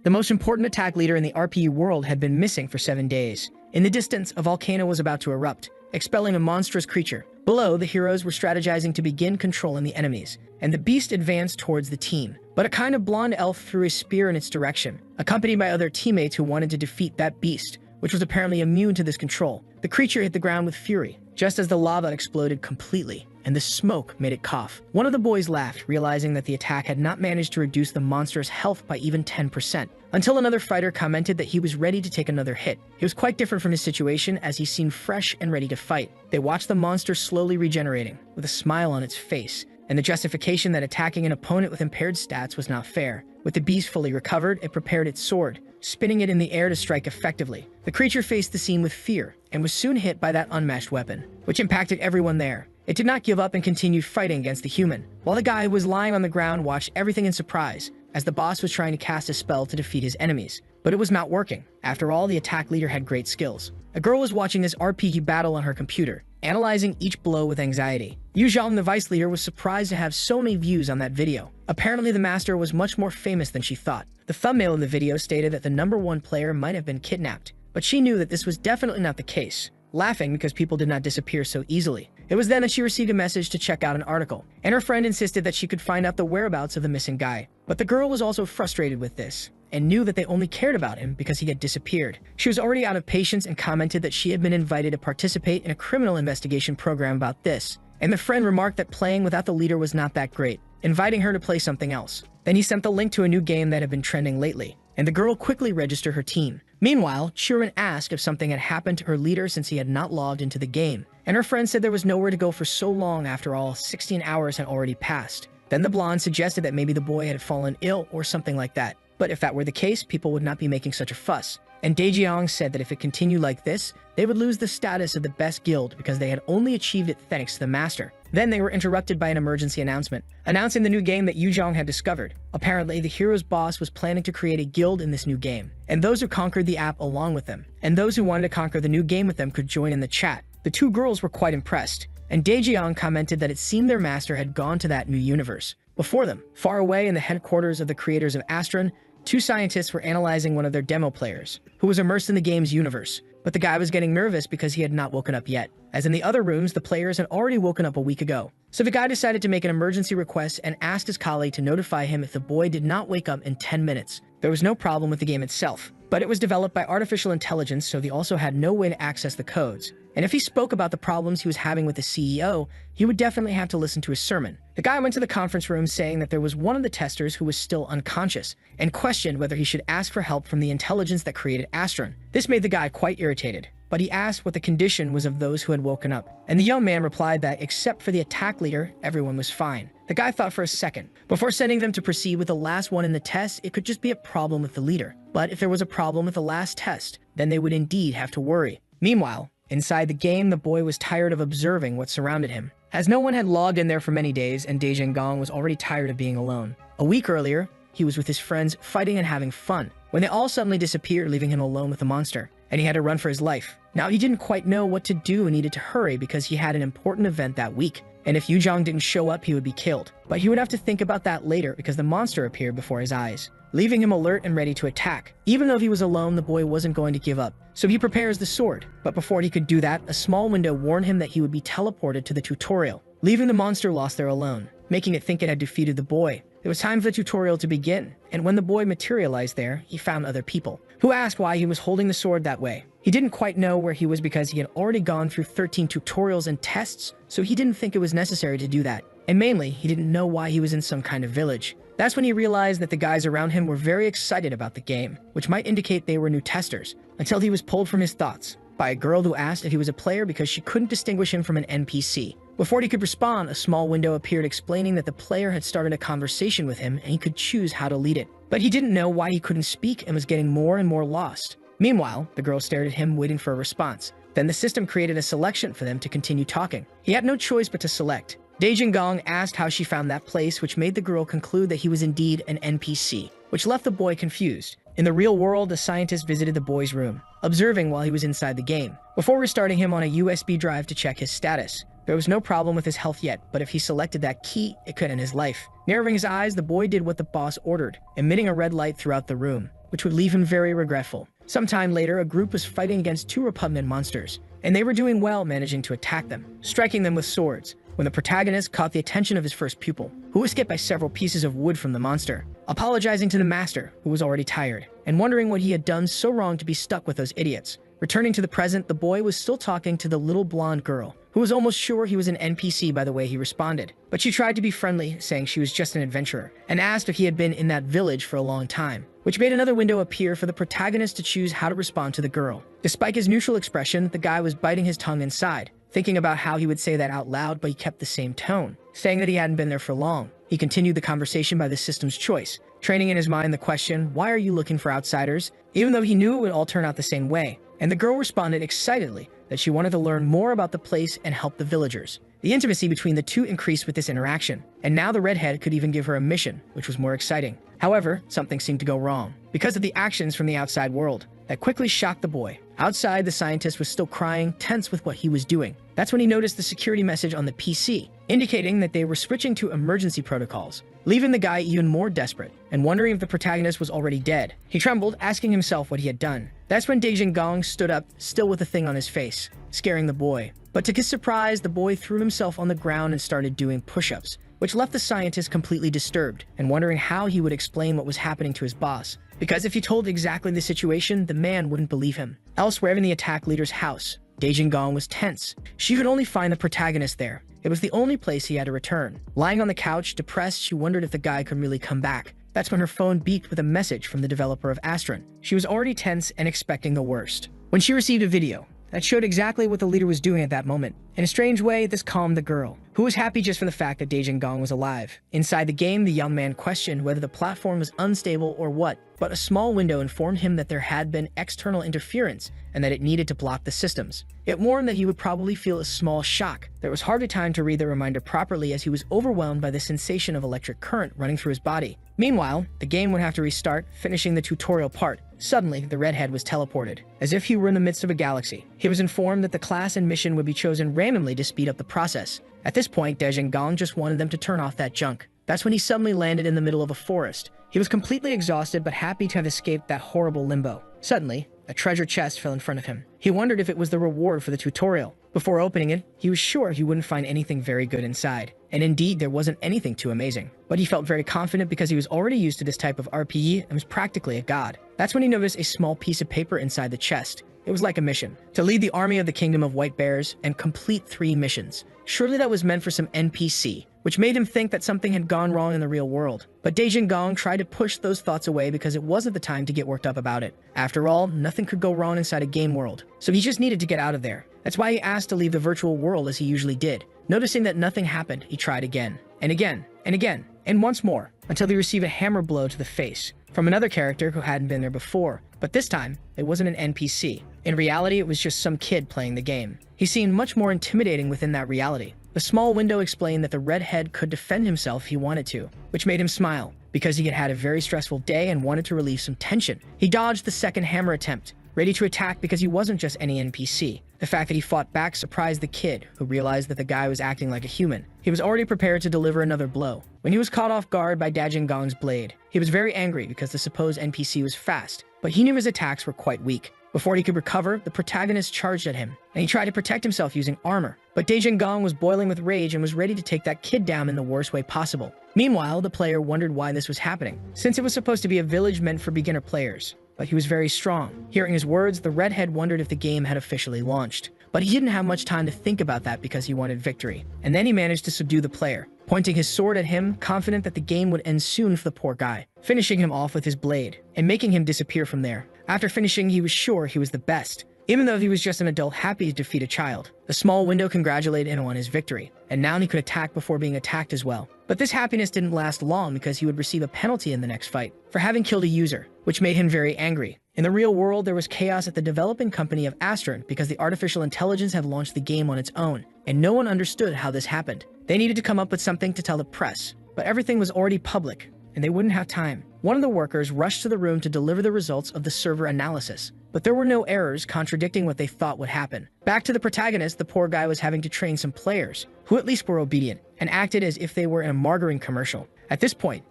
The most important attack leader in the RPU world had been missing for 7 days. In the distance, a volcano was about to erupt, expelling a monstrous creature. Below, the heroes were strategizing to begin controlling the enemies, and the beast advanced towards the team. But a kind of blonde elf threw a spear in its direction, accompanied by other teammates who wanted to defeat that beast, which was apparently immune to this control. The creature hit the ground with fury, just as the lava exploded completely, and the smoke made it cough. One of the boys laughed, realizing that the attack had not managed to reduce the monster's health by even 10%, until another fighter commented that he was ready to take another hit. He was quite different from his situation, as he seemed fresh and ready to fight. They watched the monster slowly regenerating, with a smile on its face, and the justification that attacking an opponent with impaired stats was not fair. With the beast fully recovered, it prepared its sword, spinning it in the air to strike effectively. The creature faced the scene with fear, and was soon hit by that unmatched weapon, which impacted everyone there. It did not give up and continued fighting against the human, while the guy who was lying on the ground watched everything in surprise, as the boss was trying to cast a spell to defeat his enemies. But it was not working. After all, the attack leader had great skills. A girl was watching this RPG battle on her computer, analyzing each blow with anxiety. Yuzhong, the vice leader, was surprised to have so many views on that video. Apparently, the master was much more famous than she thought. The thumbnail in the video stated that the #1 player might have been kidnapped, but she knew that this was definitely not the case, laughing because people did not disappear so easily. It was then that she received a message to check out an article, and her friend insisted that she could find out the whereabouts of the missing guy. But the girl was also frustrated with this, and knew that they only cared about him because he had disappeared. She was already out of patience and commented that she had been invited to participate in a criminal investigation program about this, and the friend remarked that playing without the leader was not that great, inviting her to play something else. Then he sent the link to a new game that had been trending lately, and the girl quickly registered her team. Meanwhile, Chiron asked if something had happened to her leader since he had not logged into the game, and her friend said there was nowhere to go for so long. After all, 16 hours had already passed. Then the blonde suggested that maybe the boy had fallen ill or something like that. But if that were the case, people would not be making such a fuss. And Daejeong said that if it continued like this, they would lose the status of the best guild because they had only achieved it thanks to the master. Then they were interrupted by an emergency announcement, announcing the new game that Yuzhong had discovered. Apparently, the hero's boss was planning to create a guild in this new game, and those who conquered the app along with them, and those who wanted to conquer the new game with them could join in the chat. The two girls were quite impressed, and Daejeong commented that it seemed their master had gone to that new universe. Before them, far away in the headquarters of the creators of Astron, two scientists were analyzing one of their demo players, who was immersed in the game's universe. But the guy was getting nervous because he had not woken up yet. As in the other rooms, the players had already woken up a week ago. So the guy decided to make an emergency request and asked his colleague to notify him if the boy did not wake up in 10 minutes. There was no problem with the game itself, but it was developed by artificial intelligence, so they also had no way to access the codes. And if he spoke about the problems he was having with the CEO, he would definitely have to listen to his sermon. The guy went to the conference room saying that there was one of the testers who was still unconscious, and questioned whether he should ask for help from the intelligence that created Astron. This made the guy quite irritated, but he asked what the condition was of those who had woken up. And the young man replied that, except for the attack leader, everyone was fine. The guy thought for a second. Before sending them to proceed with the last one in the test, it could just be a problem with the leader. But if there was a problem with the last test, then they would indeed have to worry. Meanwhile, inside the game, the boy was tired of observing what surrounded him, as no one had logged in there for many days, and Daejeong was already tired of being alone. A week earlier, he was with his friends fighting and having fun, when they all suddenly disappeared, leaving him alone with the monster, and he had to run for his life. Now, he didn't quite know what to do and needed to hurry because he had an important event that week, and if Yuzhong didn't show up, he would be killed. But he would have to think about that later because the monster appeared before his eyes, leaving him alert and ready to attack. Even though he was alone, the boy wasn't going to give up, so he prepares the sword. But before he could do that, a small window warned him that he would be teleported to the tutorial, leaving the monster lost there alone, making it think it had defeated the boy. It was time for the tutorial to begin, and when the boy materialized there, he found other people, who asked why he was holding the sword that way. He didn't quite know where he was because he had already gone through 13 tutorials and tests, so he didn't think it was necessary to do that. And mainly, he didn't know why he was in some kind of village. That's when he realized that the guys around him were very excited about the game, which might indicate they were new testers, until he was pulled from his thoughts by a girl who asked if he was a player because she couldn't distinguish him from an NPC. Before he could respond, a small window appeared explaining that the player had started a conversation with him and he could choose how to lead it. But he didn't know why he couldn't speak and was getting more and more lost. Meanwhile, the girl stared at him, waiting for a response. Then the system created a selection for them to continue talking. He had no choice but to select. Daejeong asked how she found that place, which made the girl conclude that he was indeed an NPC, which left the boy confused. In the real world, the scientist visited the boy's room, observing while he was inside the game, before restarting him on a USB drive to check his status. There was no problem with his health yet, but if he selected that key, it could end his life. Narrowing his eyes, the boy did what the boss ordered, emitting a red light throughout the room, which would leave him very regretful. Sometime later, a group was fighting against two repugnant monsters, and they were doing well managing to attack them, striking them with swords, when the protagonist caught the attention of his first pupil, who was hit by several pieces of wood from the monster. Apologizing to the master, who was already tired, and wondering what he had done so wrong to be stuck with those idiots. Returning to the present, the boy was still talking to the little blonde girl, who was almost sure he was an NPC by the way he responded. But she tried to be friendly, saying she was just an adventurer, and asked if he had been in that village for a long time, which made another window appear for the protagonist to choose how to respond to the girl. Despite his neutral expression, the guy was biting his tongue inside, thinking about how he would say that out loud, but he kept the same tone, saying that he hadn't been there for long. He continued the conversation by the system's choice, training in his mind the question, "Why are you looking for outsiders?" even though he knew it would all turn out the same way. And the girl responded excitedly that she wanted to learn more about the place and help the villagers. The intimacy between the two increased with this interaction, and now the redhead could even give her a mission, which was more exciting. However, something seemed to go wrong, because of the actions from the outside world, that quickly shocked the boy. Outside, the scientist was still crying, tense with what he was doing. That's when he noticed the security message on the PC, indicating that they were switching to emergency protocols, leaving the guy even more desperate, and wondering if the protagonist was already dead. He trembled, asking himself what he had done. That's when Daejin Gong stood up, still with a thing on his face, scaring the boy. But to his surprise, the boy threw himself on the ground and started doing push-ups, which left the scientist completely disturbed and wondering how he would explain what was happening to his boss. Because if he told exactly the situation, the man wouldn't believe him. Elsewhere in the attack leader's house, Daejin Gong was tense. She could only find the protagonist there. It was the only place he had to return. Lying on the couch, depressed, she wondered if the guy could really come back. That's when her phone beeped with a message from the developer of Astron. She was already tense and expecting the worst, when she received a video that showed exactly what the leader was doing at that moment. In a strange way, this calmed the girl, who was happy just for the fact that Daejin Gong was alive. Inside the game, the young man questioned whether the platform was unstable or what, but a small window informed him that there had been external interference and that it needed to block the systems. It warned that he would probably feel a small shock. There was hardly time to read the reminder properly as he was overwhelmed by the sensation of electric current running through his body. Meanwhile, the game would have to restart, finishing the tutorial part. Suddenly, the redhead was teleported, as if he were in the midst of a galaxy. He was informed that the class and mission would be chosen randomly to speed up the process. At this point, Daejin Gong just wanted them to turn off that junk. That's when he suddenly landed in the middle of a forest. He was completely exhausted but happy to have escaped that horrible limbo. Suddenly, a treasure chest fell in front of him. He wondered if it was the reward for the tutorial. Before opening it, he was sure he wouldn't find anything very good inside. And indeed, there wasn't anything too amazing. But he felt very confident because he was already used to this type of RPG and was practically a god. That's when he noticed a small piece of paper inside the chest. It was like a mission to lead the army of the Kingdom of White Bears and complete 3 missions. Surely that was meant for some NPC, which made him think that something had gone wrong in the real world. But Daejin Gong tried to push those thoughts away because it wasn't the time to get worked up about it. After all, nothing could go wrong inside a game world, so he just needed to get out of there. That's why he asked to leave the virtual world as he usually did. Noticing that nothing happened, he tried again, and again, and again, and once more, until he received a hammer blow to the face from another character who hadn't been there before. But this time, it wasn't an NPC. In reality, it was just some kid playing the game. He seemed much more intimidating within that reality. The small window explained that the redhead could defend himself if he wanted to, which made him smile, because he had had a very stressful day and wanted to relieve some tension. He dodged the second hammer attempt, ready to attack because he wasn't just any NPC. The fact that he fought back surprised the kid, who realized that the guy was acting like a human. He was already prepared to deliver another blow, when he was caught off guard by Daejin Gong's blade. He was very angry because the supposed NPC was fast, but he knew his attacks were quite weak. Before he could recover, the protagonist charged at him, and he tried to protect himself using armor. But Daejin Gong was boiling with rage and was ready to take that kid down in the worst way possible. Meanwhile, the player wondered why this was happening, since it was supposed to be a village meant for beginner players. But he was very strong. Hearing his words, the redhead wondered if the game had officially launched. But he didn't have much time to think about that because he wanted victory. And then he managed to subdue the player, pointing his sword at him, confident that the game would end soon for the poor guy, finishing him off with his blade, and making him disappear from there. After finishing, he was sure he was the best, even though he was just an adult happy to defeat a child. The small window congratulated him on his victory, and now he could attack before being attacked as well. But this happiness didn't last long because he would receive a penalty in the next fight for having killed a user, which made him very angry. In the real world, there was chaos at the developing company of Astron because the artificial intelligence had launched the game on its own, and no one understood how this happened. They needed to come up with something to tell the press, but everything was already public, and they wouldn't have time. One of the workers rushed to the room to deliver the results of the server analysis, but there were no errors contradicting what they thought would happen. Back to the protagonist, the poor guy was having to train some players, who at least were obedient, and acted as if they were in a margarine commercial. At this point,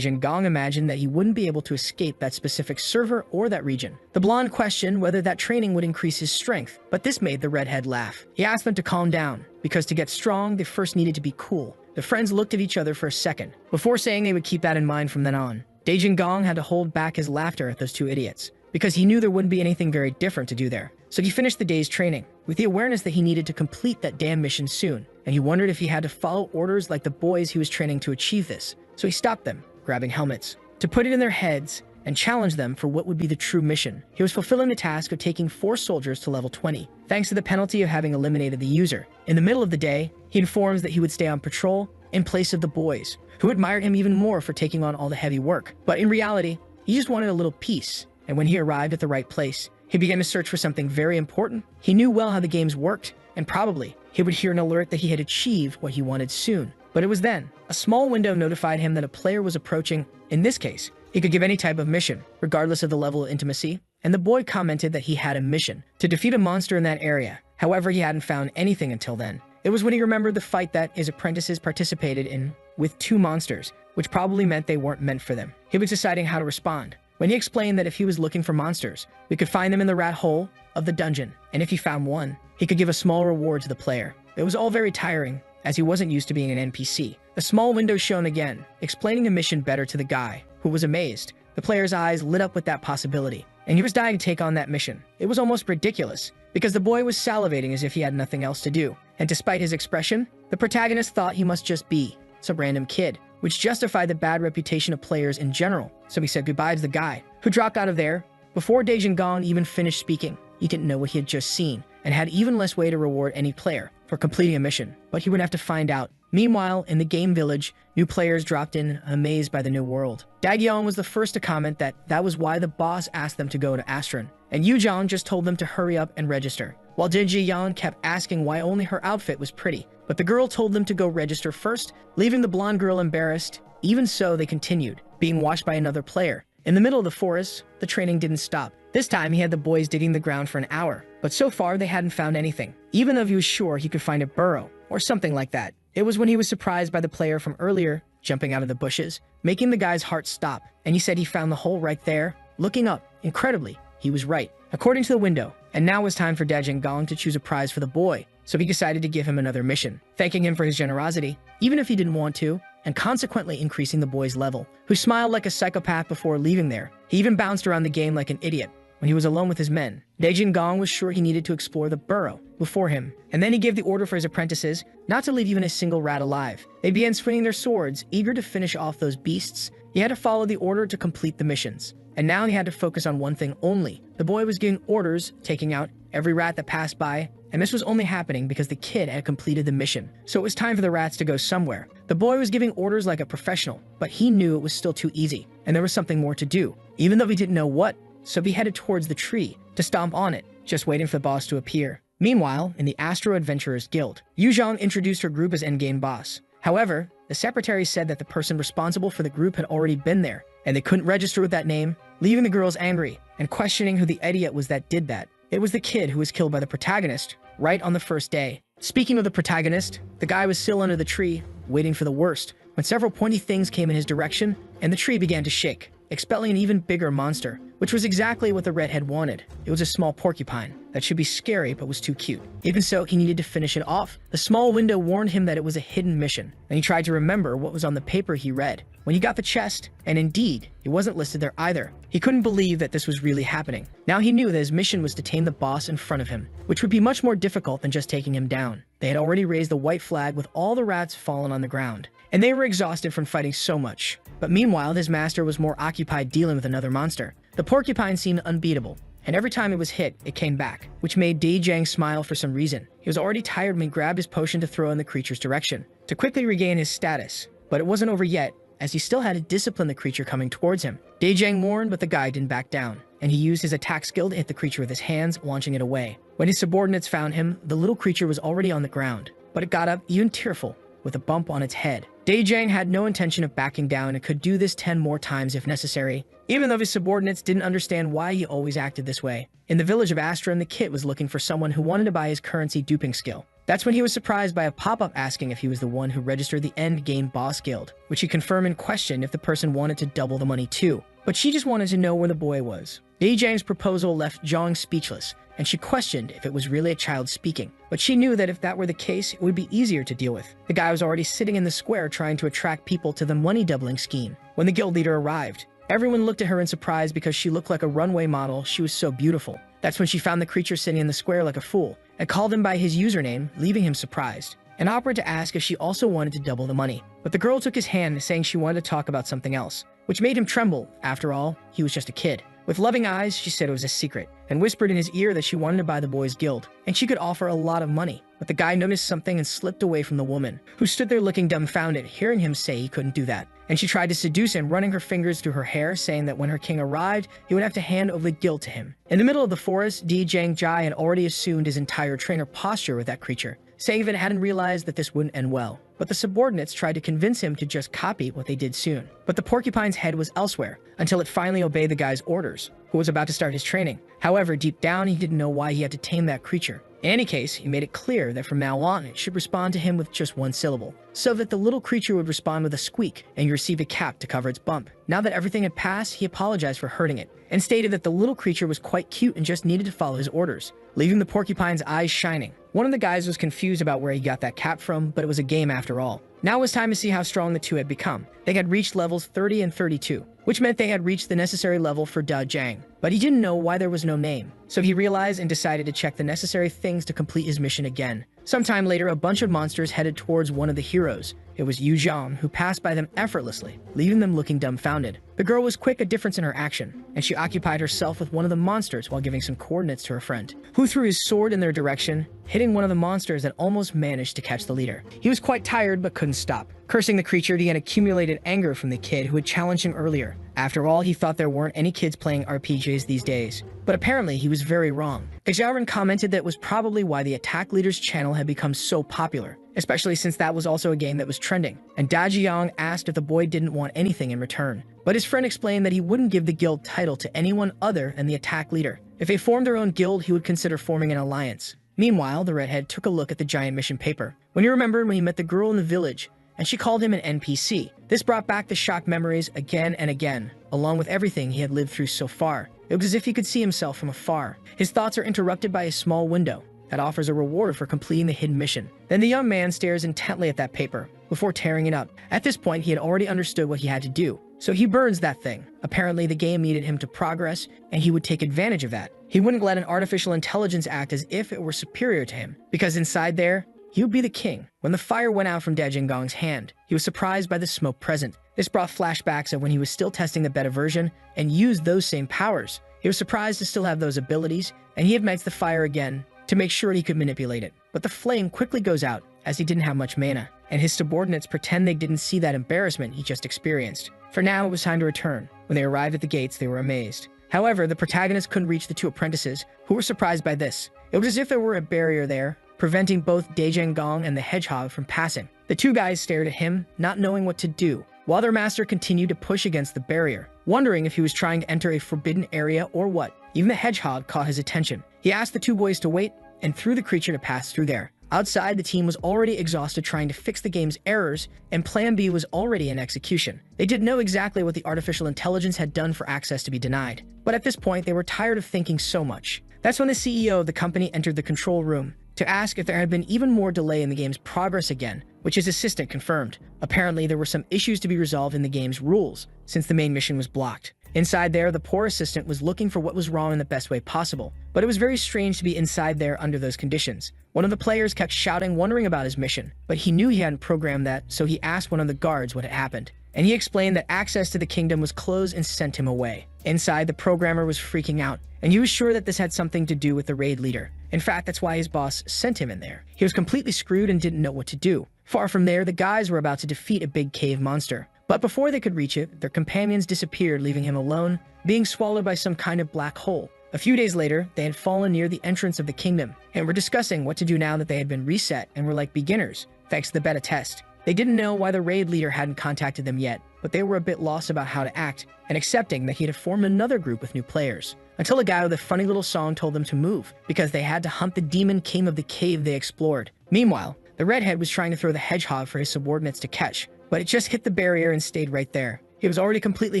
Gong imagined that he wouldn't be able to escape that specific server or that region. The blonde questioned whether that training would increase his strength, but this made the redhead laugh. He asked them to calm down, because to get strong, they first needed to be cool. The friends looked at each other for a second, before saying they would keep that in mind from then on. Gong had to hold back his laughter at those two idiots, because he knew there wouldn't be anything very different to do there. So he finished the day's training, with the awareness that he needed to complete that damn mission soon, and he wondered if he had to follow orders like the boys he was training to achieve this. So he stopped them, grabbing helmets, to put it in their heads and challenge them for what would be the true mission. He was fulfilling the task of taking 4 soldiers to level 20, thanks to the penalty of having eliminated the user. In the middle of the day, he informs that he would stay on patrol in place of the boys, who admired him even more for taking on all the heavy work. But in reality, he just wanted a little peace, and when he arrived at the right place, he began to search for something very important. He knew well how the games worked, and probably he would hear an alert that he had achieved what he wanted soon. But it was then, a small window notified him that a player was approaching. In this case, he could give any type of mission, regardless of the level of intimacy, and the boy commented that he had a mission to defeat a monster in that area. However, he hadn't found anything until then. It was when he remembered the fight that his apprentices participated in with 2 monsters, which probably meant they weren't meant for them. He was deciding how to respond, when he explained that if he was looking for monsters, we could find them in the rat hole of the dungeon, and if he found one, he could give a small reward to the player. It was all very tiring, as he wasn't used to being an NPC. A small window shone again, explaining the mission better to the guy, who was amazed. The player's eyes lit up with that possibility, and he was dying to take on that mission. It was almost ridiculous, because the boy was salivating as if he had nothing else to do, and despite his expression, the protagonist thought he must just be some random kid, which justified the bad reputation of players in general. So he said goodbye to the guy, who dropped out of there before Gong even finished speaking. He didn't know what he had just seen, and had even less way to reward any player for completing a mission, but he would have to find out. Meanwhile, in the game village, new players dropped in, amazed by the new world. Dagyong was the first to comment that was why the boss asked them to go to Astron, and Yujong just told them to hurry up and register, while Jinjiyan kept asking why only her outfit was pretty, but the girl told them to go register first, leaving the blonde girl embarrassed. Even so, they continued, being watched by another player. In the middle of the forest, the training didn't stop. This time, he had the boys digging the ground for an hour, but so far they hadn't found anything, even though he was sure he could find a burrow, or something like that. It was when he was surprised by the player from earlier, jumping out of the bushes, making the guy's heart stop, and he said he found the hole right there. Looking up, incredibly, he was right, according to the window, and now was time for Gong to choose a prize for the boy, so he decided to give him another mission, thanking him for his generosity, even if he didn't want to, and consequently increasing the boy's level, who smiled like a psychopath before leaving there. He even bounced around the game like an idiot. When he was alone with his men, Gong was sure he needed to explore the burrow before him, and then he gave the order for his apprentices not to leave even a single rat alive. They began swinging their swords, eager to finish off those beasts. He had to follow the order to complete the missions, and now he had to focus on one thing only. The boy was giving orders, taking out every rat that passed by, and this was only happening because the kid had completed the mission. So it was time for the rats to go somewhere. The boy was giving orders like a professional, but he knew it was still too easy, and there was something more to do, even though he didn't know what. So he headed towards the tree to stomp on it, just waiting for the boss to appear. Meanwhile, in the Astro Adventurers Guild, Yuzhong introduced her group as endgame boss. However, the secretary said that the person responsible for the group had already been there, and they couldn't register with that name, leaving the girls angry and questioning who the idiot was that did that. It was the kid who was killed by the protagonist right on the first day. Speaking of the protagonist, the guy was still under the tree, waiting for the worst, when several pointy things came in his direction, and the tree began to shake, expelling an even bigger monster, which was exactly what the redhead wanted. It was a small porcupine that should be scary but was too cute. Even so, he needed to finish it off. The small window warned him that it was a hidden mission, and he tried to remember what was on the paper he read. When he got the chest, and indeed, it wasn't listed there either, he couldn't believe that this was really happening. Now he knew that his mission was to tame the boss in front of him, which would be much more difficult than just taking him down. They had already raised the white flag with all the rats fallen on the ground, and they were exhausted from fighting so much. But meanwhile, his master was more occupied dealing with another monster. The porcupine seemed unbeatable, and every time it was hit, it came back, which made Daejang smile for some reason. He was already tired when he grabbed his potion to throw in the creature's direction, to quickly regain his status. But it wasn't over yet, as he still had to discipline the creature coming towards him. Daejang warned, but the guy didn't back down, and he used his attack skill to hit the creature with his hands, launching it away. When his subordinates found him, the little creature was already on the ground, but it got up, even tearful, with a bump on its head. Daejang had no intention of backing down and could do this 10 more times if necessary, even though his subordinates didn't understand why he always acted this way. In the village of Astron, the kid was looking for someone who wanted to buy his currency duping skill. That's when he was surprised by a pop-up asking if he was the one who registered the End Game Boss Guild, which he confirmed and questioned if the person wanted to double the money too. But she just wanted to know where the boy was. Jang's proposal left Zhang speechless, and she questioned if it was really a child speaking. But she knew that if that were the case, it would be easier to deal with. The guy was already sitting in the square trying to attract people to the money-doubling scheme. When the guild leader arrived, everyone looked at her in surprise because she looked like a runway model. She was so beautiful. That's when she found the creature sitting in the square like a fool and called him by his username, leaving him surprised, and offered to ask if she also wanted to double the money. But the girl took his hand, saying she wanted to talk about something else, which made him tremble. After all, he was just a kid. With loving eyes, she said it was a secret, and whispered in his ear that she wanted to buy the boy's guild, and she could offer a lot of money. But the guy noticed something and slipped away from the woman, who stood there looking dumbfounded, hearing him say he couldn't do that. And she tried to seduce him, running her fingers through her hair, saying that when her king arrived, he would have to hand over the guild to him. In the middle of the forest, Jang Jai had already assumed his entire trainer posture with that creature, saying that hadn't realized that this wouldn't end well. But the subordinates tried to convince him to just copy what they did soon. But the porcupine's head was elsewhere, until it finally obeyed the guy's orders, who was about to start his training. However, deep down, he didn't know why he had to tame that creature. In any case, he made it clear that from now on, it should respond to him with just one syllable, so that the little creature would respond with a squeak, and you receive a cap to cover its bump. Now that everything had passed, he apologized for hurting it, and stated that the little creature was quite cute and just needed to follow his orders, leaving the porcupine's eyes shining. One of the guys was confused about where he got that cap from, but it was a game after all. Now it was time to see how strong the two had become. They had reached levels 30 and 32, which meant they had reached the necessary level for Da Jiang. But he didn't know why there was no name, so he realized and decided to check the necessary things to complete his mission again. Sometime later, a bunch of monsters headed towards one of the heroes. It was Yu Zhang, who passed by them effortlessly, leaving them looking dumbfounded. The girl was quick at difference in her action, and she occupied herself with one of the monsters while giving some coordinates to her friend, who threw his sword in their direction, hitting one of the monsters that almost managed to catch the leader. He was quite tired but couldn't stop. Cursing the creature, he had accumulated anger from the kid who had challenged him earlier. After all, he thought there weren't any kids playing RPGs these days. But apparently, he was very wrong. Xiaoran commented that was probably why the attack leader's channel had become so popular, especially since that was also a game that was trending. And Da Jiang asked if the boy didn't want anything in return. But his friend explained that he wouldn't give the guild title to anyone other than the attack leader. If they formed their own guild, he would consider forming an alliance. Meanwhile, the redhead took a look at the giant mission paper. When he remembered when he met the girl in the village, and she called him an NPC. This brought back the shock memories again and again, along with everything he had lived through so far. It was as if he could see himself from afar. His thoughts are interrupted by a small window that offers a reward for completing the hidden mission. Then the young man stares intently at that paper before tearing it up. At this point, he had already understood what he had to do, so he burns that thing. Apparently, the game needed him to progress, and he would take advantage of that. He wouldn't let an artificial intelligence act as if it were superior to him, because inside there, he would be the king. When the fire went out from Dajingong's hand, he was surprised by the smoke present. This brought flashbacks of when he was still testing the beta version and used those same powers. He was surprised to still have those abilities, and he ignites the fire again to make sure he could manipulate it. But the flame quickly goes out, as he didn't have much mana, and his subordinates pretend they didn't see that embarrassment he just experienced. For now, it was time to return. When they arrived at the gates, they were amazed. However, the protagonist couldn't reach the two apprentices, who were surprised by this. It was as if there were a barrier there, preventing both Dajingong and the hedgehog from passing. The two guys stared at him, not knowing what to do, while their master continued to push against the barrier, wondering if he was trying to enter a forbidden area or what. Even the hedgehog caught his attention. He asked the two boys to wait and threw the creature to pass through there. Outside, the team was already exhausted trying to fix the game's errors, and Plan B was already in execution. They didn't know exactly what the artificial intelligence had done for access to be denied, but at this point, they were tired of thinking so much. That's when the CEO of the company entered the control room to ask if there had been even more delay in the game's progress again, which his assistant confirmed. Apparently, there were some issues to be resolved in the game's rules, since the main mission was blocked. Inside there, the poor assistant was looking for what was wrong in the best way possible, but it was very strange to be inside there under those conditions. One of the players kept shouting, wondering about his mission, but he knew he hadn't programmed that, so he asked one of the guards what had happened. And he explained that access to the kingdom was closed and sent him away. Inside, the programmer was freaking out, and he was sure that this had something to do with the raid leader. In fact, that's why his boss sent him in there. He was completely screwed and didn't know what to do. Far from there, the guys were about to defeat a big cave monster. But before they could reach it, their companions disappeared, leaving him alone, being swallowed by some kind of black hole. A few days later, they had fallen near the entrance of the kingdom, and were discussing what to do now that they had been reset and were like beginners, thanks to the beta test. They didn't know why the raid leader hadn't contacted them yet, but they were a bit lost about how to act, and accepting that he had formed another group with new players. Until a guy with a funny little song told them to move, because they had to hunt the demon king of the cave they explored. Meanwhile, the redhead was trying to throw the hedgehog for his subordinates to catch, but it just hit the barrier and stayed right there. He was already completely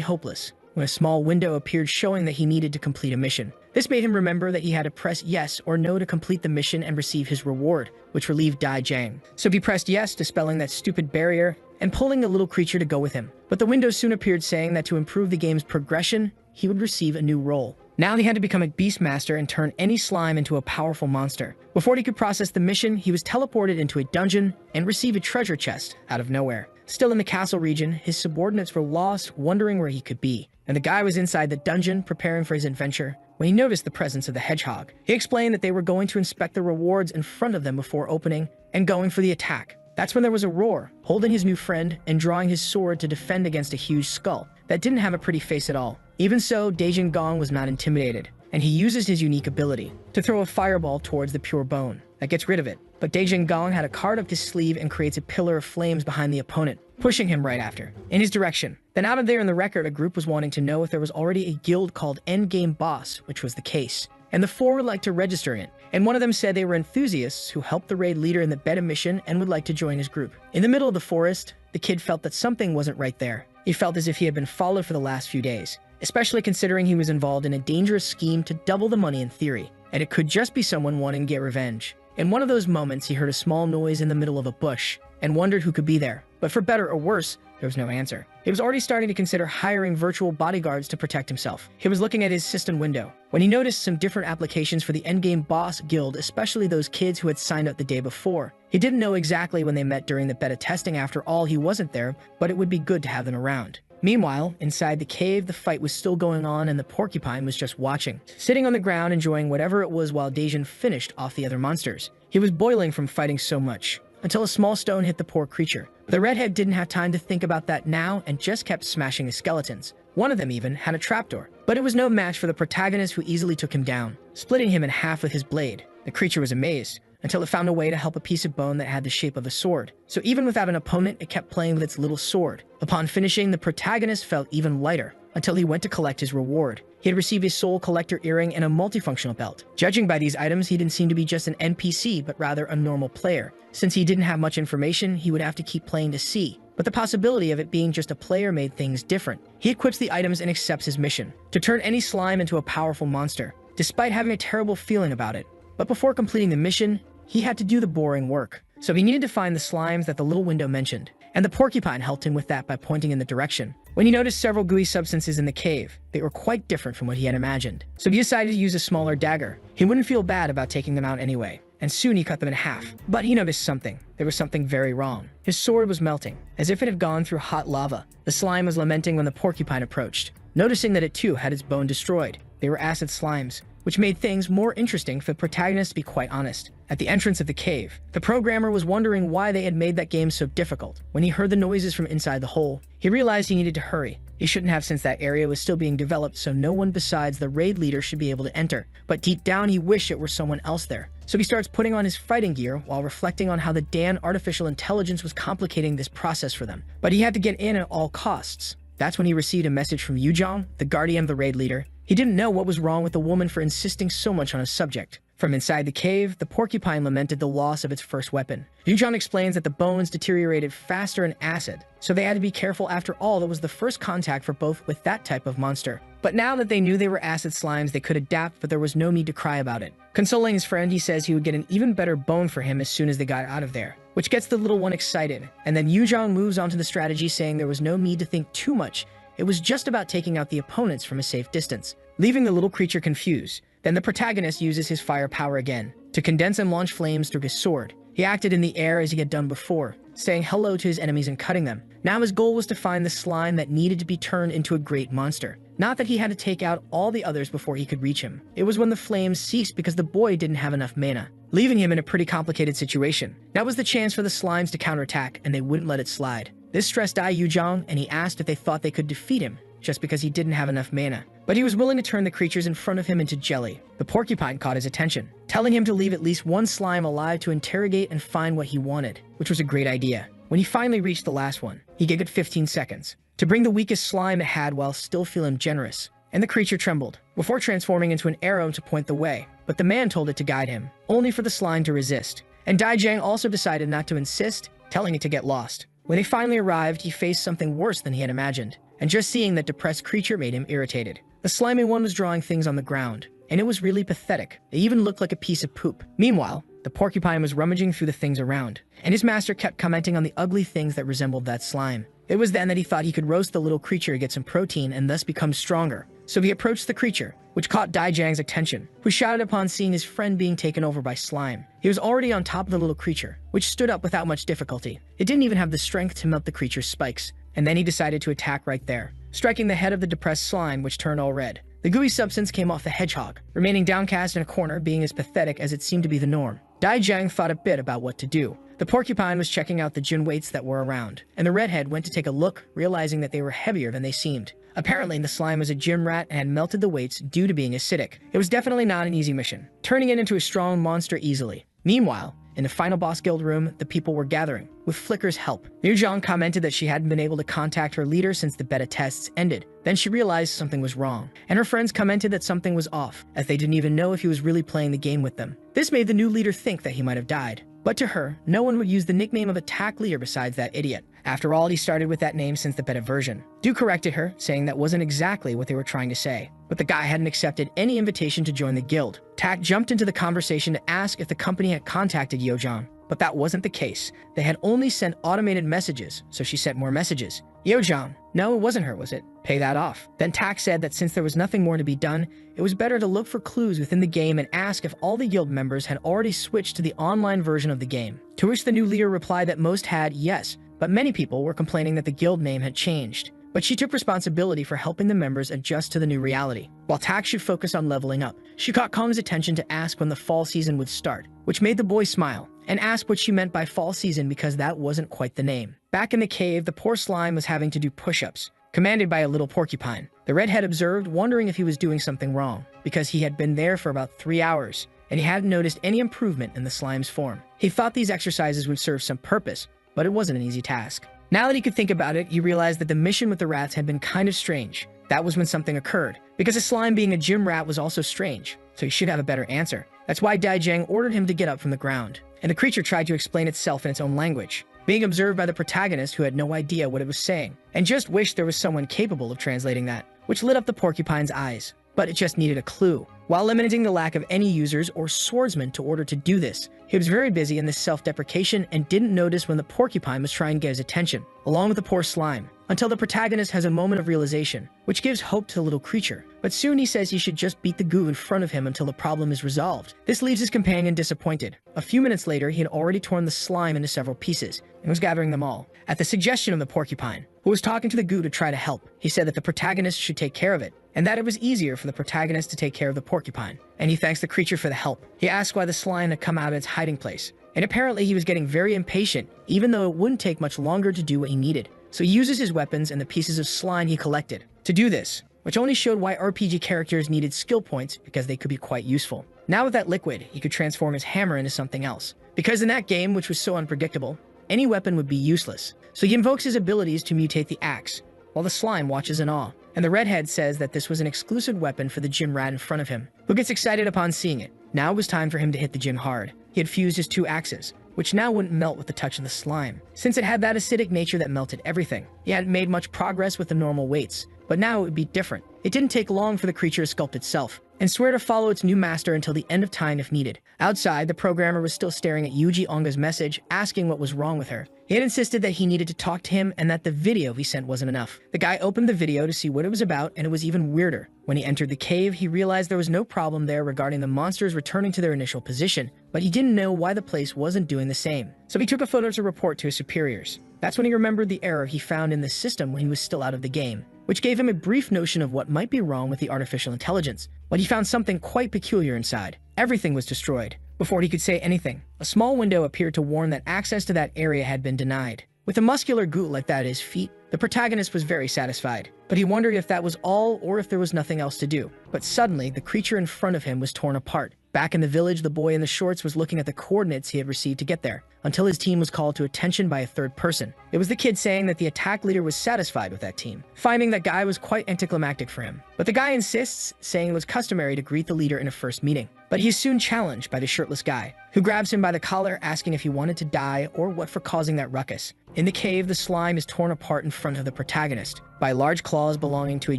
hopeless when a small window appeared showing that he needed to complete a mission. This made him remember that he had to press yes or no to complete the mission and receive his reward, which relieved Dai Jiang. So he pressed yes, dispelling that stupid barrier and pulling the little creature to go with him. But the window soon appeared saying that to improve the game's progression, he would receive a new role. Now he had to become a beastmaster and turn any slime into a powerful monster. Before he could process the mission, he was teleported into a dungeon and received a treasure chest out of nowhere. Still in the castle region, his subordinates were lost, wondering where he could be. And the guy was inside the dungeon, preparing for his adventure, when he noticed the presence of the hedgehog. He explained that they were going to inspect the rewards in front of them before opening and going for the attack. That's when there was a roar, holding his new friend and drawing his sword to defend against a huge skull that didn't have a pretty face at all. Even so, Dejin Gong was not intimidated, and he uses his unique ability to throw a fireball towards the pure bone. That gets rid of it. But Dejin Gong had a card up his sleeve and creates a pillar of flames behind the opponent, pushing him right after, in his direction. Then out of there in the record, a group was wanting to know if there was already a guild called Endgame Boss, which was the case. And the four would like to register in it. And one of them said they were enthusiasts who helped the raid leader in the beta mission and would like to join his group. In the middle of the forest, the kid felt that something wasn't right there. He felt as if he had been followed for the last few days, especially considering he was involved in a dangerous scheme to double the money in theory, and it could just be someone wanting to get revenge. In one of those moments, he heard a small noise in the middle of a bush and wondered who could be there. But for better or worse, there was no answer. He was already starting to consider hiring virtual bodyguards to protect himself. He was looking at his system window when he noticed some different applications for the Endgame Boss Guild, especially those kids who had signed up the day before. He didn't know exactly when they met during the beta testing. After all, he wasn't there, but it would be good to have them around. Meanwhile, inside the cave, the fight was still going on and the porcupine was just watching, sitting on the ground enjoying whatever it was while Dejin finished off the other monsters. He was boiling from fighting so much, until a small stone hit the poor creature. The redhead didn't have time to think about that now and just kept smashing the skeletons. One of them even had a trapdoor, but it was no match for the protagonist, who easily took him down, splitting him in half with his blade. The creature was amazed, until it found a way to help a piece of bone that had the shape of a sword. So even without an opponent, it kept playing with its little sword. Upon finishing, the protagonist felt even lighter, until he went to collect his reward. He had received a soul collector earring and a multifunctional belt. Judging by these items, he didn't seem to be just an NPC, but rather a normal player. Since he didn't have much information, he would have to keep playing to see. But the possibility of it being just a player made things different. He equips the items and accepts his mission, to turn any slime into a powerful monster, despite having a terrible feeling about it. But before completing the mission, he had to do the boring work. So he needed to find the slimes that the little window mentioned, and the porcupine helped him with that by pointing in the direction. When he noticed several gooey substances in the cave, they were quite different from what he had imagined. So he decided to use a smaller dagger. He wouldn't feel bad about taking them out anyway, and soon he cut them in half. But he noticed something. There was something very wrong. His sword was melting, as if it had gone through hot lava. The slime was lamenting when the porcupine approached, noticing that it too had its bone destroyed. They were acid slimes, which made things more interesting for the protagonist, to be quite honest. At the entrance of the cave, the programmer was wondering why they had made that game so difficult. When he heard the noises from inside the hole, he realized he needed to hurry. He shouldn't have, since that area was still being developed, so no one besides the raid leader should be able to enter. But deep down, he wished it were someone else there. So he starts putting on his fighting gear while reflecting on how the Dan artificial intelligence was complicating this process for them. But he had to get in at all costs. That's when he received a message from Yuzhong, the guardian of the raid leader. He didn't know what was wrong with the woman for insisting so much on a subject. From inside the cave, the porcupine lamented the loss of its first weapon. Yuzhong explains that the bones deteriorated faster in acid, so they had to be careful. After all, that was the first contact for both with that type of monster. But now that they knew they were acid slimes, they could adapt, but there was no need to cry about it. Consoling his friend, he says he would get an even better bone for him as soon as they got out of there, which gets the little one excited. And then Yuzhong moves on to the strategy, saying there was no need to think too much. It was just about taking out the opponents from a safe distance, leaving the little creature confused. Then the protagonist uses his firepower again to condense and launch flames through his sword. He acted in the air as he had done before, saying hello to his enemies and cutting them. Now his goal was to find the slime that needed to be turned into a great monster. Not that he had to take out all the others before he could reach him. It was when the flames ceased because the boy didn't have enough mana, leaving him in a pretty complicated situation. That was the chance for the slimes to counterattack, and they wouldn't let it slide. This stressed Dai Yuzhong, and he asked if they thought they could defeat him just because he didn't have enough mana. But he was willing to turn the creatures in front of him into jelly. The porcupine caught his attention, telling him to leave at least one slime alive to interrogate and find what he wanted, which was a great idea. When he finally reached the last one, he gave it 15 seconds to bring the weakest slime it had while still feeling generous. And the creature trembled, before transforming into an arrow to point the way. But the man told it to guide him, only for the slime to resist. and Daijang also decided not to insist, telling it to get lost. When they finally arrived, he faced something worse than he had imagined, and just seeing that depressed creature made him irritated. The slimy one was drawing things on the ground, and it was really pathetic. It even looked like a piece of poop. Meanwhile, the porcupine was rummaging through the things around, and his master kept commenting on the ugly things that resembled that slime. It was then that he thought he could roast the little creature to get some protein and thus become stronger. So he approached the creature, which caught Daijang's attention, who shouted upon seeing his friend being taken over by slime. He was already on top of the little creature, which stood up without much difficulty. It didn't even have the strength to melt the creature's spikes, and then he decided to attack right there, striking the head of the depressed slime, which turned all red. The gooey substance came off the hedgehog, remaining downcast in a corner, being as pathetic as it seemed to be the norm. Daijang thought a bit about what to do. The porcupine was checking out the gin weights that were around, and the redhead went to take a look, realizing that they were heavier than they seemed. Apparently, the slime was a gym rat and had melted the weights due to being acidic. It was definitely not an easy mission, turning it into a strong monster easily. Meanwhile, in the final boss guild room, the people were gathering, with Flicker's help. Yujong commented that she hadn't been able to contact her leader since the beta tests ended. Then she realized something was wrong, and her friends commented that something was off, as they didn't even know if he was really playing the game with them. This made the new leader think that he might have died. But to her, no one would use the nickname of Attack Leader besides that idiot. After all, he started with that name since the beta version. Du corrected her, saying that wasn't exactly what they were trying to say. But the guy hadn't accepted any invitation to join the guild. Tak jumped into the conversation to ask if the company had contacted Yojong. But that wasn't the case. They had only sent automated messages, so she sent more messages. Yojong, no, it wasn't her, was it? Pay that off. Then Tak said that since there was nothing more to be done, it was better to look for clues within the game and ask if all the guild members had already switched to the online version of the game. To which the new leader replied that most had, yes, but many people were complaining that the guild name had changed. But she took responsibility for helping the members adjust to the new reality. While Tak should focus on leveling up, she caught Kong's attention to ask when the fall season would start, which made the boy smile, and asked what she meant by fall season because that wasn't quite the name. Back in the cave, the poor slime was having to do push-ups, commanded by a little porcupine. The redhead observed, wondering if he was doing something wrong, because he had been there for about 3 hours, and he hadn't noticed any improvement in the slime's form. He thought these exercises would serve some purpose, but it wasn't an easy task. Now that he could think about it, he realized that the mission with the rats had been kind of strange. That was when something occurred, because a slime being a gym rat was also strange, so he should have a better answer. That's why Daijang ordered him to get up from the ground, and the creature tried to explain itself in its own language, being observed by the protagonist who had no idea what it was saying, and just wished there was someone capable of translating that, which lit up the porcupine's eyes. But it just needed a clue. While limiting the lack of any users or swordsmen to order to do this, he was very busy in this self-deprecation and didn't notice when the porcupine was trying to get his attention, along with the poor slime, until the protagonist has a moment of realization, which gives hope to the little creature. But soon he says he should just beat the goo in front of him until the problem is resolved. This leaves his companion disappointed. A few minutes later, he had already torn the slime into several pieces, and was gathering them all, at the suggestion of the porcupine, who was talking to the goo to try to help. He said that the protagonist should take care of it, and that it was easier for the protagonist to take care of the porcupine, and he thanks the creature for the help. He asked why the slime had come out of its hiding place, and apparently he was getting very impatient, even though it wouldn't take much longer to do what he needed. So he uses his weapons and the pieces of slime he collected to do this, which only showed why RPG characters needed skill points because they could be quite useful. Now with that liquid, he could transform his hammer into something else, because in that game, which was so unpredictable, any weapon would be useless. So he invokes his abilities to mutate the axe, while the slime watches in awe. And the redhead says that this was an exclusive weapon for the gym rat in front of him, who gets excited upon seeing it. Now it was time for him to hit the gym hard. He had fused his 2 axes, which now wouldn't melt with the touch of the slime, since it had that acidic nature that melted everything. He hadn't made much progress with the normal weights, but now it would be different. It didn't take long for the creature to sculpt itself, and swear to follow its new master until the end of time if needed. Outside, the programmer was still staring at Yuji Onga's message, asking what was wrong with her. He had insisted that he needed to talk to him and that the video he sent wasn't enough. The guy opened the video to see what it was about, and it was even weirder. When he entered the cave, he realized there was no problem there regarding the monsters returning to their initial position, but he didn't know why the place wasn't doing the same. So he took a photo to report to his superiors. That's when he remembered the error he found in the system when he was still out of the game, which gave him a brief notion of what might be wrong with the artificial intelligence. But he found something quite peculiar inside. Everything was destroyed. Before he could say anything, a small window appeared to warn that access to that area had been denied. With a muscular ghoul like that at his feet, the protagonist was very satisfied, but he wondered if that was all or if there was nothing else to do. But suddenly, the creature in front of him was torn apart, Back in the village, the boy in the shorts was looking at the coordinates he had received to get there, until his team was called to attention by a third person. It was the kid saying that the attack leader was satisfied with that team, finding that guy was quite anticlimactic for him. But the guy insists, saying it was customary to greet the leader in a first meeting. But he is soon challenged by the shirtless guy, who grabs him by the collar, asking if he wanted to die or what for causing that ruckus. In the cave, the slime is torn apart in front of the protagonist by large claws belonging to a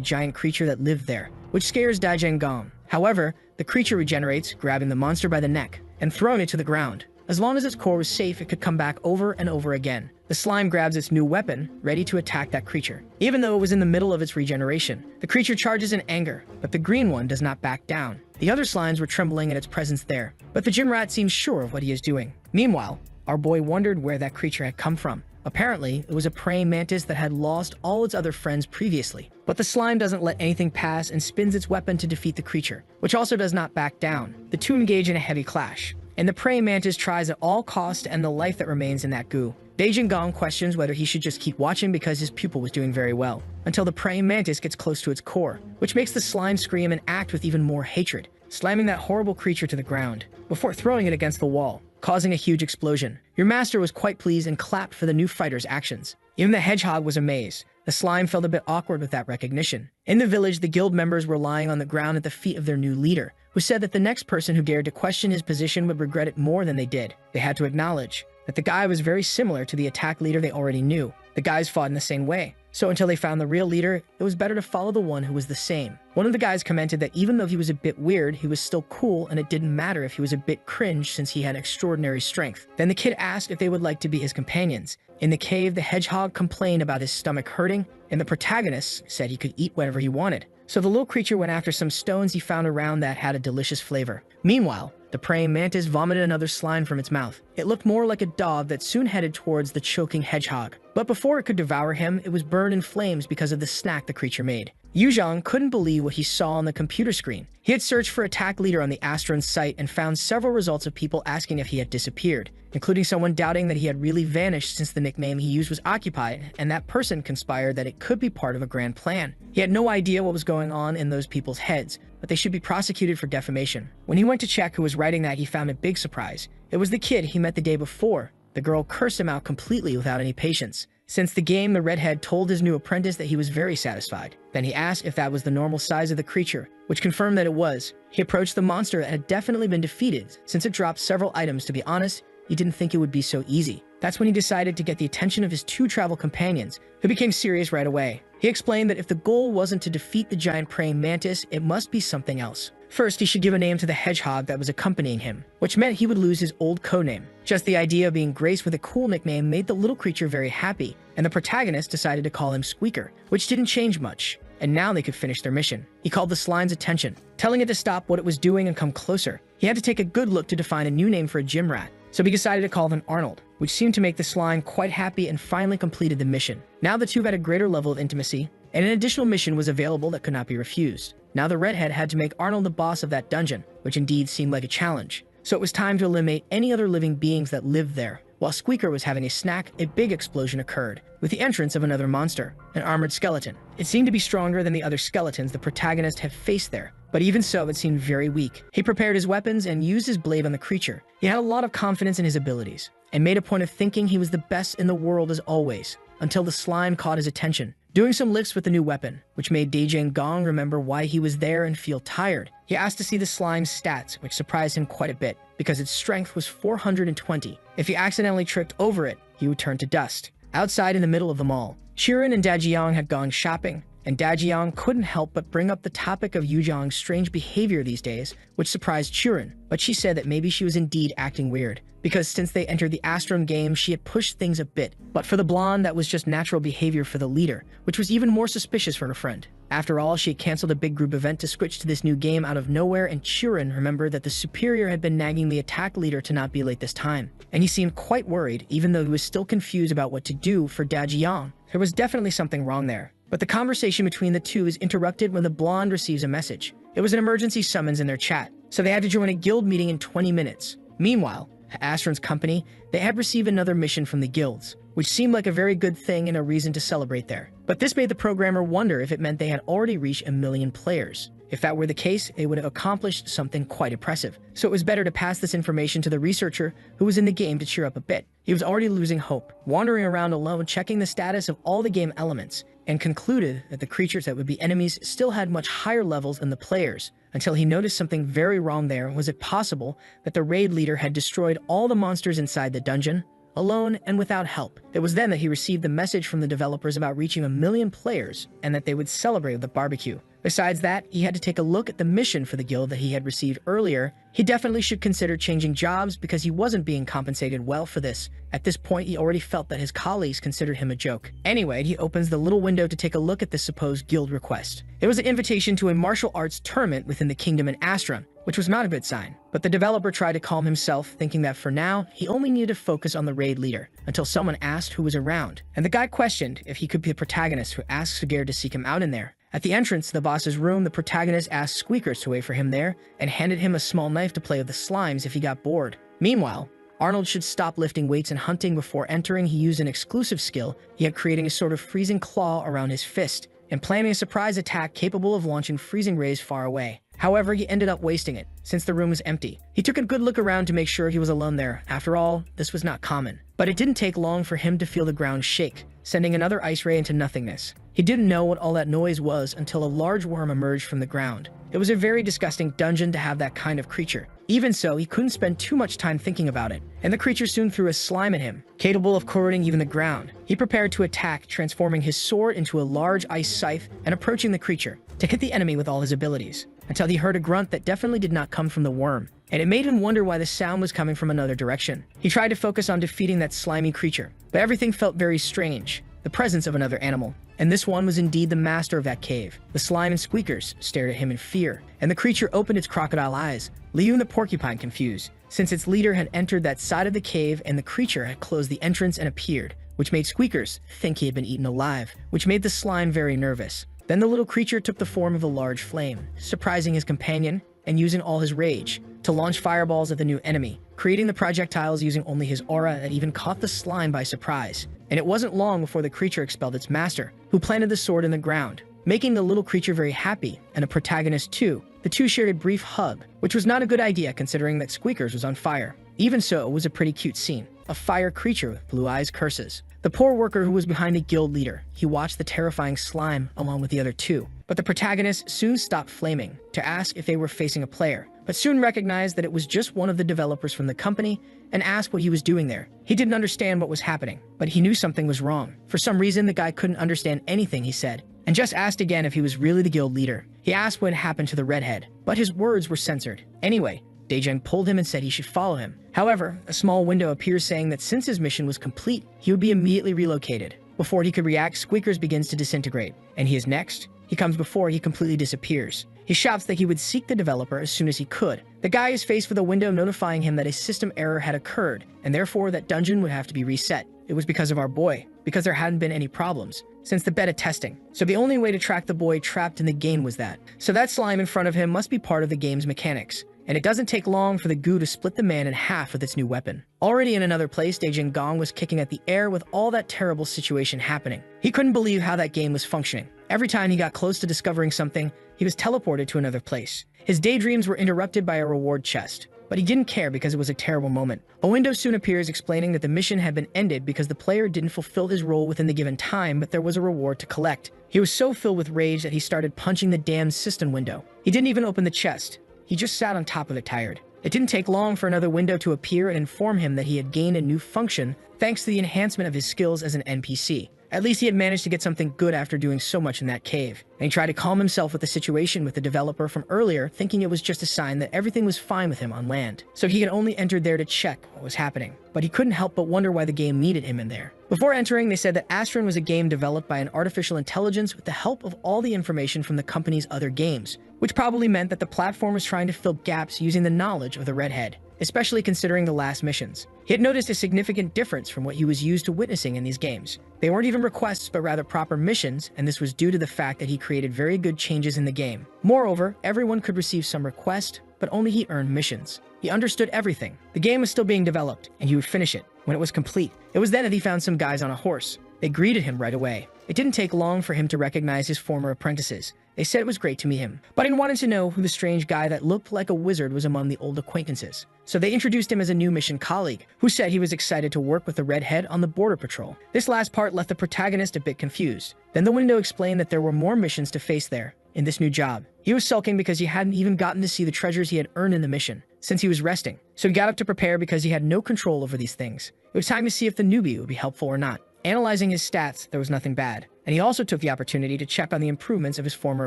giant creature that lived there, which scares Gong. However, the creature regenerates, grabbing the monster by the neck and throwing it to the ground. As long as its core was safe, it could come back over and over again. The slime grabs its new weapon, ready to attack that creature. Even though it was in the middle of its regeneration, the creature charges in anger, but the green one does not back down. The other slimes were trembling at its presence there, but the gym rat seems sure of what he is doing. Meanwhile, our boy wondered where that creature had come from. Apparently, it was a praying mantis that had lost all its other friends previously. But the slime doesn't let anything pass and spins its weapon to defeat the creature, which also does not back down. The two engage in a heavy clash, and the praying mantis tries at all costs to end the life that remains in that goo. Gong questions whether he should just keep watching because his pupil was doing very well, until the praying mantis gets close to its core, which makes the slime scream and act with even more hatred, slamming that horrible creature to the ground, before throwing it against the wall, causing a huge explosion. Your master was quite pleased and clapped for the new fighter's actions. Even the hedgehog was amazed. The slime felt a bit awkward with that recognition. In the village, the guild members were lying on the ground at the feet of their new leader, who said that the next person who dared to question his position would regret it more than they did. They had to acknowledge that the guy was very similar to the attack leader they already knew. The guys fought in the same way. So until they found the real leader, it was better to follow the one who was the same. One of the guys commented that even though he was a bit weird, he was still cool and it didn't matter if he was a bit cringe since he had extraordinary strength. Then the kid asked if they would like to be his companions. In the cave, the hedgehog complained about his stomach hurting, and the protagonist said he could eat whatever he wanted. So the little creature went after some stones he found around that had a delicious flavor. Meanwhile, the praying mantis vomited another slime from its mouth. It looked more like a dog that soon headed towards the choking hedgehog. But before it could devour him, it was burned in flames because of the snack the creature made. Yuzhong couldn't believe what he saw on the computer screen. He had searched for attack leader on the Astron site and found several results of people asking if he had disappeared, including someone doubting that he had really vanished since the nickname he used was occupied, and that person conspired that it could be part of a grand plan. He had no idea what was going on in those people's heads, but they should be prosecuted for defamation. When he went to check who was writing that, he found a big surprise. It was the kid he met the day before. The girl cursed him out completely without any patience. Since the game, the redhead told his new apprentice that he was very satisfied. Then he asked if that was the normal size of the creature, which confirmed that it was. He approached the monster that had definitely been defeated. Since it dropped several items, to be honest, he didn't think it would be so easy. That's when he decided to get the attention of his two travel companions, who became serious right away. He explained that if the goal wasn't to defeat the giant praying mantis, it must be something else. First, he should give a name to the hedgehog that was accompanying him, which meant he would lose his old codename. Just the idea of being graced with a cool nickname made the little creature very happy, and the protagonist decided to call him Squeaker, which didn't change much, and now they could finish their mission. He called the slime's attention, telling it to stop what it was doing and come closer. He had to take a good look to define a new name for a gym rat, so he decided to call them Arnold, which seemed to make the slime quite happy and finally completed the mission. Now the two had a greater level of intimacy, and an additional mission was available that could not be refused. Now the redhead had to make Arnold the boss of that dungeon, which indeed seemed like a challenge. So it was time to eliminate any other living beings that lived there. While Squeaker was having a snack, a big explosion occurred, with the entrance of another monster, an armored skeleton. It seemed to be stronger than the other skeletons the protagonist had faced there, but even so, it seemed very weak. He prepared his weapons and used his blade on the creature. He had a lot of confidence in his abilities, and made a point of thinking he was the best in the world as always, until the slime caught his attention, doing some lifts with the new weapon, which made Gong remember why he was there and feel tired. He asked to see the slime's stats, which surprised him quite a bit, because its strength was 420. If he accidentally tripped over it, he would turn to dust. Outside in the middle of the mall, Chiron and Dajiang had gone shopping, and Dajiang couldn't help but bring up the topic of Yuzhong's strange behavior these days, which surprised Chiron, but she said that maybe she was indeed acting weird, because since they entered the Astron game, she had pushed things a bit. But for the blonde, that was just natural behavior for the leader, which was even more suspicious for her friend. After all, she had canceled a big group event to switch to this new game out of nowhere, and Chiron remembered that the superior had been nagging the attack leader to not be late this time. And he seemed quite worried, even though he was still confused about what to do for Dajiang. There was definitely something wrong there. But the conversation between the two is interrupted when the blonde receives a message. It was an emergency summons in their chat, so they had to join a guild meeting in 20 minutes. Meanwhile, at Astron's company, they had received another mission from the guilds, which seemed like a very good thing and a reason to celebrate there. But this made the programmer wonder if it meant they had already reached 1 million players. If that were the case, they would have accomplished something quite impressive. So it was better to pass this information to the researcher who was in the game to cheer up a bit. He was already losing hope, wandering around alone, checking the status of all the game elements, and concluded that the creatures that would be enemies still had much higher levels than the players, until he noticed something very wrong there. Was it possible that the raid leader had destroyed all the monsters inside the dungeon, alone and without help? It was then that he received the message from the developers about reaching 1 million players and that they would celebrate with a barbecue. Besides that, he had to take a look at the mission for the guild that he had received earlier. He definitely should consider changing jobs because he wasn't being compensated well for this. At this point, he already felt that his colleagues considered him a joke. Anyway, he opens the little window to take a look at the supposed guild request. It was an invitation to a martial arts tournament within the kingdom in Asura, which was not a good sign. But the developer tried to calm himself, thinking that for now, he only needed to focus on the raid leader, until someone asked who was around. And the guy questioned if he could be the protagonist, who asked Sugir to seek him out in there. At the entrance to the boss's room, the protagonist asked Squeakers to wait for him there and handed him a small knife to play with the slimes if he got bored. Meanwhile, Arnold should stop lifting weights and hunting. Before entering, he used an exclusive skill he had, creating a sort of freezing claw around his fist and planning a surprise attack capable of launching freezing rays far away. However, he ended up wasting it, since the room was empty. He took a good look around to make sure he was alone there. After all, this was not common. But it didn't take long for him to feel the ground shake, sending another ice ray into nothingness. He didn't know what all that noise was until a large worm emerged from the ground. It was a very disgusting dungeon to have that kind of creature. Even so, he couldn't spend too much time thinking about it, and the creature soon threw a slime at him, capable of corroding even the ground. He prepared to attack, transforming his sword into a large ice scythe and approaching the creature to hit the enemy with all his abilities, until he heard a grunt that definitely did not come from the worm, and it made him wonder why the sound was coming from another direction. He tried to focus on defeating that slimy creature, but everything felt very strange. The presence of another animal, and this one was indeed the master of that cave. The slime and Squeakers stared at him in fear, and the creature opened its crocodile eyes, leaving the porcupine confused, since its leader had entered that side of the cave and the creature had closed the entrance and appeared, which made Squeakers think he had been eaten alive, which made the slime very nervous. Then the little creature took the form of a large flame, surprising his companion and using all his rage to launch fireballs at the new enemy, creating the projectiles using only his aura that even caught the slime by surprise. And it wasn't long before the creature expelled its master, who planted the sword in the ground, making the little creature very happy, and the protagonist too. The two shared a brief hug, which was not a good idea considering that Squeakers was on fire. Even so, it was a pretty cute scene. A fire creature with blue eyes curses. The poor worker who was behind the guild leader, he watched the terrifying slime along with the other two. But the protagonist soon stopped flaming to ask if they were facing a player, but soon recognized that it was just one of the developers from the company and asked what he was doing there. He didn't understand what was happening, but he knew something was wrong. For some reason, the guy couldn't understand anything he said, and just asked again if he was really the guild leader. He asked what happened to the redhead, but his words were censored. Anyway, Daejang pulled him and said he should follow him. However, a small window appears saying that since his mission was complete, he would be immediately relocated. Before he could react, Squeakers begins to disintegrate, and he is next. He comes before he completely disappears. He shouts that he would seek the developer as soon as he could. The guy is faced with a window notifying him that a system error had occurred, and therefore that dungeon would have to be reset. It was because of our boy, because there hadn't been any problems since the beta testing. So the only way to track the boy trapped in the game was that. So that slime in front of him must be part of the game's mechanics. And it doesn't take long for the goo to split the man in half with its new weapon. Already in another place, Daejang Gong was kicking at the air with all that terrible situation happening. He couldn't believe how that game was functioning. Every time he got close to discovering something, he was teleported to another place. His daydreams were interrupted by a reward chest, but he didn't care because it was a terrible moment. A window soon appears explaining that the mission had been ended because the player didn't fulfill his role within the given time, but there was a reward to collect. He was so filled with rage that he started punching the damn system window. He didn't even open the chest. He just sat on top of it tired. It didn't take long for another window to appear and inform him that he had gained a new function thanks to the enhancement of his skills as an NPC. At least he had managed to get something good after doing so much in that cave. And he tried to calm himself with the situation with the developer from earlier, thinking it was just a sign that everything was fine with him on land. So he had only entered there to check what was happening. But he couldn't help but wonder why the game needed him in there. Before entering, they said that Asura was a game developed by an artificial intelligence with the help of all the information from the company's other games, which probably meant that the platform was trying to fill gaps using the knowledge of the redhead, especially considering the last missions. He had noticed a significant difference from what he was used to witnessing in these games. They weren't even requests, but rather proper missions, and this was due to the fact that he created very good changes in the game. Moreover, everyone could receive some request, but only he earned missions. He understood everything. The game was still being developed, and he would finish it when it was complete. It was then that he found some guys on a horse. They greeted him right away. It didn't take long for him to recognize his former apprentices. They said it was great to meet him, but he wanted to know who the strange guy that looked like a wizard was among the old acquaintances. So they introduced him as a new mission colleague, who said he was excited to work with the redhead on the border patrol. This last part left the protagonist a bit confused. Then the window explained that there were more missions to face there in this new job. He was sulking because he hadn't even gotten to see the treasures he had earned in the mission, since he was resting. So he got up to prepare because he had no control over these things. It was time to see if the newbie would be helpful or not. Analyzing his stats, there was nothing bad, and he also took the opportunity to check on the improvements of his former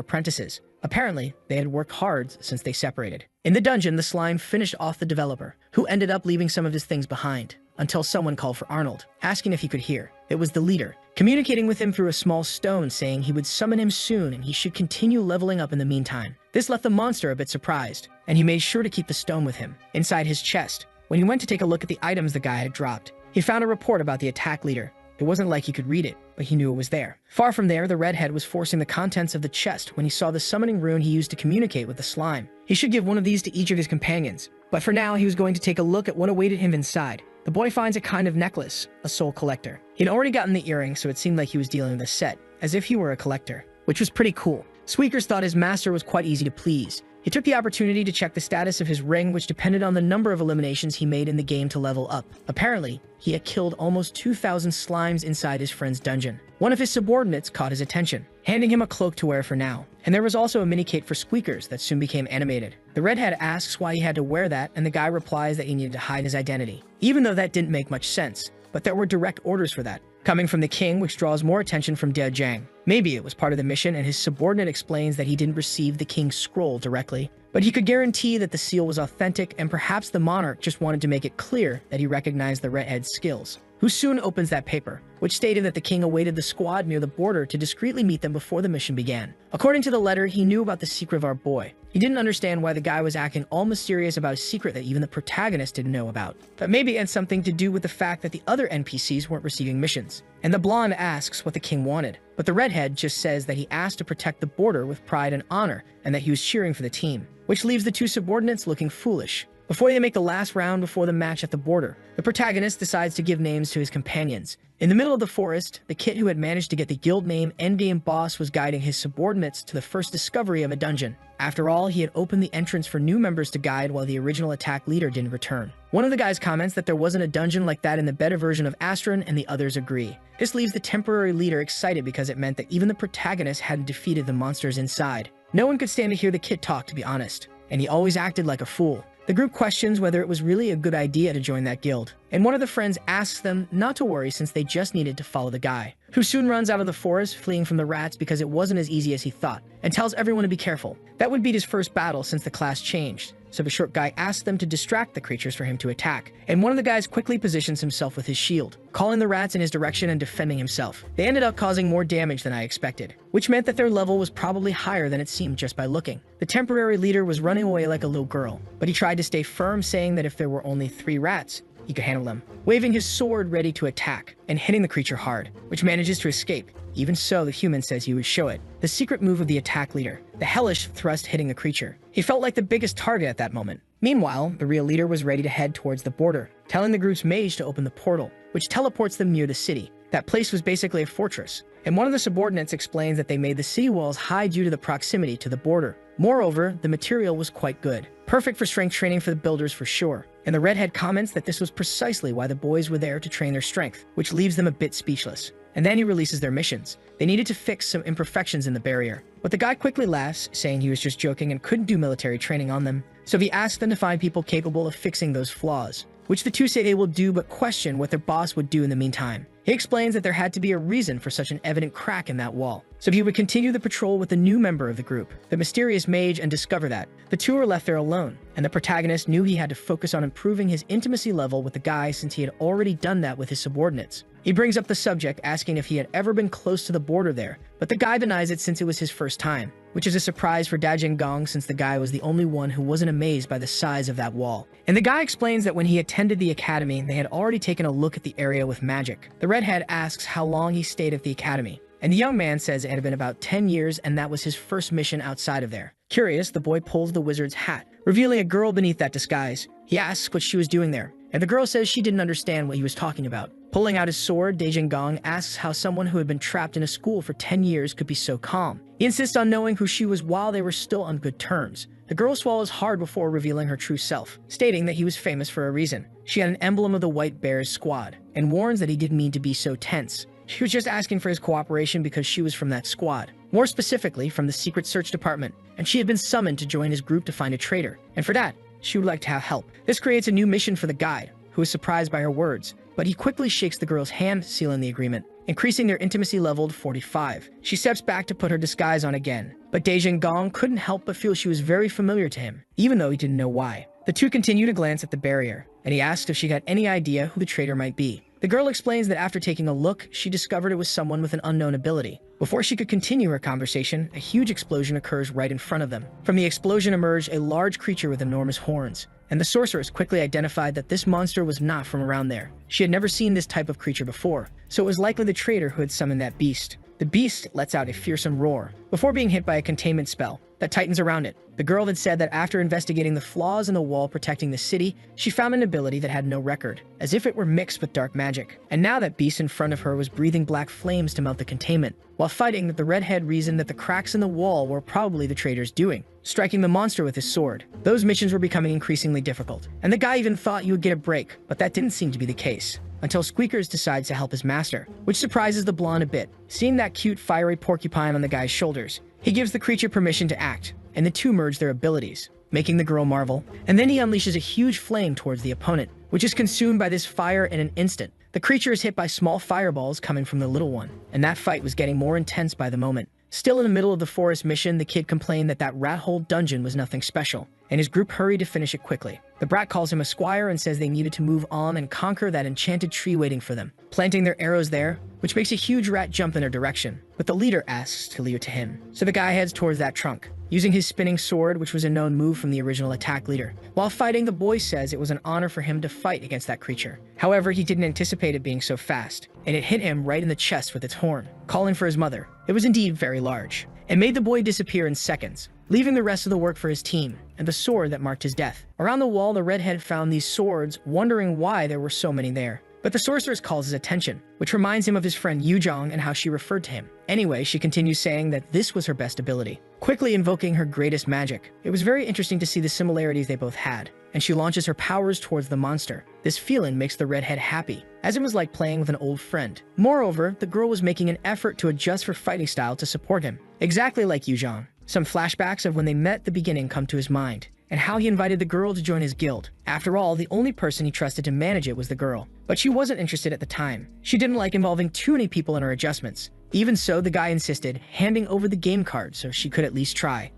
apprentices. Apparently, they had worked hard since they separated. In the dungeon, the slime finished off the developer, who ended up leaving some of his things behind, until someone called for Arnold, asking if he could hear. It was the leader, communicating with him through a small stone, saying he would summon him soon and he should continue leveling up in the meantime. This left the monster a bit surprised, and he made sure to keep the stone with him, inside his chest. When he went to take a look at the items the guy had dropped, he found a report about the attack leader. It wasn't like he could read it, but he knew it was there. Far from there, the redhead was forcing the contents of the chest when he saw the summoning rune he used to communicate with the slime. He should give one of these to each of his companions, but for now he was going to take a look at what awaited him inside. The boy finds a kind of necklace, a soul collector. He'd already gotten the earring, so it seemed like he was dealing with a set, as if he were a collector, which was pretty cool. Squeakers thought his master was quite easy to please. He took the opportunity to check the status of his ring, which depended on the number of eliminations he made in the game to level up. Apparently, he had killed almost 2,000 slimes inside his friend's dungeon. One of his subordinates caught his attention, handing him a cloak to wear for now. And there was also a mini-cape for Squeakers that soon became animated. The redhead asks why he had to wear that, and the guy replies that he needed to hide his identity. Even though that didn't make much sense, but there were direct orders for that, coming from the king, which draws more attention from Dea Jiang. Maybe it was part of the mission, and his subordinate explains that he didn't receive the king's scroll directly, but he could guarantee that the seal was authentic, and perhaps the monarch just wanted to make it clear that he recognized the redhead's skills. Who soon opens that paper, which stated that the king awaited the squad near the border to discreetly meet them before the mission began. According to the letter, he knew about the secret of our boy. He didn't understand why the guy was acting all mysterious about a secret that even the protagonist didn't know about. But maybe it had something to do with the fact that the other NPCs weren't receiving missions. And the blonde asks what the king wanted, but the redhead just says that he asked to protect the border with pride and honor, and that he was cheering for the team, which leaves the two subordinates looking foolish. Before they make the last round before the match at the border, the protagonist decides to give names to his companions. In the middle of the forest, the kid who had managed to get the guild name Endgame Boss was guiding his subordinates to the first discovery of a dungeon. After all, he had opened the entrance for new members to guide while the original attack leader didn't return. One of the guys comments that there wasn't a dungeon like that in the better version of Astron, and the others agree. This leaves the temporary leader excited because it meant that even the protagonist hadn't defeated the monsters inside. No one could stand to hear the kid talk, to be honest, and he always acted like a fool. The group questions whether it was really a good idea to join that guild, and one of the friends asks them not to worry since they just needed to follow the guy, who soon runs out of the forest fleeing from the rats because it wasn't as easy as he thought, and tells everyone to be careful. That would be his first battle since the class changed, so the short guy asks them to distract the creatures for him to attack, and one of the guys quickly positions himself with his shield, calling the rats in his direction and defending himself. They ended up causing more damage than I expected, which meant that their level was probably higher than it seemed just by looking. The temporary leader was running away like a little girl, but he tried to stay firm, saying that if there were only 3 rats, he could handle them, waving his sword ready to attack, and hitting the creature hard, which manages to escape. Even so, the human says he would show it. The secret move of the attack leader, the hellish thrust hitting the creature. He felt like the biggest target at that moment. Meanwhile, the real leader was ready to head towards the border, telling the group's mage to open the portal, which teleports them near the city. That place was basically a fortress, and one of the subordinates explains that they made the city walls high due to the proximity to the border. Moreover, the material was quite good, perfect for strength training for the builders for sure. And the redhead comments that this was precisely why the boys were there to train their strength, which leaves them a bit speechless. And then he releases their missions. They needed to fix some imperfections in the barrier, but the guy quickly laughs, saying he was just joking and couldn't do military training on them. So he asks them to find people capable of fixing those flaws, which the two say they will do, but question what their boss would do in the meantime. He explains that there had to be a reason for such an evident crack in that wall, so he would continue the patrol with a new member of the group, the mysterious mage, and discover that. The two were left there alone, and the protagonist knew he had to focus on improving his intimacy level with the guy since he had already done that with his subordinates. He brings up the subject, asking if he had ever been close to the border there, but the guy denies it since it was his first time, which is a surprise for Dajin Gong since the guy was the only one who wasn't amazed by the size of that wall. And the guy explains that when he attended the academy, they had already taken a look at the area with magic. The redhead asks how long he stayed at the academy, and the young man says it had been about 10 years and that was his first mission outside of there. Curious, the boy pulls the wizard's hat, revealing a girl beneath that disguise. He asks what she was doing there, and the girl says she didn't understand what he was talking about. Pulling out his sword, Daejin asks how someone who had been trapped in a school for 10 years could be so calm. He insists on knowing who she was while they were still on good terms. The girl swallows hard before revealing her true self, stating that he was famous for a reason. She had an emblem of the White Bears squad, and warns that he didn't mean to be so tense. She was just asking for his cooperation because she was from that squad, more specifically from the Secret Search Department, and she had been summoned to join his group to find a traitor, and for that, she would like to have help. This creates a new mission for the guide, who is surprised by her words, but he quickly shakes the girl's hand, sealing the agreement, increasing their intimacy level to 45. She steps back to put her disguise on again, but Daejin couldn't help but feel she was very familiar to him, even though he didn't know why. The two continue to glance at the barrier, and he asked if she got any idea who the traitor might be. The girl explains that after taking a look, she discovered it was someone with an unknown ability. Before she could continue her conversation, a huge explosion occurs right in front of them. From the explosion emerged a large creature with enormous horns, and the sorceress quickly identified that this monster was not from around there. She had never seen this type of creature before, so it was likely the traitor who had summoned that beast. The beast lets out a fearsome roar, before being hit by a containment spell that tightens around it. The girl had said that after investigating the flaws in the wall protecting the city, she found an ability that had no record, as if it were mixed with dark magic. And now that beast in front of her was breathing black flames to melt the containment. While fighting, the redhead reasoned that the cracks in the wall were probably the traitor's doing, striking the monster with his sword. Those missions were becoming increasingly difficult, and the guy even thought you would get a break, but that didn't seem to be the case. Until Squeakers decides to help his master, which surprises the blonde a bit. Seeing that cute fiery porcupine on the guy's shoulders, he gives the creature permission to act, and the two merge their abilities, making the girl marvel. And then he unleashes a huge flame towards the opponent, which is consumed by this fire in an instant. The creature is hit by small fireballs coming from the little one, and that fight was getting more intense by the moment. Still in the middle of the forest mission, the kid complained that rat hole dungeon was nothing special, and his group hurried to finish it quickly. The brat calls him a squire and says they needed to move on and conquer that enchanted tree waiting for them, planting their arrows there, which makes a huge rat jump in their direction, but the leader asks to leave it to him. So the guy heads towards that trunk, using his spinning sword, which was a known move from the original attack leader. While fighting, the boy says it was an honor for him to fight against that creature. However, he didn't anticipate it being so fast, and it hit him right in the chest with its horn, calling for his mother. It was indeed very large, and made the boy disappear in seconds, leaving the rest of the work for his team, and the sword that marked his death. Around the wall, the redhead found these swords, wondering why there were so many there. But the sorceress calls his attention, which reminds him of his friend Yujong and how she referred to him. Anyway, she continues saying that this was her best ability, quickly invoking her greatest magic. It was very interesting to see the similarities they both had, and she launches her powers towards the monster. This feeling makes the redhead happy, as it was like playing with an old friend. Moreover, the girl was making an effort to adjust her fighting style to support him, exactly like Yujong. Some flashbacks of when they met at the beginning come to his mind, and how he invited the girl to join his guild. After all, the only person he trusted to manage it was the girl. But she wasn't interested at the time. She didn't like involving too many people in her adjustments. Even so, the guy insisted, handing over the game card so she could at least try.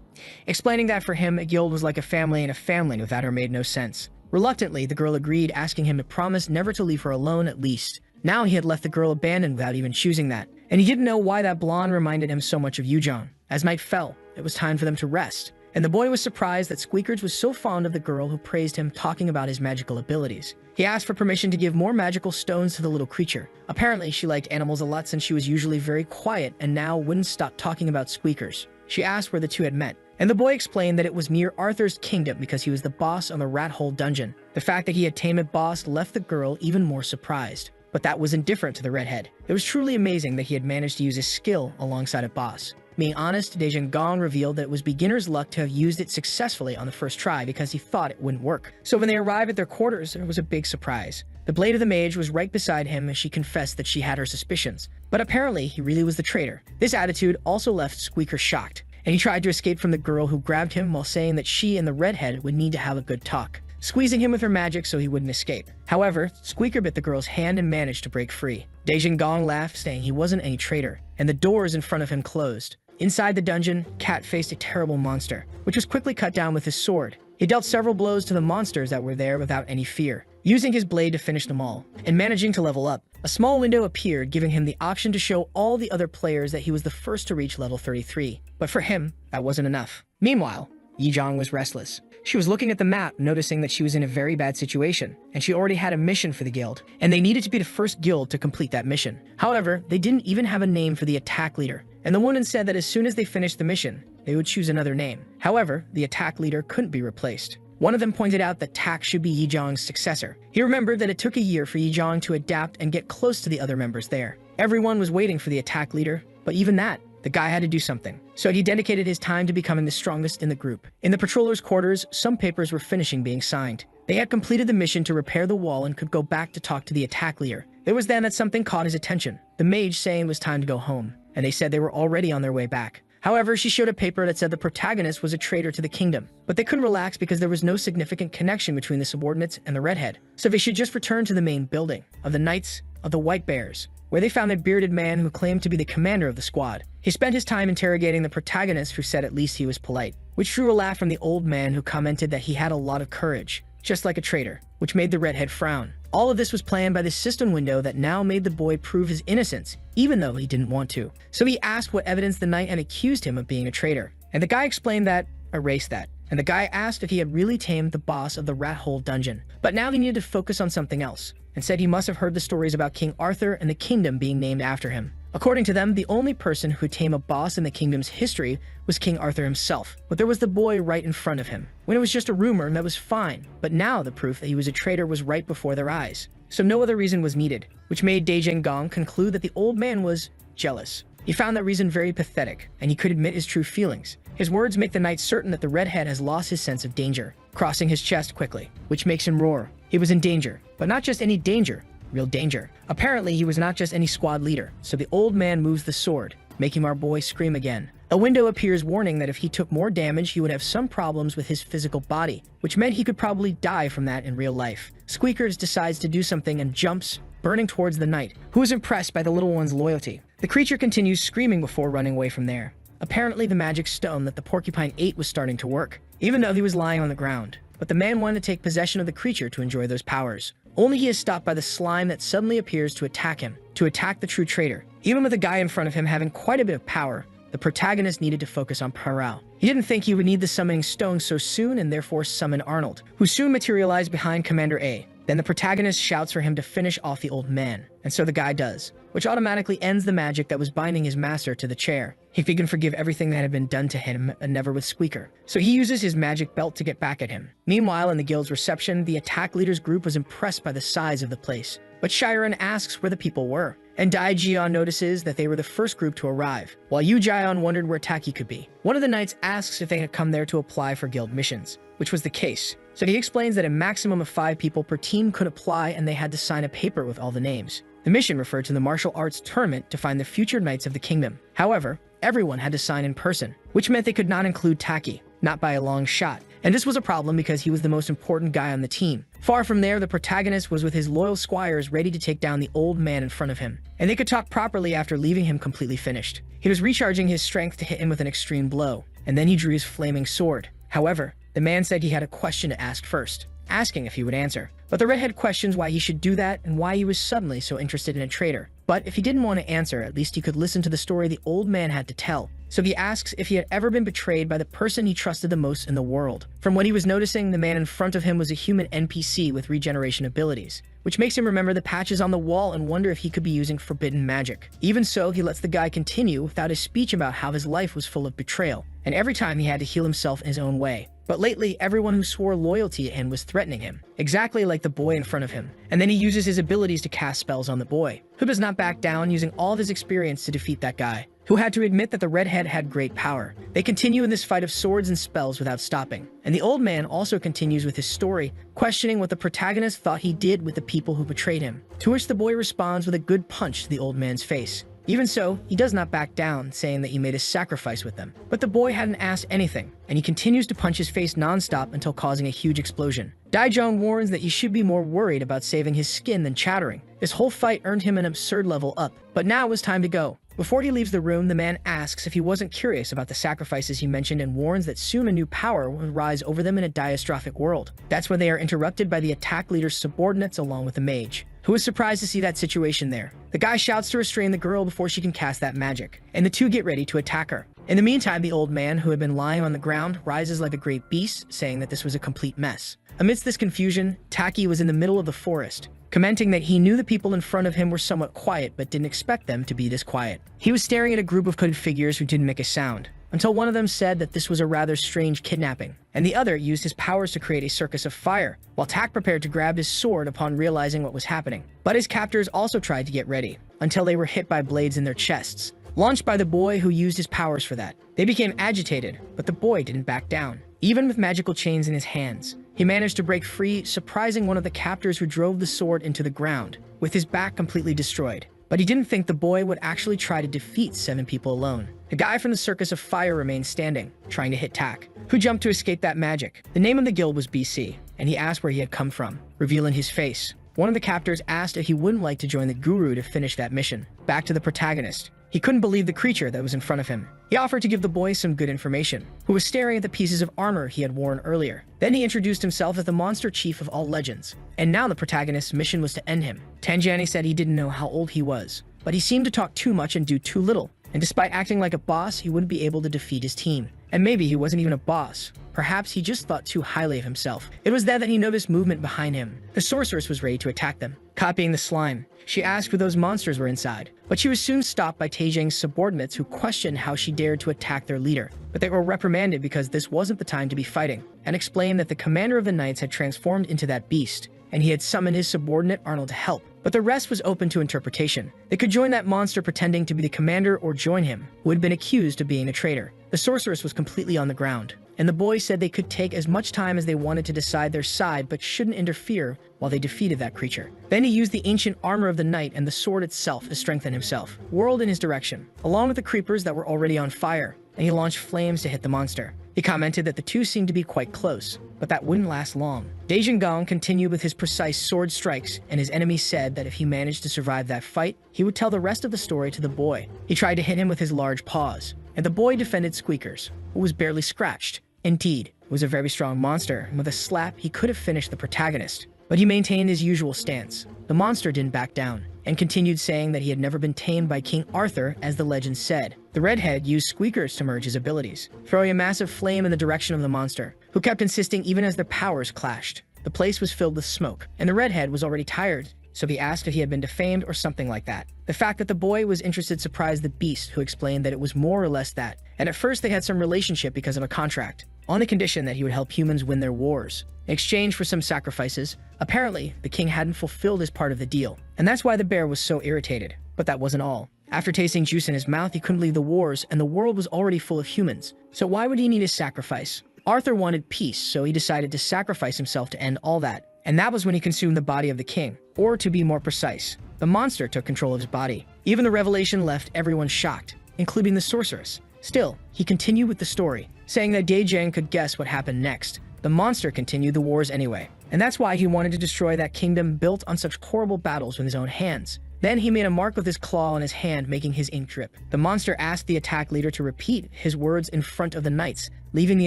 Explaining that for him, a guild was like a family, and a family without her made no sense. Reluctantly, the girl agreed, asking him to promise never to leave her alone at least. Now he had left the girl abandoned without even choosing that, and he didn't know why that blonde reminded him so much of Yujong. As night fell, it was time for them to rest, and the boy was surprised that Squeakers was so fond of the girl who praised him, talking about his magical abilities. He asked for permission to give more magical stones to the little creature. Apparently, she liked animals a lot since she was usually very quiet and now wouldn't stop talking about Squeakers. She asked where the two had met, and the boy explained that it was near Arthur's kingdom because he was the boss on the rat hole dungeon. The fact that he had tamed a boss left the girl even more surprised. But that was indifferent to the redhead. It was truly amazing that he had managed to use his skill alongside a boss. Being honest, Daejin revealed that it was beginner's luck to have used it successfully on the first try because he thought it wouldn't work. So when they arrived at their quarters, it was a big surprise. The blade of the mage was right beside him as she confessed that she had her suspicions. But apparently, he really was the traitor. This attitude also left Squeaker shocked, and he tried to escape from the girl who grabbed him while saying that she and the redhead would need to have a good talk, squeezing him with her magic so he wouldn't escape. However, Squeaker bit the girl's hand and managed to break free. Daejin laughed, saying he wasn't any traitor, and the doors in front of him closed. Inside the dungeon, Cat faced a terrible monster, which was quickly cut down with his sword. He dealt several blows to the monsters that were there without any fear, using his blade to finish them all, and managing to level up. A small window appeared, giving him the option to show all the other players that he was the first to reach level 33. But for him, that wasn't enough. Meanwhile, Yijong was restless. She was looking at the map, noticing that she was in a very bad situation, and she already had a mission for the guild, and they needed to be the first guild to complete that mission. However, they didn't even have a name for the attack leader, and the woman said that as soon as they finished the mission, they would choose another name. However, the attack leader couldn't be replaced. One of them pointed out that Tak should be Yizhang's successor. He remembered that it took a year for Yizhang to adapt and get close to the other members there. Everyone was waiting for the attack leader, but even that, the guy had to do something. So he dedicated his time to becoming the strongest in the group. In the patrollers' quarters, some papers were finishing being signed. They had completed the mission to repair the wall and could go back to talk to the attack leader. It was then that something caught his attention. The mage saying it was time to go home, and they said they were already on their way back. However, she showed a paper that said the protagonist was a traitor to the kingdom, but they couldn't relax because there was no significant connection between the subordinates and the redhead. So they should just return to the main building of the Knights of the White Bears, where they found a bearded man who claimed to be the commander of the squad. He spent his time interrogating the protagonist, who said at least he was polite, which drew a laugh from the old man, who commented that he had a lot of courage, just like a traitor, which made the redhead frown. All of this was planned by the cistern window that now made the boy prove his innocence, even though he didn't want to. So he asked what evidence the knight had accused him of being a traitor, and the guy explained that, erase that. And the guy asked if he had really tamed the boss of the rat hole dungeon, but now he needed to focus on something else, and said he must have heard the stories about King Arthur and the kingdom being named after him. According to them, the only person who could tame a boss in the kingdom's history was King Arthur himself, but there was the boy right in front of him. When it was just a rumor, that was fine, but now the proof that he was a traitor was right before their eyes. So no other reason was needed, which made Dejeng Gong conclude that the old man was jealous. He found that reason very pathetic, and he could admit his true feelings. His words make the knight certain that the redhead has lost his sense of danger, crossing his chest quickly, which makes him roar. He was in danger, but not just any danger, real danger. Apparently, he was not just any squad leader, so the old man moves the sword, making our boy scream again. A window appears warning that if he took more damage, he would have some problems with his physical body, which meant he could probably die from that in real life. Squeakers decides to do something and jumps, burning towards the knight, who is impressed by the little one's loyalty. The creature continues screaming before running away from there. Apparently, the magic stone that the porcupine ate was starting to work, even though he was lying on the ground. But the man wanted to take possession of the creature to enjoy those powers. Only he is stopped by the slime that suddenly appears to attack him, to attack the true traitor. Even with the guy in front of him having quite a bit of power, the protagonist needed to focus on morale. He didn't think he would need the summoning stone so soon, and therefore summoned Arnold, who soon materialized behind Commander A. Then the protagonist shouts for him to finish off the old man, and so the guy does, which automatically ends the magic that was binding his master to the chair. He can forgive everything that had been done to him, and never with Squeaker. So he uses his magic belt to get back at him. Meanwhile, in the guild's reception, the attack leader's group was impressed by the size of the place. But Shiren asks where the people were, and Dai Jian notices that they were the first group to arrive, while Yu Jian wondered where Taki could be. One of the knights asks if they had come there to apply for guild missions, which was the case. So he explains that a maximum of 5 people per team could apply, and they had to sign a paper with all the names. The mission referred to the martial arts tournament to find the future knights of the kingdom. However, everyone had to sign in person, which meant they could not include Taki, not by a long shot. And this was a problem because he was the most important guy on the team. Far from there, the protagonist was with his loyal squires ready to take down the old man in front of him, and they could talk properly after leaving him completely finished. He was recharging his strength to hit him with an extreme blow, and then he drew his flaming sword. However, the man said he had a question to ask first, asking if he would answer. But the redhead questions why he should do that and why he was suddenly so interested in a traitor. But if he didn't want to answer, at least he could listen to the story the old man had to tell. So he asks if he had ever been betrayed by the person he trusted the most in the world. From what he was noticing, the man in front of him was a human NPC with regeneration abilities, which makes him remember the patches on the wall and wonder if he could be using forbidden magic. Even so, he lets the guy continue without his speech about how his life was full of betrayal, and every time he had to heal himself in his own way. But lately, everyone who swore loyalty to him was threatening him, exactly like the boy in front of him. And then he uses his abilities to cast spells on the boy, who does not back down, using all of his experience to defeat that guy, who had to admit that the redhead had great power. They continue in this fight of swords and spells without stopping. And the old man also continues with his story, questioning what the protagonist thought he did with the people who betrayed him, to which the boy responds with a good punch to the old man's face. Even so, he does not back down, saying that he made a sacrifice with them. But the boy hadn't asked anything, and he continues to punch his face non-stop until causing a huge explosion. Daijong warns that he should be more worried about saving his skin than chattering. This whole fight earned him an absurd level up, but now it was time to go. Before he leaves the room, the man asks if he wasn't curious about the sacrifices he mentioned and warns that soon a new power will rise over them in a diastrophic world. That's when they are interrupted by the attack leader's subordinates along with the mage, who is surprised to see that situation there. The guy shouts to restrain the girl before she can cast that magic, and the two get ready to attack her. In the meantime, the old man, who had been lying on the ground, rises like a great beast, saying that this was a complete mess. Amidst this confusion, Taki was in the middle of the forest, commenting that he knew the people in front of him were somewhat quiet but didn't expect them to be this quiet. He was staring at a group of hooded figures who didn't make a sound, until one of them said that this was a rather strange kidnapping, and the other used his powers to create a circus of fire, while Tak prepared to grab his sword upon realizing what was happening. But his captors also tried to get ready, until they were hit by blades in their chests, launched by the boy who used his powers for that. They became agitated, but the boy didn't back down. Even with magical chains in his hands, he managed to break free, surprising one of the captors who drove the sword into the ground, with his back completely destroyed. But he didn't think the boy would actually try to defeat 7 people alone. The guy from the Circus of Fire remained standing, trying to hit Tak, who jumped to escape that magic. The name of the guild was BC, and he asked where he had come from, revealing his face. One of the captors asked if he wouldn't like to join the guru to finish that mission. Back to the protagonist. He couldn't believe the creature that was in front of him. He offered to give the boy some good information, who was staring at the pieces of armor he had worn earlier. Then he introduced himself as the monster chief of all legends, and now the protagonist's mission was to end him. Tanjani said he didn't know how old he was, but he seemed to talk too much and do too little, and despite acting like a boss, he wouldn't be able to defeat his team. And maybe he wasn't even a boss. Perhaps he just thought too highly of himself. It was then that he noticed movement behind him. The sorceress was ready to attack them. Copying the slime, she asked who those monsters were inside, but she was soon stopped by Taejang's subordinates who questioned how she dared to attack their leader. But they were reprimanded because this wasn't the time to be fighting, and explained that the commander of the knights had transformed into that beast, and he had summoned his subordinate Arnold to help. But the rest was open to interpretation. They could join that monster pretending to be the commander or join him, who had been accused of being a traitor. The sorceress was completely on the ground, and the boys said they could take as much time as they wanted to decide their side but shouldn't interfere while they defeated that creature. Then he used the ancient armor of the knight and the sword itself to strengthen himself, whirled in his direction, along with the creepers that were already on fire, and he launched flames to hit the monster. He commented that the two seemed to be quite close, but that wouldn't last long. Daejin continued with his precise sword strikes, and his enemy said that if he managed to survive that fight, he would tell the rest of the story to the boy. He tried to hit him with his large paws, and the boy defended Squeakers, who was barely scratched. Indeed, it was a very strong monster, and with a slap, he could have finished the protagonist. But he maintained his usual stance. The monster didn't back down, and continued saying that he had never been tamed by King Arthur, as the legend said. The redhead used Squeakers to merge his abilities, throwing a massive flame in the direction of the monster, who kept insisting even as their powers clashed. The place was filled with smoke, and the redhead was already tired, so he asked if he had been defamed or something like that. The fact that the boy was interested surprised the beast, who explained that it was more or less that, and at first they had some relationship because of a contract, on the condition that he would help humans win their wars. In exchange for some sacrifices, apparently, the king hadn't fulfilled his part of the deal, and that's why the bear was so irritated. But that wasn't all. After tasting juice in his mouth, he couldn't leave the wars, and the world was already full of humans. So why would he need a sacrifice? Arthur wanted peace, so he decided to sacrifice himself to end all that. And that was when he consumed the body of the king. Or to be more precise, the monster took control of his body. Even the revelation left everyone shocked, including the sorceress. Still, he continued with the story, saying that Daejang could guess what happened next. The monster continued the wars anyway, and that's why he wanted to destroy that kingdom built on such horrible battles with his own hands. Then he made a mark with his claw on his hand, making his ink drip. The monster asked the attack leader to repeat his words in front of the knights, leaving the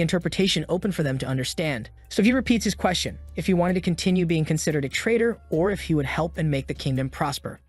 interpretation open for them to understand. So he repeats his question, if he wanted to continue being considered a traitor, or if he would help and make the kingdom prosper.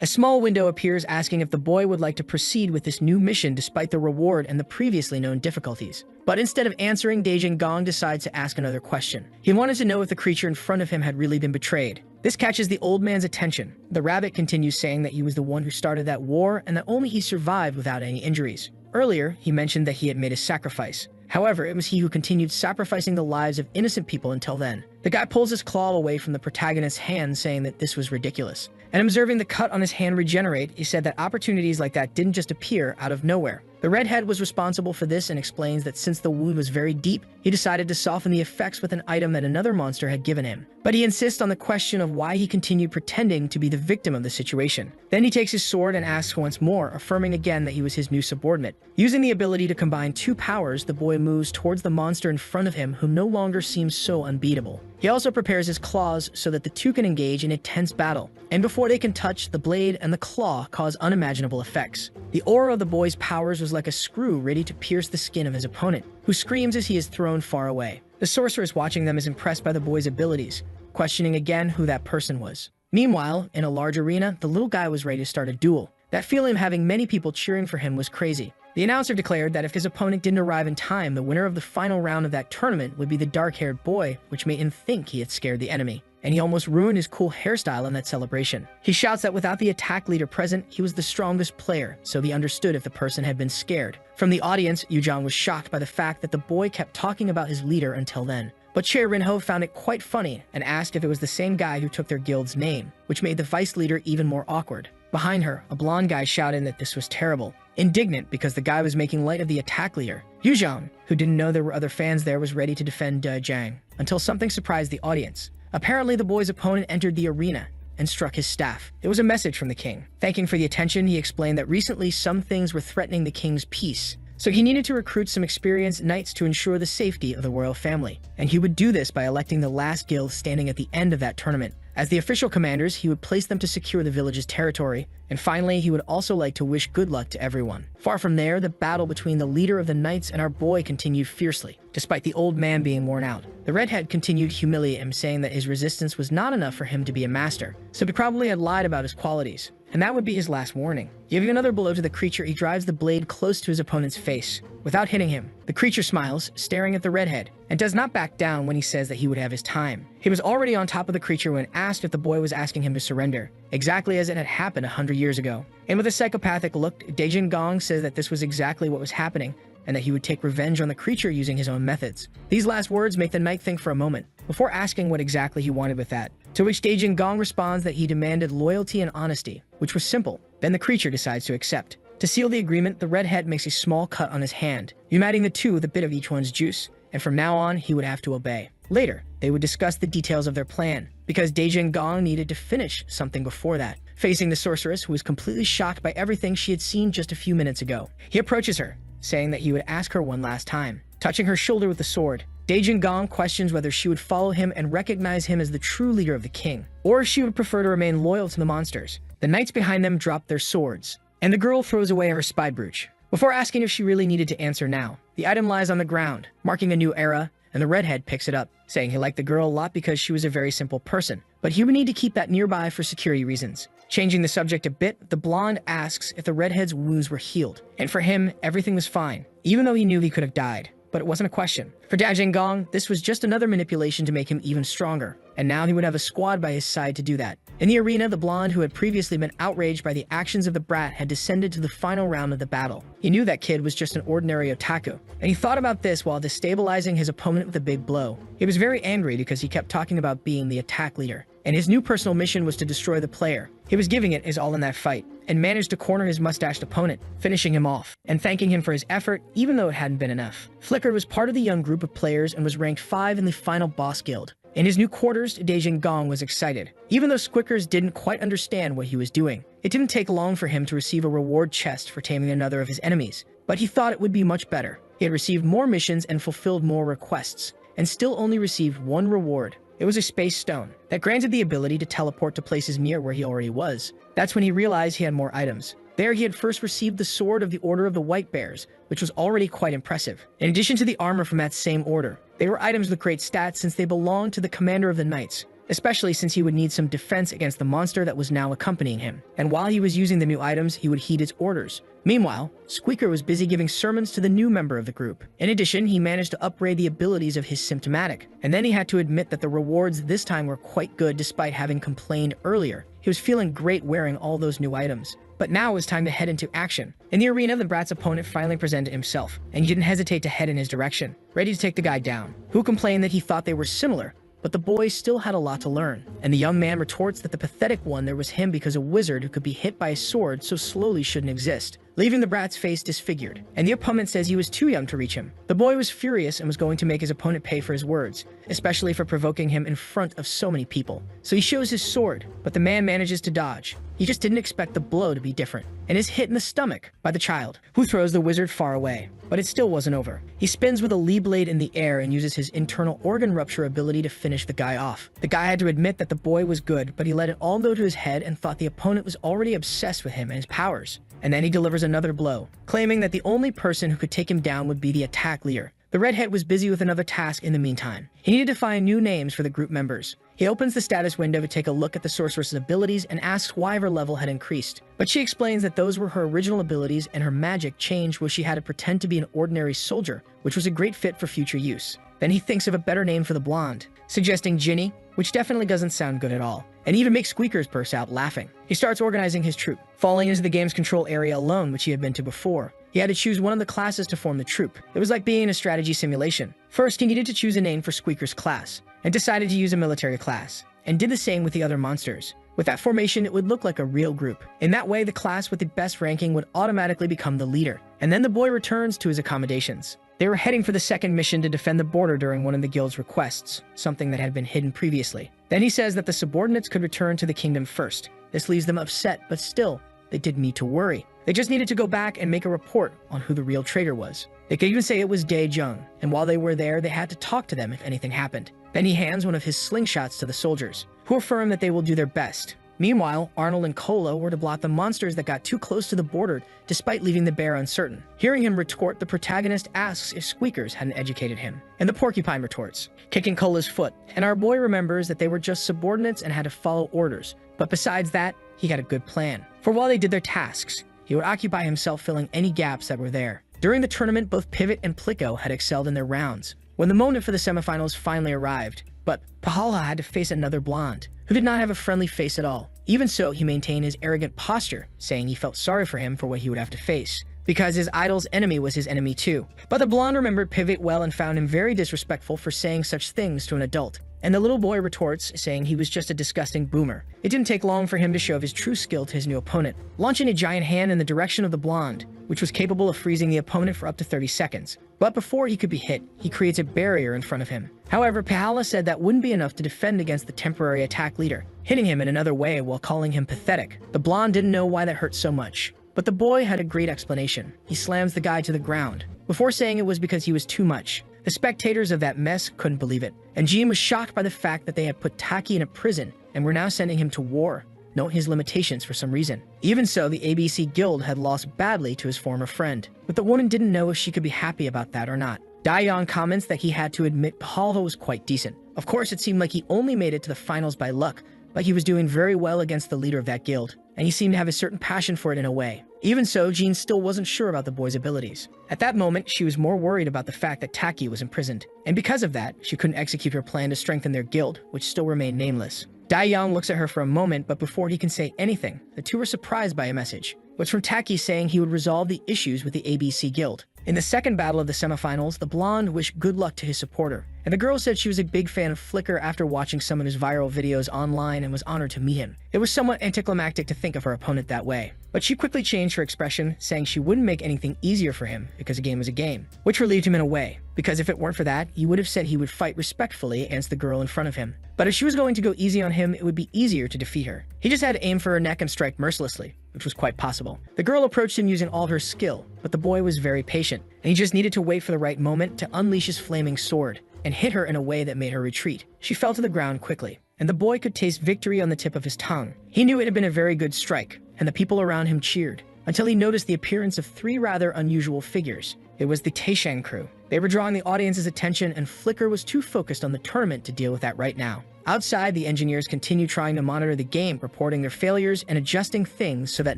A small window appears asking if the boy would like to proceed with this new mission despite the reward and the previously known difficulties. But instead of answering, Daejin decides to ask another question. He wanted to know if the creature in front of him had really been betrayed. This catches the old man's attention. The rabbit continues saying that he was the one who started that war and that only he survived without any injuries. Earlier, he mentioned that he had made a sacrifice. However, it was he who continued sacrificing the lives of innocent people until then. The guy pulls his claw away from the protagonist's hand, saying that this was ridiculous. And observing the cut on his hand regenerate, he said that opportunities like that didn't just appear out of nowhere. The redhead was responsible for this and explains that since the wound was very deep, he decided to soften the effects with an item that another monster had given him. But he insists on the question of why he continued pretending to be the victim of the situation. Then he takes his sword and asks once more, affirming again that he was his new subordinate. Using the ability to combine two powers, the boy moves towards the monster in front of him, who no longer seems so unbeatable. He also prepares his claws so that the two can engage in a tense battle, and before they can touch, the blade and the claw cause unimaginable effects. The aura of the boy's powers was like a screw ready to pierce the skin of his opponent, who screams as he is thrown far away. The sorceress watching them is impressed by the boy's abilities, questioning again who that person was. Meanwhile, in a large arena, the little guy was ready to start a duel. That feeling of having many people cheering for him was crazy. The announcer declared that if his opponent didn't arrive in time, the winner of the final round of that tournament would be the dark-haired boy, which made him think he had scared the enemy. And he almost ruined his cool hairstyle in that celebration. He shouts that without the attack leader present, he was the strongest player, so he understood if the person had been scared. From the audience, Yujong was shocked by the fact that the boy kept talking about his leader until then. But Che Rinho found it quite funny and asked if it was the same guy who took their guild's name, which made the vice leader even more awkward. Behind her, a blonde guy shouted that this was terrible, indignant because the guy was making light of the attack leader. Yuzhong, who didn't know there were other fans there, was ready to defend Zhang, until something surprised the audience. Apparently, the boy's opponent entered the arena and struck his staff. It was a message from the king. Thanking for the attention, he explained that recently some things were threatening the king's peace, so he needed to recruit some experienced knights to ensure the safety of the royal family, and he would do this by electing the last guild standing at the end of that tournament. As the official commanders, he would place them to secure the village's territory, and finally, he would also like to wish good luck to everyone. Far from there, the battle between the leader of the knights and our boy continued fiercely, despite the old man being worn out. The redhead continued to humiliate him, saying that his resistance was not enough for him to be a master, so he probably had lied about his qualities. And that would be his last warning. Giving another blow to the creature, he drives the blade close to his opponent's face. Without hitting him, the creature smiles, staring at the redhead, and does not back down when he says that he would have his time. He was already on top of the creature when asked if the boy was asking him to surrender, exactly as it had happened 100 years ago. And with a psychopathic look, Dejin Gong says that this was exactly what was happening, and that he would take revenge on the creature using his own methods. These last words make the knight think for a moment, before asking what exactly he wanted with that, to which Dejin Gong responds that he demanded loyalty and honesty, which was simple. Then the creature decides to accept. To seal the agreement, the redhead makes a small cut on his hand, uniting the two with a bit of each one's juice, and from now on, he would have to obey. Later, they would discuss the details of their plan, because Dejin Gong needed to finish something before that. Facing the sorceress, who was completely shocked by everything she had seen just a few minutes ago, he approaches her, saying that he would ask her one last time. Touching her shoulder with the sword, Dejin Gong questions whether she would follow him and recognize him as the true leader of the king, or if she would prefer to remain loyal to the monsters. The knights behind them drop their swords, and the girl throws away her spy brooch. Before asking if she really needed to answer now, the item lies on the ground, marking a new era, and the redhead picks it up, saying he liked the girl a lot because she was a very simple person, but he would need to keep that nearby for security reasons. Changing the subject a bit, the blonde asks if the redhead's wounds were healed, and for him, everything was fine, even though he knew he could have died. But it wasn't a question. For Dajin Gong, this was just another manipulation to make him even stronger, and now he would have a squad by his side to do that. In the arena, the blonde, who had previously been outraged by the actions of the brat, had descended to the final round of the battle. He knew that kid was just an ordinary otaku, and he thought about this while destabilizing his opponent with a big blow. He was very angry because he kept talking about being the attack leader, and his new personal mission was to destroy the player. He was giving it his all in that fight, and managed to corner his mustached opponent, finishing him off, and thanking him for his effort, even though it hadn't been enough. Flicker was part of the young group of players and was ranked 5 in the final boss guild. In his new quarters, Dejin Gong was excited, even though Squickers didn't quite understand what he was doing. It didn't take long for him to receive a reward chest for taming another of his enemies, but he thought it would be much better. He had received more missions and fulfilled more requests, and still only received one reward. It was a space stone that granted the ability to teleport to places near where he already was. That's when he realized he had more items. There he had first received the Sword of the Order of the White Bears, which was already quite impressive. In addition to the armor from that same order, they were items with great stats since they belonged to the commander of the knights, especially since he would need some defense against the monster that was now accompanying him. And while he was using the new items, he would heed its orders. Meanwhile, Squeaker was busy giving sermons to the new member of the group. In addition, he managed to upgrade the abilities of his symptomatic, and then he had to admit that the rewards this time were quite good despite having complained earlier. He was feeling great wearing all those new items. But now it was time to head into action. In the arena, the brat's opponent finally presented himself, and he didn't hesitate to head in his direction, ready to take the guy down, who complained that he thought they were similar, but the boy still had a lot to learn. And the young man retorts that the pathetic one there was him because a wizard who could be hit by a sword so slowly shouldn't exist, leaving the brat's face disfigured. And the opponent says he was too young to reach him. The boy was furious and was going to make his opponent pay for his words, especially for provoking him in front of so many people. So he shows his sword, but the man manages to dodge. He just didn't expect the blow to be different, and is hit in the stomach by the child, who throws the wizard far away. But it still wasn't over. He spins with a Lee blade in the air and uses his internal organ rupture ability to finish the guy off. The guy had to admit that the boy was good, but he let it all go to his head and thought the opponent was already obsessed with him and his powers. And then he delivers another blow, claiming that the only person who could take him down would be the attack leader. The redhead was busy with another task in the meantime. He needed to find new names for the group members. He opens the status window to take a look at the sorceress's abilities and asks why her level had increased. But she explains that those were her original abilities and her magic changed where she had to pretend to be an ordinary soldier, which was a great fit for future use. Then he thinks of a better name for the blonde, suggesting Ginny, which definitely doesn't sound good at all, and even makes Squeaker's burst out laughing. He starts organizing his troop, falling into the game's control area alone, which he had been to before. He had to choose one of the classes to form the troop. It was like being in a strategy simulation. First, he needed to choose a name for Squeaker's class, and decided to use a military class, and did the same with the other monsters. With that formation, it would look like a real group. In that way, the class with the best ranking would automatically become the leader, and then the boy returns to his accommodations. They were heading for the second mission to defend the border during one of the guild's requests, something that had been hidden previously. Then he says that the subordinates could return to the kingdom first. This leaves them upset, but still, they didn't need to worry. They just needed to go back and make a report on who the real traitor was. They could even say it was Dae-jung, and while they were there, they had to talk to them if anything happened. Then he hands one of his slingshots to the soldiers, who affirm that they will do their best. Meanwhile, Arnold and Kolo were to block the monsters that got too close to the border, despite leaving the bear uncertain. Hearing him retort, the protagonist asks if Squeakers hadn't educated him, and the porcupine retorts, kicking Kolo's foot, and our boy remembers that they were just subordinates and had to follow orders. But besides that, he had a good plan. For while they did their tasks, he would occupy himself filling any gaps that were there. During the tournament, both Pivot and Pliko had excelled in their rounds. When the moment for the semifinals finally arrived, but Pahala had to face another blonde, who did not have a friendly face at all. Even so, he maintained his arrogant posture, saying he felt sorry for him for what he would have to face, because his idol's enemy was his enemy too. But the blonde remembered Pivot well and found him very disrespectful for saying such things to an adult. And the little boy retorts, saying he was just a disgusting boomer. It didn't take long for him to show his true skill to his new opponent, launching a giant hand in the direction of the blonde, which was capable of freezing the opponent for up to 30 seconds. But before he could be hit, he creates a barrier in front of him. However, Pahala said that wouldn't be enough to defend against the temporary attack leader, hitting him in another way while calling him pathetic. The blonde didn't know why that hurt so much, but the boy had a great explanation. He slams the guy to the ground, before saying it was because he was too much. The spectators of that mess couldn't believe it, and Jean was shocked by the fact that they had put Taki in a prison and were now sending him to war, knowing his limitations for some reason. Even so, the ABC Guild had lost badly to his former friend, but the woman didn't know if she could be happy about that or not. Daeyeon comments that he had to admit Pahala was quite decent. Of course, it seemed like he only made it to the finals by luck, but he was doing very well against the leader of that guild, and he seemed to have a certain passion for it in a way. Even so, Jean still wasn't sure about the boy's abilities. At that moment, she was more worried about the fact that Taki was imprisoned, and because of that, she couldn't execute her plan to strengthen their guild, which still remained nameless. Daeyeon looks at her for a moment, but before he can say anything, the two were surprised by a message. It was from Taki saying he would resolve the issues with the ABC Guild. In the second battle of the semifinals, the blonde wished good luck to his supporter, and the girl said she was a big fan of Flickr after watching some of his viral videos online and was honored to meet him. It was somewhat anticlimactic to think of her opponent that way, but she quickly changed her expression, saying she wouldn't make anything easier for him because a game was a game, which relieved him in a way, because if it weren't for that, he would have said he would fight respectfully against the girl in front of him. But if she was going to go easy on him, it would be easier to defeat her. He just had to aim for her neck and strike mercilessly, which was quite possible. The girl approached him using all her skill, but the boy was very patient, and he just needed to wait for the right moment to unleash his flaming sword and hit her in a way that made her retreat. She fell to the ground quickly, and the boy could taste victory on the tip of his tongue. He knew it had been a very good strike, and the people around him cheered, until he noticed the appearance of three rather unusual figures. It was the Taishang crew. They were drawing the audience's attention, and Flickr was too focused on the tournament to deal with that right now. Outside, the engineers continued trying to monitor the game, reporting their failures and adjusting things so that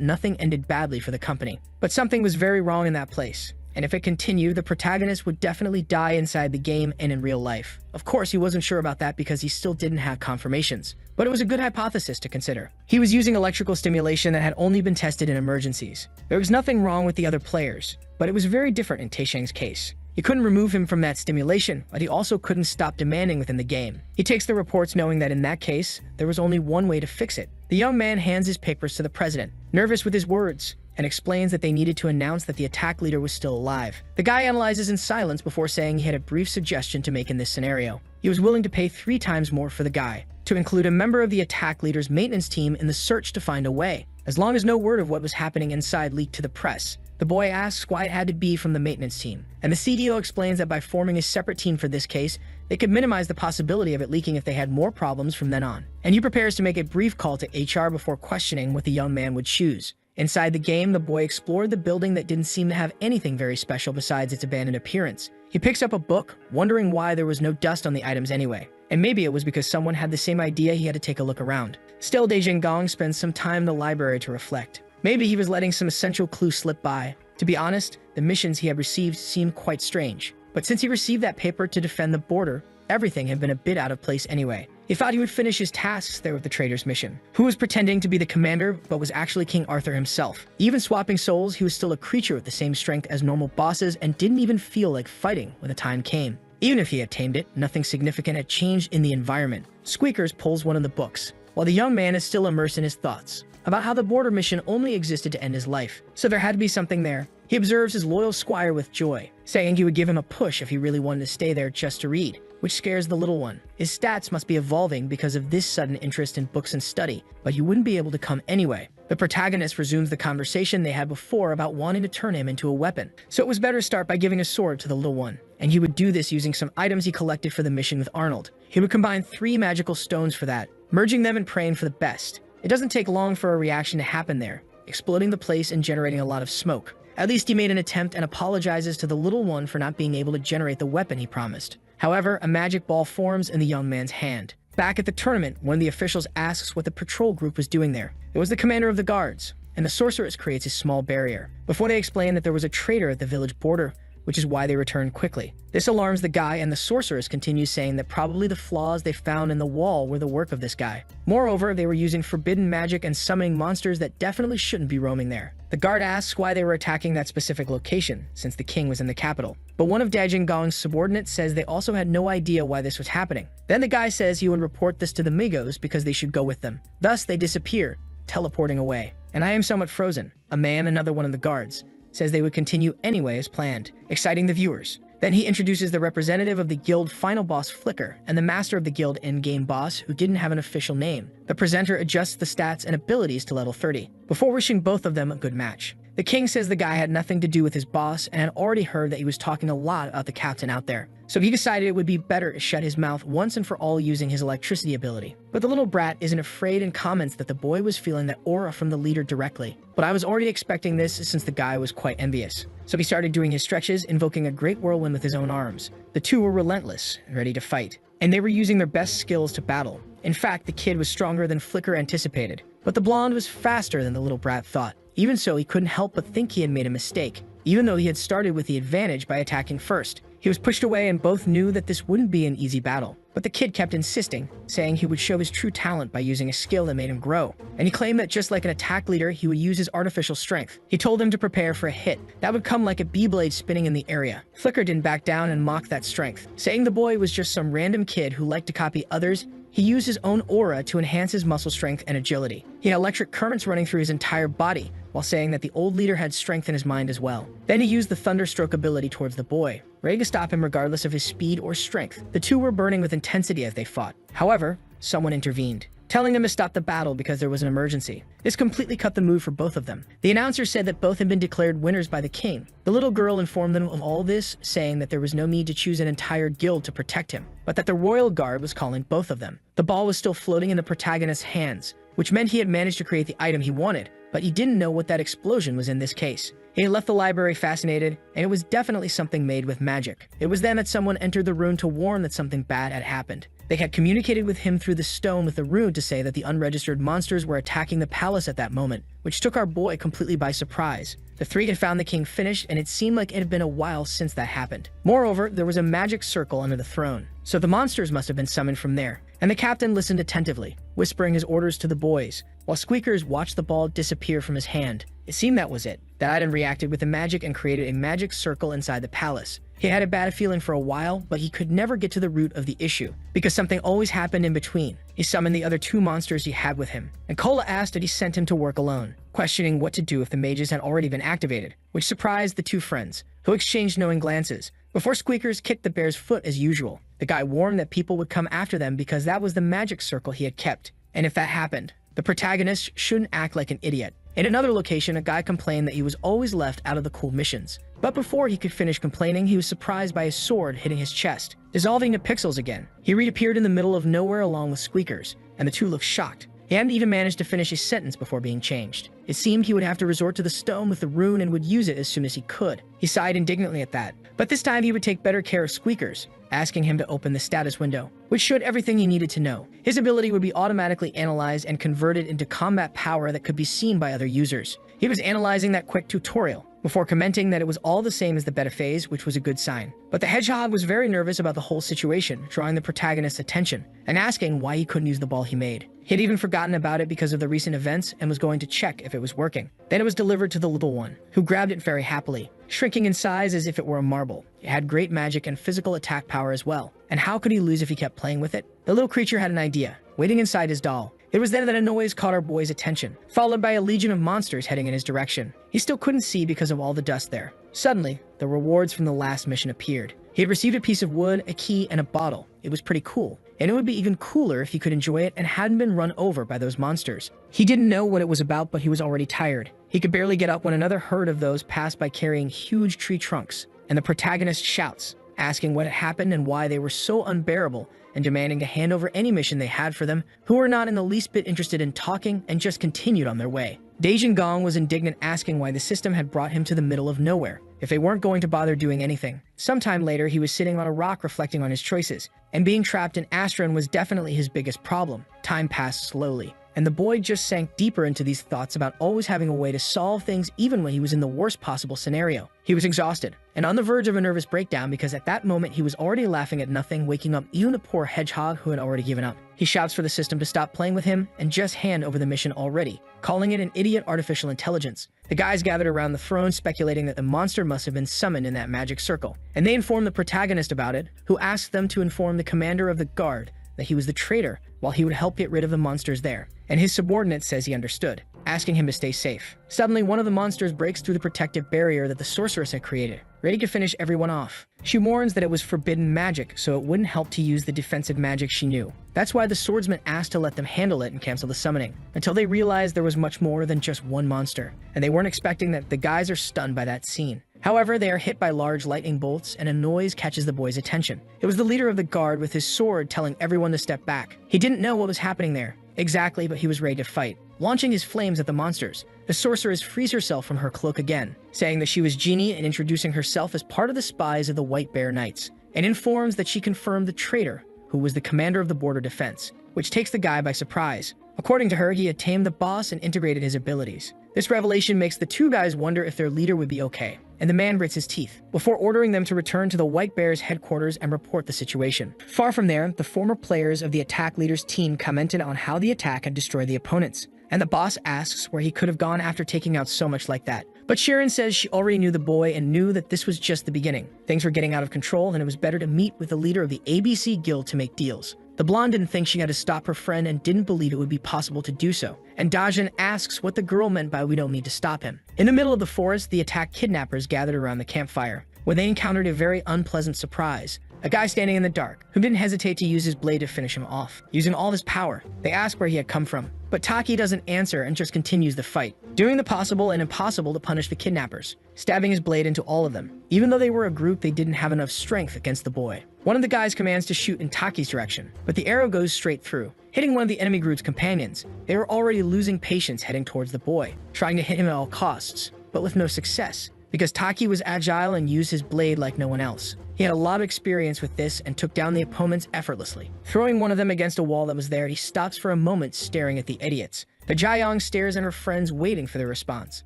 nothing ended badly for the company. But something was very wrong in that place, and if it continued, the protagonist would definitely die inside the game and in real life. Of course, he wasn't sure about that because he still didn't have confirmations, but it was a good hypothesis to consider. He was using electrical stimulation that had only been tested in emergencies. There was nothing wrong with the other players, but it was very different in Taisheng's case. You couldn't remove him from that stimulation, but he also couldn't stop demanding within the game. He takes the reports knowing that in that case, there was only one way to fix it. The young man hands his papers to the president, nervous with his words, and explains that they needed to announce that the attack leader was still alive. The guy analyzes in silence before saying he had a brief suggestion to make in this scenario. He was willing to pay 3 times more for the guy, to include a member of the attack leader's maintenance team in the search to find a way, as long as no word of what was happening inside leaked to the press. The boy asks why it had to be from the maintenance team, and the CDO explains that by forming a separate team for this case, they could minimize the possibility of it leaking if they had more problems from then on. And he prepares to make a brief call to HR before questioning what the young man would choose. Inside the game, the boy explored the building that didn't seem to have anything very special besides its abandoned appearance. He picks up a book, wondering why there was no dust on the items anyway. And maybe it was because someone had the same idea he had to take a look around. Still, Gong spends some time in the library to reflect. Maybe he was letting some essential clue slip by. To be honest, the missions he had received seemed quite strange. But since he received that paper to defend the border, everything had been a bit out of place anyway. He thought he would finish his tasks there with the traitor's mission, who was pretending to be the commander but was actually King Arthur himself. Even swapping souls, he was still a creature with the same strength as normal bosses and didn't even feel like fighting when the time came. Even if he had tamed it, nothing significant had changed in the environment. Squeakers pulls one of the books, while the young man is still immersed in his thoughts about how the border mission only existed to end his life, so there had to be something there. He observes his loyal squire with joy, saying he would give him a push if he really wanted to stay there just to read, which scares the little one. His stats must be evolving because of this sudden interest in books and study, but he wouldn't be able to come anyway. The protagonist resumes the conversation they had before about wanting to turn him into a weapon, so it was better to start by giving a sword to the little one, and he would do this using some items he collected for the mission with Arnold. He would combine 3 magical stones for that, merging them and praying for the best. It doesn't take long for a reaction to happen there, exploding the place and generating a lot of smoke. At least he made an attempt and apologizes to the little one for not being able to generate the weapon he promised. However, a magic ball forms in the young man's hand. Back at the tournament, one of the officials asks what the patrol group was doing there. It was the commander of the guards, and the sorceress creates a small barrier. Before they explain that there was a traitor at the village border, which is why they returned quickly. This alarms the guy, and the sorceress continues saying that probably the flaws they found in the wall were the work of this guy. Moreover, they were using forbidden magic and summoning monsters that definitely shouldn't be roaming there. The guard asks why they were attacking that specific location, since the king was in the capital. But one of Gong's subordinates says they also had no idea why this was happening. Then the guy says he would report this to the Migos because they should go with them. Thus, they disappear, teleporting away. And I am somewhat frozen. A man, another one of the guards, says they would continue anyway as planned, exciting the viewers. Then he introduces the representative of the guild final boss Flicker and the master of the guild in-game boss who didn't have an official name. The presenter adjusts the stats and abilities to level 30, before wishing both of them a good match. The king says the guy had nothing to do with his boss and had already heard that he was talking a lot about the captain out there. So he decided it would be better to shut his mouth once and for all using his electricity ability. But the little brat isn't afraid and comments that the boy was feeling that aura from the leader directly. But I was already expecting this since the guy was quite envious. So he started doing his stretches, invoking a great whirlwind with his own arms. The two were relentless and ready to fight, and they were using their best skills to battle. In fact, the kid was stronger than Flicker anticipated, but the blonde was faster than the little brat thought. Even so, he couldn't help but think he had made a mistake, even though he had started with the advantage by attacking first. He was pushed away and both knew that this wouldn't be an easy battle. But the kid kept insisting, saying he would show his true talent by using a skill that made him grow. And he claimed that just like an attack leader, he would use his artificial strength. He told him to prepare for a hit that would come like a beyblade spinning in the area. Flicker didn't back down and mocked that strength, saying the boy was just some random kid who liked to copy others. He used his own aura to enhance his muscle strength and agility. He had electric currents running through his entire body, while saying that the old leader had strength in his mind as well. Then he used the Thunderstroke ability towards the boy, ready to stop him regardless of his speed or strength. The two were burning with intensity as they fought. However, someone intervened, telling them to stop the battle because there was an emergency. This completely cut the mood for both of them. The announcer said that both had been declared winners by the king. The little girl informed them of all this, saying that there was no need to choose an entire guild to protect him, but that the royal guard was calling both of them. The ball was still floating in the protagonist's hands, which meant he had managed to create the item he wanted, but he didn't know what that explosion was in this case. He left the library fascinated, and it was definitely something made with magic. It was then that someone entered the room to warn that something bad had happened. They had communicated with him through the stone with the rune to say that the unregistered monsters were attacking the palace at that moment, which took our boy completely by surprise. The three had found the king finished, and it seemed like it had been a while since that happened. Moreover, there was a magic circle under the throne, so the monsters must have been summoned from there. And the captain listened attentively, whispering his orders to the boys, while Squeakers watched the ball disappear from his hand. It seemed that was it. The item reacted with the magic and created a magic circle inside the palace. He had a bad feeling for a while, but he could never get to the root of the issue, because something always happened in between. He summoned the other 2 monsters he had with him, and Kola asked that he sent him to work alone, questioning what to do if the mages had already been activated, which surprised the 2 friends, who exchanged knowing glances. Before Squeakers kicked the bear's foot as usual, the guy warned that people would come after them because that was the magic circle he had kept, and if that happened, the protagonist shouldn't act like an idiot. In another location, a guy complained that he was always left out of the cool missions. But before he could finish complaining, he was surprised by a sword hitting his chest, dissolving to pixels again. He reappeared in the middle of nowhere along with Squeakers, and the two looked shocked. He hadn't even managed to finish his sentence before being changed. It seemed he would have to resort to the stone with the rune and would use it as soon as he could. He sighed indignantly at that. But this time he would take better care of Squeakers, asking him to open the status window, which showed everything he needed to know. His ability would be automatically analyzed and converted into combat power that could be seen by other users. He was analyzing that quick tutorial before commenting that it was all the same as the beta phase, which was a good sign. But the hedgehog was very nervous about the whole situation, drawing the protagonist's attention and asking why he couldn't use the ball he made. He had even forgotten about it because of the recent events and was going to check if it was working. Then it was delivered to the little one, who grabbed it very happily, shrinking in size as if it were a marble. It had great magic and physical attack power as well. And how could he lose if he kept playing with it? The little creature had an idea, waiting inside his doll. It was then that a noise caught our boy's attention, followed by a legion of monsters heading in his direction. He still couldn't see because of all the dust there. Suddenly, the rewards from the last mission appeared. He had received a piece of wood, a key, and a bottle. It was pretty cool, and it would be even cooler if he could enjoy it and hadn't been run over by those monsters. He didn't know what it was about, but he was already tired. He could barely get up when another herd of those passed by carrying huge tree trunks, and the protagonist shouts, asking what had happened and why they were so unbearable, and demanding to hand over any mission they had for them, who were not in the least bit interested in talking and just continued on their way. Dejin Gong was indignant, asking why the system had brought him to the middle of nowhere, if they weren't going to bother doing anything. Sometime later, he was sitting on a rock reflecting on his choices, and being trapped in Astron was definitely his biggest problem. Time passed slowly, and the boy just sank deeper into these thoughts about always having a way to solve things even when he was in the worst possible scenario. He was exhausted, and on the verge of a nervous breakdown because at that moment he was already laughing at nothing, waking up even the poor hedgehog who had already given up. He shouts for the system to stop playing with him and just hand over the mission already, calling it an idiot artificial intelligence. The guys gathered around the throne speculating that the monster must have been summoned in that magic circle, and they informed the protagonist about it, who asked them to inform the commander of the guard that he was the traitor while he would help get rid of the monsters there. And his subordinate says he understood, asking him to stay safe. Suddenly, one of the monsters breaks through the protective barrier that the sorceress had created, ready to finish everyone off. She warns that it was forbidden magic, so it wouldn't help to use the defensive magic she knew. That's why the swordsman asked to let them handle it and cancel the summoning, until they realized there was much more than just one monster, and they weren't expecting that. The guys are stunned by that scene. However, they are hit by large lightning bolts, and a noise catches the boy's attention. It was the leader of the guard with his sword telling everyone to step back. He didn't know what was happening there exactly, but he was ready to fight. Launching his flames at the monsters, the sorceress frees herself from her cloak again, saying that she was Genie and introducing herself as part of the spies of the White Bear Knights, and informs that she confirmed the traitor, who was the commander of the border defense, which takes the guy by surprise. According to her, he had tamed the boss and integrated his abilities. This revelation makes the two guys wonder if their leader would be okay, and the man grits his teeth, before ordering them to return to the White Bear's headquarters and report the situation. Far from there, the former players of the attack leader's team commented on how the attack had destroyed the opponents, and the boss asks where he could have gone after taking out so much like that. But Sharon says she already knew the boy and knew that this was just the beginning. Things were getting out of control, and it was better to meet with the leader of the ABC Guild to make deals. The blonde didn't think she had to stop her friend and didn't believe it would be possible to do so, and Dajin asks what the girl meant by "we don't need to stop him." In the middle of the forest, the attack kidnappers gathered around the campfire, where they encountered a very unpleasant surprise. A guy standing in the dark, who didn't hesitate to use his blade to finish him off. Using all his power, they ask where he had come from, but Taki doesn't answer and just continues the fight, doing the possible and impossible to punish the kidnappers, stabbing his blade into all of them. Even though they were a group, they didn't have enough strength against the boy. One of the guys commands to shoot in Taki's direction, but the arrow goes straight through, hitting one of the enemy group's companions. They were already losing patience heading towards the boy, trying to hit him at all costs, but with no success, because Taki was agile and used his blade like no one else. He had a lot of experience with this and took down the opponents effortlessly. Throwing one of them against a wall that was there, he stops for a moment staring at the idiots. The Jaeyong stares at her friends waiting for their response,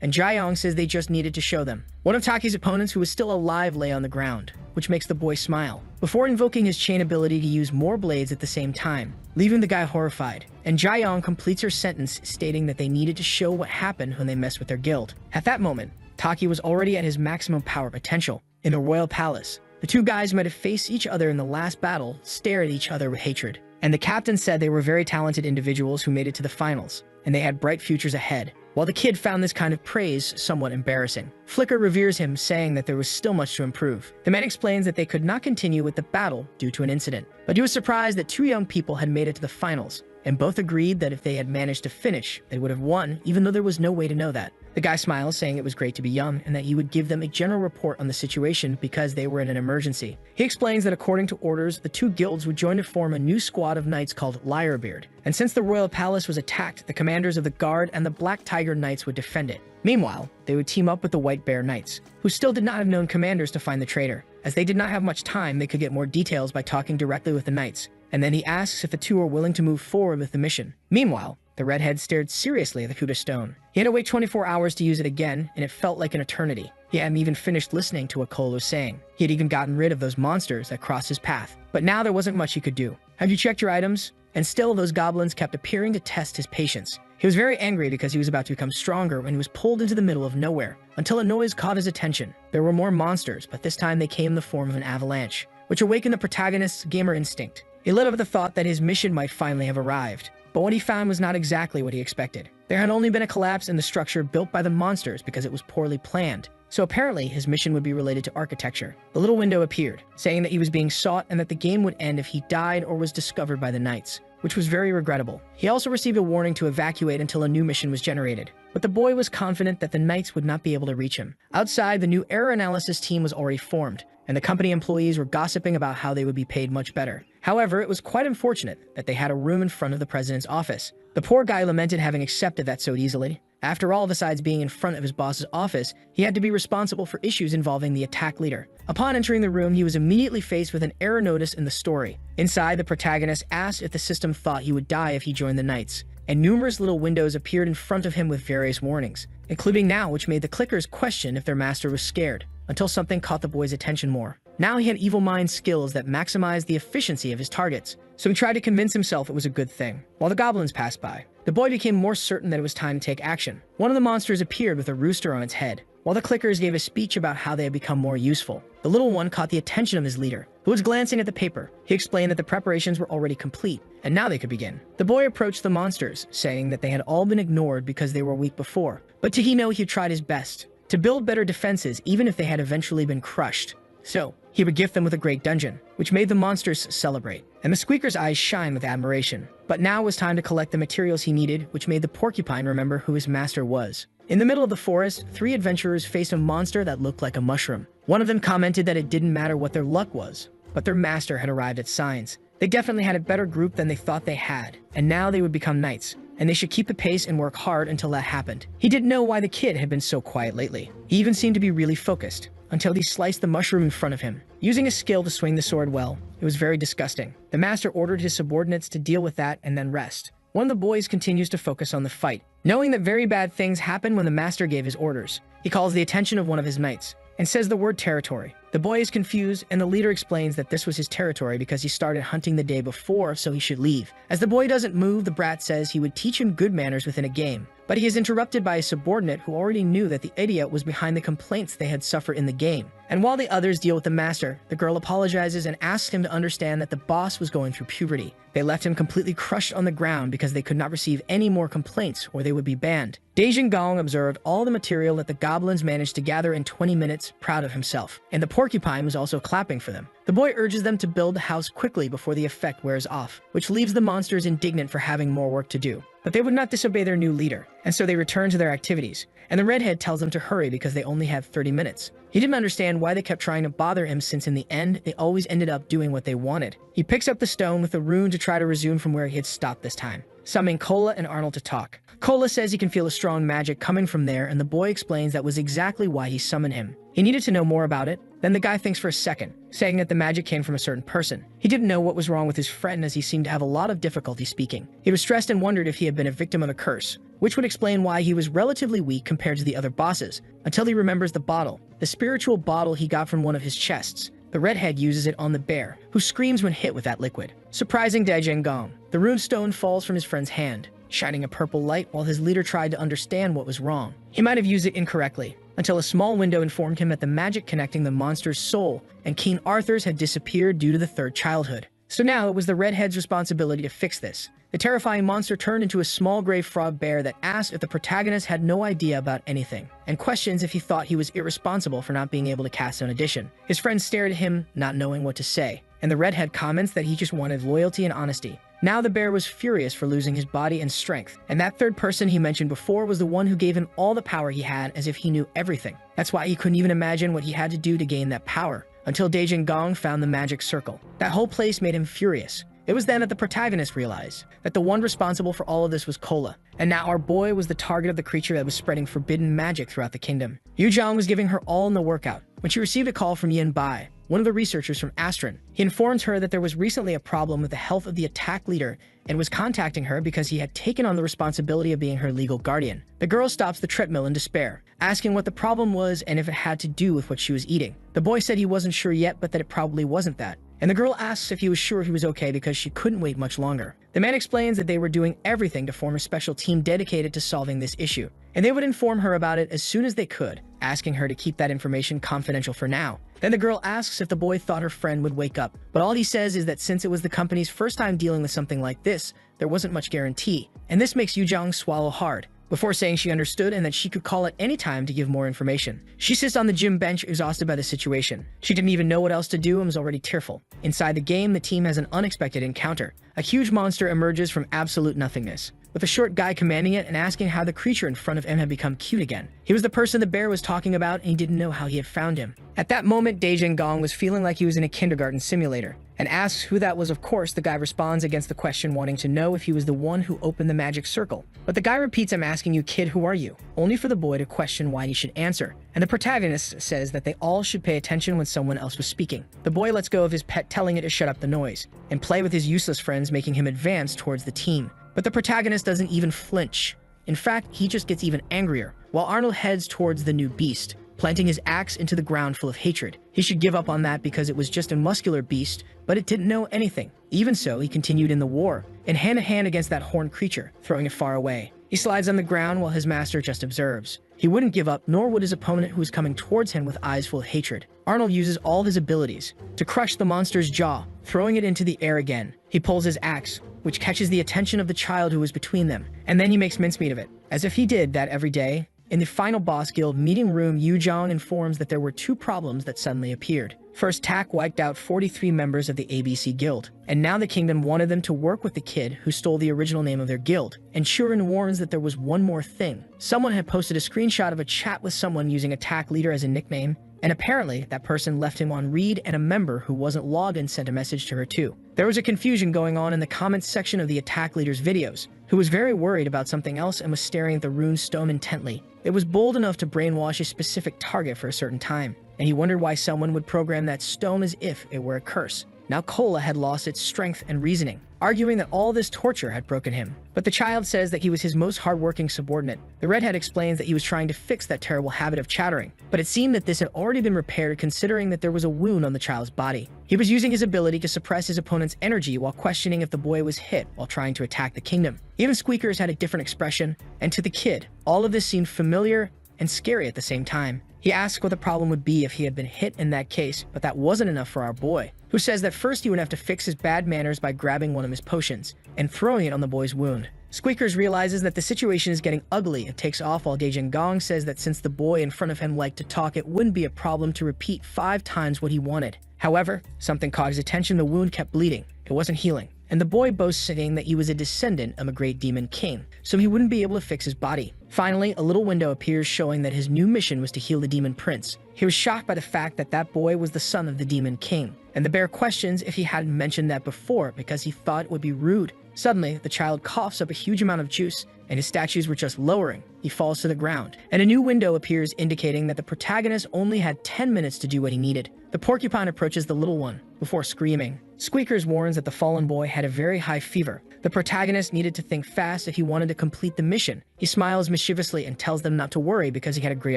and Jaeyong says they just needed to show them. One of Taki's opponents who was still alive lay on the ground, which makes the boy smile, before invoking his chain ability to use more blades at the same time, leaving the guy horrified. And Jaeyong completes her sentence stating that they needed to show what happened when they messed with their guild. At that moment, Taki was already at his maximum power potential in the royal palace. The two guys might have faced each other in the last battle, stare at each other with hatred. And the captain said they were very talented individuals who made it to the finals, and they had bright futures ahead. While the kid found this kind of praise somewhat embarrassing, Flicker reveres him, saying that there was still much to improve. The man explains that they could not continue with the battle due to an incident, but he was surprised that two young people had made it to the finals, and both agreed that if they had managed to finish, they would have won, even though there was no way to know that. The guy smiles, saying it was great to be young and that he would give them a general report on the situation because they were in an emergency. He explains that according to orders, the two guilds would join to form a new squad of knights called Lyrebeard, and since the royal palace was attacked, the commanders of the Guard and the Black Tiger Knights would defend it. Meanwhile, they would team up with the White Bear Knights, who still did not have known commanders to find the traitor. As they did not have much time, they could get more details by talking directly with the knights, and then he asks if the two are willing to move forward with the mission. Meanwhile, the redhead stared seriously at the Kuta stone. He had to wait 24 hours to use it again, and it felt like an eternity. He hadn't even finished listening to what Cole was saying. He had even gotten rid of those monsters that crossed his path. But now there wasn't much he could do. Have you checked your items? And still, those goblins kept appearing to test his patience. He was very angry because he was about to become stronger when he was pulled into the middle of nowhere, until a noise caught his attention. There were more monsters, but this time they came in the form of an avalanche, which awakened the protagonist's gamer instinct. He lit up at the thought that his mission might finally have arrived. But what he found was not exactly what he expected. There had only been a collapse in the structure built by the monsters because it was poorly planned. So apparently his mission would be related to architecture. The little window appeared, saying that he was being sought and that the game would end if he died or was discovered by the knights, which was very regrettable. He also received a warning to evacuate until a new mission was generated. But the boy was confident that the knights would not be able to reach him. Outside, the new error analysis team was already formed, and the company employees were gossiping about how they would be paid much better. However, it was quite unfortunate that they had a room in front of the president's office. The poor guy lamented having accepted that so easily. After all, besides being in front of his boss's office, he had to be responsible for issues involving the attack leader. Upon entering the room, he was immediately faced with an error notice in the story. Inside, the protagonist asked if the system thought he would die if he joined the knights, and numerous little windows appeared in front of him with various warnings, including now, which made the clickers question if their master was scared, until something caught the boy's attention more. Now he had evil mind skills that maximized the efficiency of his targets, so he tried to convince himself it was a good thing. While the goblins passed by, the boy became more certain that it was time to take action. One of the monsters appeared with a rooster on its head, while the clickers gave a speech about how they had become more useful. The little one caught the attention of his leader, who was glancing at the paper. He explained that the preparations were already complete, and now they could begin. The boy approached the monsters, saying that they had all been ignored because they were weak before, but Tahino he tried his best to build better defenses even if they had eventually been crushed. So, he would gift them with a great dungeon, which made the monsters celebrate, and the squeaker's eyes shine with admiration. But now was time to collect the materials he needed, which made the porcupine remember who his master was. In the middle of the forest, 3 adventurers faced a monster that looked like a mushroom. One of them commented that it didn't matter what their luck was, but their master had arrived at Signs. They definitely had a better group than they thought they had, and now they would become knights, and they should keep the pace and work hard until that happened. He didn't know why the kid had been so quiet lately. He even seemed to be really focused, until he sliced the mushroom in front of him. Using his skill to swing the sword well, it was very disgusting. The master ordered his subordinates to deal with that and then rest. One of the boys continues to focus on the fight, knowing that very bad things happen when the master gave his orders. He calls the attention of one of his knights and says the word territory. The boy is confused, and the leader explains that this was his territory because he started hunting the day before, so he should leave. As the boy doesn't move, the brat says he would teach him good manners within a game, but he is interrupted by a subordinate who already knew that the idiot was behind the complaints they had suffered in the game. And while the others deal with the master, the girl apologizes and asks him to understand that the boss was going through puberty. They left him completely crushed on the ground because they could not receive any more complaints or they would be banned. Dejin Gong observed all the material that the goblins managed to gather in 20 minutes, proud of himself, and the porcupine was also clapping for them. The boy urges them to build the house quickly before the effect wears off, which leaves the monsters indignant for having more work to do. But they would not disobey their new leader, and so they return to their activities, and the redhead tells them to hurry because they only have 30 minutes. He didn't understand why they kept trying to bother him since in the end, they always ended up doing what they wanted. He picks up the stone with a rune to try to resume from where he had stopped this time, summoning Kola and Arnold to talk. Kola says he can feel a strong magic coming from there, and the boy explains that was exactly why he summoned him. He needed to know more about it. Then the guy thinks for a second, saying that the magic came from a certain person. He didn't know what was wrong with his friend as he seemed to have a lot of difficulty speaking. He was stressed and wondered if he had been a victim of a curse, which would explain why he was relatively weak compared to the other bosses, until he remembers the bottle, the spiritual bottle he got from one of his chests. The redhead uses it on the bear, who screams when hit with that liquid. Surprising Daijin Gong, the rune stone falls from his friend's hand, shining a purple light while his leader tried to understand what was wrong. He might have used it incorrectly, until a small window informed him that the magic connecting the monster's soul and King Arthur's had disappeared due to the third childhood. So now it was the redhead's responsibility to fix this. The terrifying monster turned into a small gray frog bear that asked if the protagonist had no idea about anything, and questions if he thought he was irresponsible for not being able to cast an addition. His friend stared at him, not knowing what to say, and the redhead comments that he just wanted loyalty and honesty. Now the bear was furious for losing his body and strength, and that third person he mentioned before was the one who gave him all the power he had, as if he knew everything. That's why he couldn't even imagine what he had to do to gain that power, until Daejin Gong found the magic circle. That whole place made him furious. It was then that the protagonist realized that the one responsible for all of this was Cola, and now our boy was the target of the creature that was spreading forbidden magic throughout the kingdom. Yu Zhang was giving her all in the workout when she received a call from Yin Bai, one of the researchers from Astron. He informed her that there was recently a problem with the health of the attack leader and was contacting her because he had taken on the responsibility of being her legal guardian. The girl stops the treadmill in despair, asking what the problem was and if it had to do with what she was eating. The boy said he wasn't sure yet, but that it probably wasn't that. And the girl asks if he was sure he was okay because she couldn't wait much longer. The man explains that they were doing everything to form a special team dedicated to solving this issue, and they would inform her about it as soon as they could, asking her to keep that information confidential for now. Then the girl asks if the boy thought her friend would wake up, but all he says is that since it was the company's first time dealing with something like this, there wasn't much guarantee, and this makes Yu Zhang swallow hard, before saying she understood and that she could call at any time to give more information. She sits on the gym bench exhausted by the situation. She didn't even know what else to do and was already tearful. Inside the game, the team has an unexpected encounter. A huge monster emerges from absolute nothingness, with a short guy commanding it and asking how the creature in front of him had become cute again. He was the person the bear was talking about, and he didn't know how he had found him. At that moment, Daejin Gong was feeling like he was in a kindergarten simulator, and asks who that was. Of course, the guy responds against the question, wanting to know if he was the one who opened the magic circle. But the guy repeats, "I'm asking you, kid, who are you?" Only for the boy to question why he should answer. And the protagonist says that they all should pay attention when someone else was speaking. The boy lets go of his pet, telling it to shut up the noise, and play with his useless friends, making him advance towards the team. But the protagonist doesn't even flinch. In fact, he just gets even angrier, while Arnold heads towards the new beast, planting his axe into the ground full of hatred. He should give up on that because it was just a muscular beast, but it didn't know anything. Even so, he continued in the war, and hand-to-hand against that horned creature, throwing it far away. He slides on the ground while his master just observes. He wouldn't give up, nor would his opponent, who was coming towards him with eyes full of hatred. Arnold uses all his abilities to crush the monster's jaw, throwing it into the air again. He pulls his axe, which catches the attention of the child who was between them, and then he makes mincemeat of it, as if he did that every day. In the final boss guild meeting room, Yu Zhang informs that there were two problems that suddenly appeared. First, Tak wiped out 43 members of the ABC guild, and now the kingdom wanted them to work with the kid who stole the original name of their guild. And Shuren warns that there was one more thing. Someone had posted a screenshot of a chat with someone using a Tak leader as a nickname, and apparently that person left him on read, and a member who wasn't logged in sent a message to her too. There was a confusion going on in the comments section of the attack leader's videos, who was very worried about something else and was staring at the rune stone intently. It was bold enough to brainwash a specific target for a certain time, and he wondered why someone would program that stone as if it were a curse. Now Cola had lost its strength and reasoning, arguing that all this torture had broken him. But the child says that he was his most hardworking subordinate. The redhead explains that he was trying to fix that terrible habit of chattering, but it seemed that this had already been repaired, considering that there was a wound on the child's body. He was using his ability to suppress his opponent's energy while questioning if the boy was hit while trying to attack the kingdom. Even Squeakers had a different expression, and to the kid, all of this seemed familiar and scary at the same time. He asked what the problem would be if he had been hit in that case, but that wasn't enough for our boy, who says that first he would have to fix his bad manners by grabbing one of his potions and throwing it on the boy's wound. Squeakers realizes that the situation is getting ugly and takes off, while Daejin Gong says that since the boy in front of him liked to talk, it wouldn't be a problem to repeat 5 times what he wanted. However, something caught his attention. The wound kept bleeding. It wasn't healing. And the boy boasts, saying that he was a descendant of a great demon king, so he wouldn't be able to fix his body. Finally, a little window appears showing that his new mission was to heal the demon prince. He was shocked by the fact that that boy was the son of the demon king, and the bear questions if he hadn't mentioned that before because he thought it would be rude. Suddenly, the child coughs up a huge amount of juice, and his statues were just lowering. He falls to the ground, and a new window appears indicating that the protagonist only had 10 minutes to do what he needed. The porcupine approaches the little one before screaming. Squeakers warns that the fallen boy had a very high fever. The protagonist needed to think fast if he wanted to complete the mission. He smiles mischievously and tells them not to worry because he had a great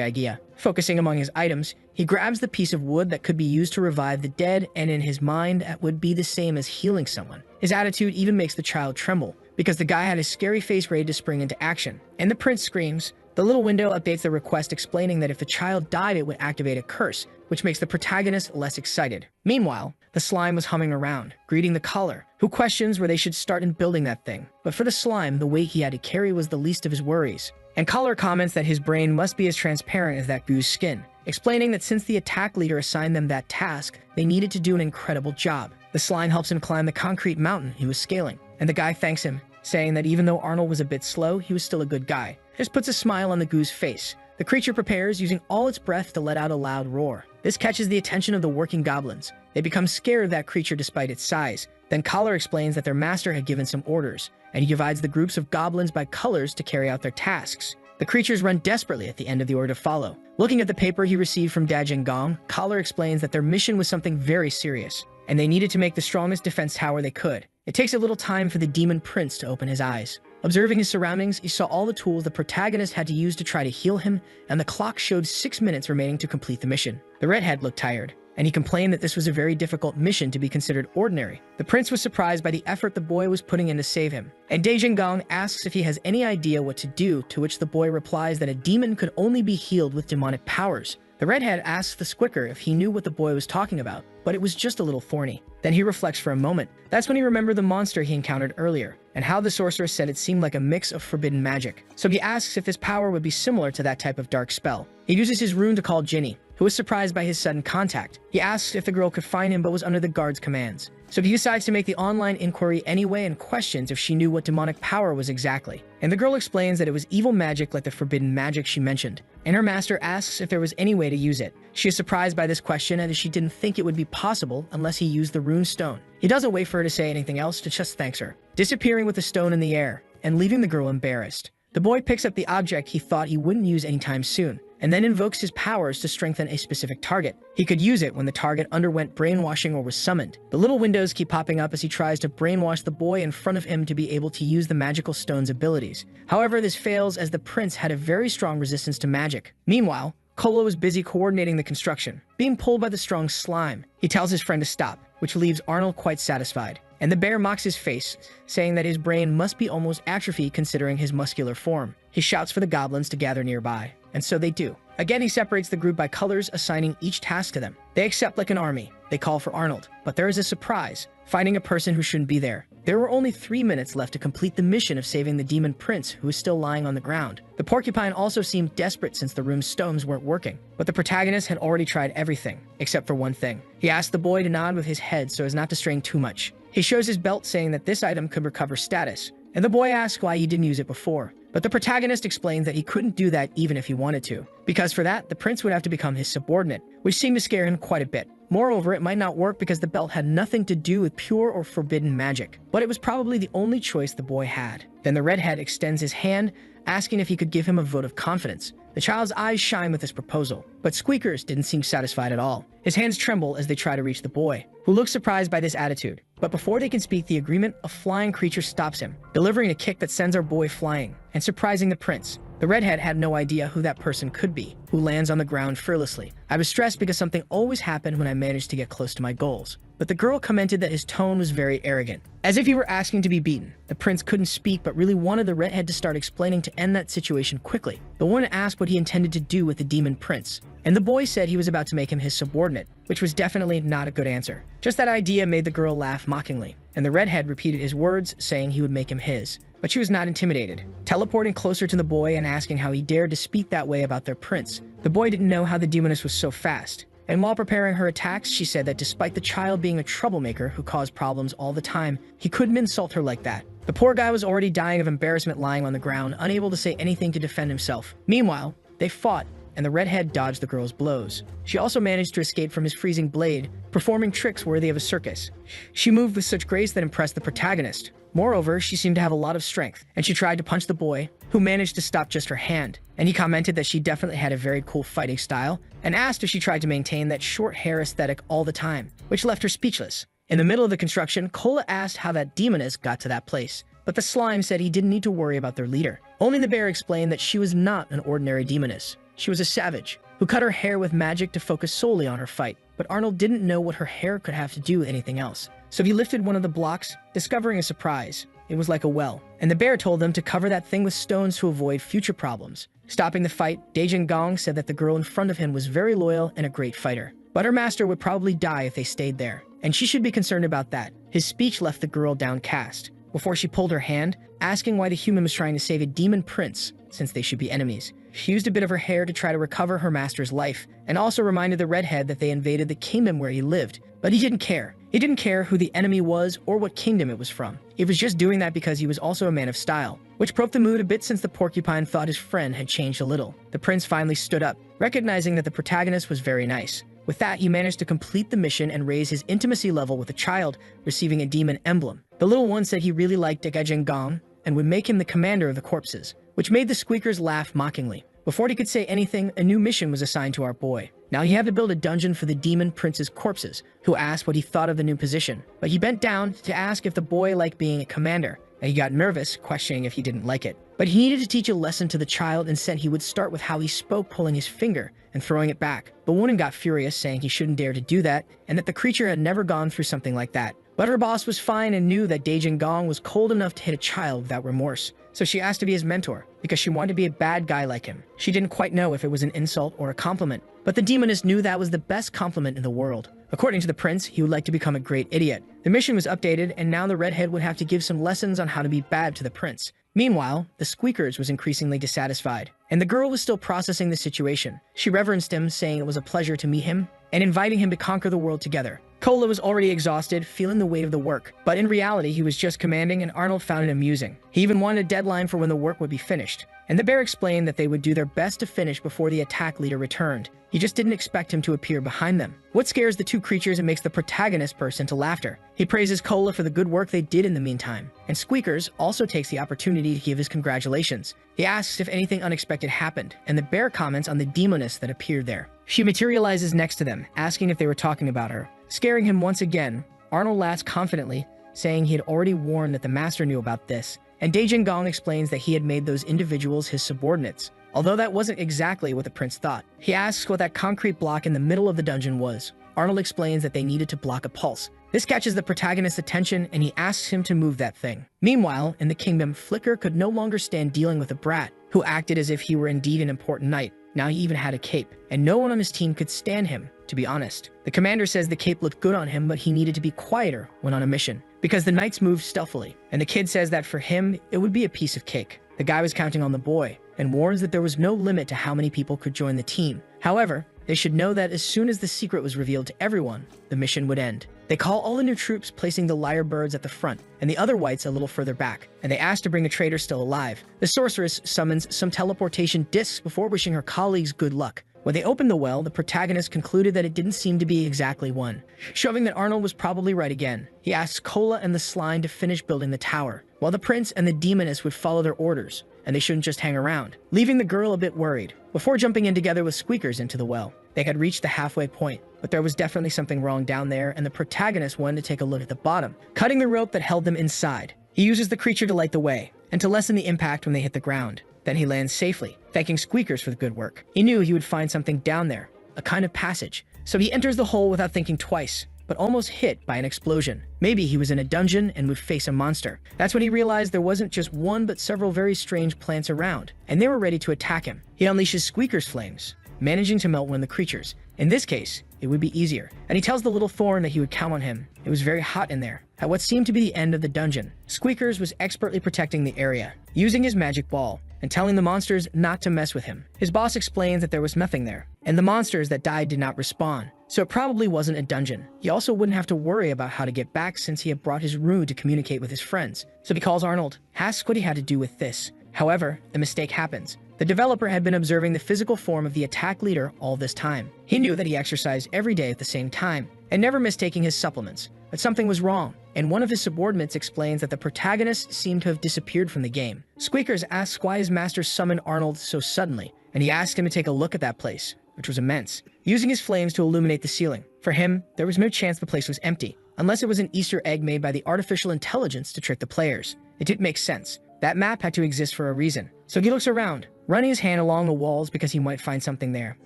idea. Focusing among his items, he grabs the piece of wood that could be used to revive the dead, and in his mind, that would be the same as healing someone. His attitude even makes the child tremble, because the guy had his scary face ready to spring into action. And the prince screams. The little window updates the request, explaining that if the child died, it would activate a curse, which makes the protagonist less excited. Meanwhile, the slime was humming around, greeting the caller, who questions where they should start in building that thing. But for the slime, the weight he had to carry was the least of his worries. And Caller comments that his brain must be as transparent as that goo's skin, explaining that since the attack leader assigned them that task, they needed to do an incredible job. The slime helps him climb the concrete mountain he was scaling, and the guy thanks him, saying that even though Arnold was a bit slow, he was still a good guy. This puts a smile on the Goo's face. The creature prepares, using all its breath to let out a loud roar. This catches the attention of the working goblins. They become scared of that creature despite its size. Then Collar explains that their master had given some orders, and he divides the groups of goblins by colors to carry out their tasks. The creatures run desperately at the end of the order to follow. Looking at the paper he received from Dajin, Collar explains that their mission was something very serious, and they needed to make the strongest defense tower they could. It takes a little time for the demon prince to open his eyes. Observing his surroundings, he saw all the tools the protagonist had to use to try to heal him, and the clock showed 6 minutes remaining to complete the mission. The redhead looked tired, and he complained that this was a very difficult mission to be considered ordinary. The prince was surprised by the effort the boy was putting in to save him, and Dajin asks if he has any idea what to do, to which the boy replies that a demon could only be healed with demonic powers. The redhead asks the squicker if he knew what the boy was talking about, but it was just a little thorny. Then he reflects for a moment. That's when he remembered the monster he encountered earlier, and how the sorcerer said it seemed like a mix of forbidden magic. So he asks if this power would be similar to that type of dark spell. He uses his rune to call Ginny, who was surprised by his sudden contact. He asks if the girl could find him but was under the guard's commands. So he decides to make the online inquiry anyway and questions if she knew what demonic power was exactly. And the girl explains that it was evil magic like the forbidden magic she mentioned, and her master asks if there was any way to use it. She is surprised by this question as she didn't think it would be possible unless he used the rune stone. He doesn't wait for her to say anything else, to just thanks her, disappearing with the stone in the air and leaving the girl embarrassed. The boy picks up the object he thought he wouldn't use anytime soon, and then invokes his powers to strengthen a specific target. He could use it when the target underwent brainwashing or was summoned. The little windows keep popping up as he tries to brainwash the boy in front of him to be able to use the magical stone's abilities. However, this fails as the prince had a very strong resistance to magic. Meanwhile, Kolo was busy coordinating the construction, being pulled by the strong slime. He tells his friend to stop, which leaves Arnold quite satisfied. And the bear mocks his face, saying that his brain must be almost atrophied considering his muscular form. He shouts for the goblins to gather nearby, and so they do. Again, he separates the group by colors, assigning each task to them. They accept like an army. They call for Arnold, but there is a surprise, finding a person who shouldn't be there. There were only 3 minutes left to complete the mission of saving the demon prince, who was still lying on the ground. The porcupine also seemed desperate since the room's stones weren't working, but the protagonist had already tried everything, except for one thing. He asked the boy to nod with his head so as not to strain too much. He shows his belt, saying that this item could recover status, and the boy asks why he didn't use it before. But the protagonist explains that he couldn't do that even if he wanted to, because for that, the prince would have to become his subordinate, which seemed to scare him quite a bit. Moreover, it might not work because the belt had nothing to do with pure or forbidden magic, but it was probably the only choice the boy had. Then the redhead extends his hand, asking if he could give him a vote of confidence. The child's eyes shine with this proposal, but Squeakers didn't seem satisfied at all. His hands tremble as they try to reach the boy, who looks surprised by this attitude. But before they can speak the agreement, a flying creature stops him, delivering a kick that sends our boy flying, and surprising the prince. The redhead had no idea who that person could be, who lands on the ground fearlessly. I was stressed because something always happened when I managed to get close to my goals. But the girl commented that his tone was very arrogant, as if he were asking to be beaten. The prince couldn't speak but really wanted the redhead to start explaining to end that situation quickly. The woman asked what he intended to do with the demon prince, and the boy said he was about to make him his subordinate, which was definitely not a good answer. Just that idea made the girl laugh mockingly, and the redhead repeated his words, saying he would make him his. But she was not intimidated, teleporting closer to the boy and asking how he dared to speak that way about their prince. The boy didn't know how the demoness was so fast, and while preparing her attacks, she said that despite the child being a troublemaker who caused problems all the time, he couldn't insult her like that. The poor guy was already dying of embarrassment lying on the ground, unable to say anything to defend himself. Meanwhile, they fought, and the redhead dodged the girl's blows. She also managed to escape from his freezing blade, performing tricks worthy of a circus. She moved with such grace that impressed the protagonist. Moreover, she seemed to have a lot of strength, and she tried to punch the boy, who managed to stop just her hand. And he commented that she definitely had a very cool fighting style, and asked if she tried to maintain that short hair aesthetic all the time, which left her speechless. In the middle of the construction, Cola asked how that demoness got to that place, but the slime said he didn't need to worry about their leader. Only the bear explained that she was not an ordinary demoness. She was a savage, who cut her hair with magic to focus solely on her fight. But Arnold didn't know what her hair could have to do with anything else. So he lifted one of the blocks, discovering a surprise. It was like a well, and the bear told them to cover that thing with stones to avoid future problems. Stopping the fight, Dajin Gong said that the girl in front of him was very loyal and a great fighter, but her master would probably die if they stayed there, and she should be concerned about that. His speech left the girl downcast, before she pulled her hand, asking why the human was trying to save a demon prince, since they should be enemies. She used a bit of her hair to try to recover her master's life, and also reminded the redhead that they invaded the kingdom where he lived, but he didn't care. He didn't care who the enemy was or what kingdom it was from. He was just doing that because he was also a man of style, which broke the mood a bit since the porcupine thought his friend had changed a little. The prince finally stood up, recognizing that the protagonist was very nice. With that, he managed to complete the mission and raise his intimacy level with the child, receiving a demon emblem. The little one said he really liked Gong and would make him the commander of the corpses, which made the squeakers laugh mockingly. Before he could say anything, a new mission was assigned to our boy. Now he had to build a dungeon for the demon prince's corpses, who asked what he thought of the new position. But he bent down to ask if the boy liked being a commander, and he got nervous, questioning if he didn't like it. But he needed to teach a lesson to the child and said he would start with how he spoke, pulling his finger and throwing it back. The woman got furious, saying he shouldn't dare to do that, and that the creature had never gone through something like that. But her boss was fine and knew that Gong was cold enough to hit a child without remorse. So she asked to be his mentor, because she wanted to be a bad guy like him. She didn't quite know if it was an insult or a compliment, but the demoness knew that was the best compliment in the world. According to the prince, he would like to become a great idiot. The mission was updated, and now the redhead would have to give some lessons on how to be bad to the prince. Meanwhile, the squeakers was increasingly dissatisfied, and the girl was still processing the situation. She reverenced him, saying it was a pleasure to meet him, and inviting him to conquer the world together. Cola was already exhausted, feeling the weight of the work, but in reality he was just commanding, and Arnold found it amusing. He even wanted a deadline for when the work would be finished, and the bear explained that they would do their best to finish before the attack leader returned. He just didn't expect him to appear behind them. What scares the two creatures and makes the protagonist burst into laughter. He praises Cola for the good work they did in the meantime, and Squeakers also takes the opportunity to give his congratulations. He asks if anything unexpected happened, and the bear comments on the demoness that appeared there. She materializes next to them, asking if they were talking about her. Scaring him once again, Arnold laughs confidently, saying he had already warned that the master knew about this, and Gong explains that he had made those individuals his subordinates, although that wasn't exactly what the prince thought. He asks what that concrete block in the middle of the dungeon was. Arnold explains that they needed to block a pulse. This catches the protagonist's attention, and he asks him to move that thing. Meanwhile, in the kingdom, Flicker could no longer stand dealing with a brat, who acted as if he were indeed an important knight. Now he even had a cape, and no one on his team could stand him, to be honest. The commander says the cape looked good on him, but he needed to be quieter when on a mission, because the knights moved stealthily, and the kid says that for him, it would be a piece of cake. The guy was counting on the boy, and warns that there was no limit to how many people could join the team. However, they should know that as soon as the secret was revealed to everyone, the mission would end. They call all the new troops, placing the liar birds at the front, and the other whites a little further back, and they ask to bring the traitor still alive. The sorceress summons some teleportation discs before wishing her colleagues good luck. When they opened the well, the protagonist concluded that it didn't seem to be exactly one, shoving that Arnold was probably right again. He asks Cola and the Slime to finish building the tower, while the prince and the demoness would follow their orders, and they shouldn't just hang around, leaving the girl a bit worried. Before jumping in together with Squeakers into the well, they had reached the halfway point, but there was definitely something wrong down there, and the protagonist wanted to take a look at the bottom, cutting the rope that held them inside. He uses the creature to light the way, and to lessen the impact when they hit the ground. Then he lands safely, thanking Squeakers for the good work. He knew he would find something down there, a kind of passage. So he enters the hole without thinking twice, but almost hit by an explosion. Maybe he was in a dungeon and would face a monster. That's when he realized there wasn't just one but several very strange plants around, and they were ready to attack him. He unleashes Squeakers' flames, managing to melt one of the creatures. In this case, it would be easier, and he tells the little thorn that he would count on him. It was very hot in there, at what seemed to be the end of the dungeon. Squeakers was expertly protecting the area, using his magic ball, and telling the monsters not to mess with him. His boss explains that there was nothing there, and the monsters that died did not respawn, so it probably wasn't a dungeon. He also wouldn't have to worry about how to get back since he had brought his rune to communicate with his friends. So he calls Arnold, asks what he had to do with this. However, a mistake happens. The developer had been observing the physical form of the attack leader all this time. He knew that he exercised every day at the same time, and never missed taking his supplements. But something was wrong, and one of his subordinates explains that the protagonist seemed to have disappeared from the game. Squeakers asks why his master summoned Arnold so suddenly, and he asked him to take a look at that place, which was immense, using his flames to illuminate the ceiling. For him, there was no chance the place was empty, unless it was an Easter egg made by the artificial intelligence to trick the players. It didn't make sense. That map had to exist for a reason. So he looks around, running his hand along the walls because he might find something there.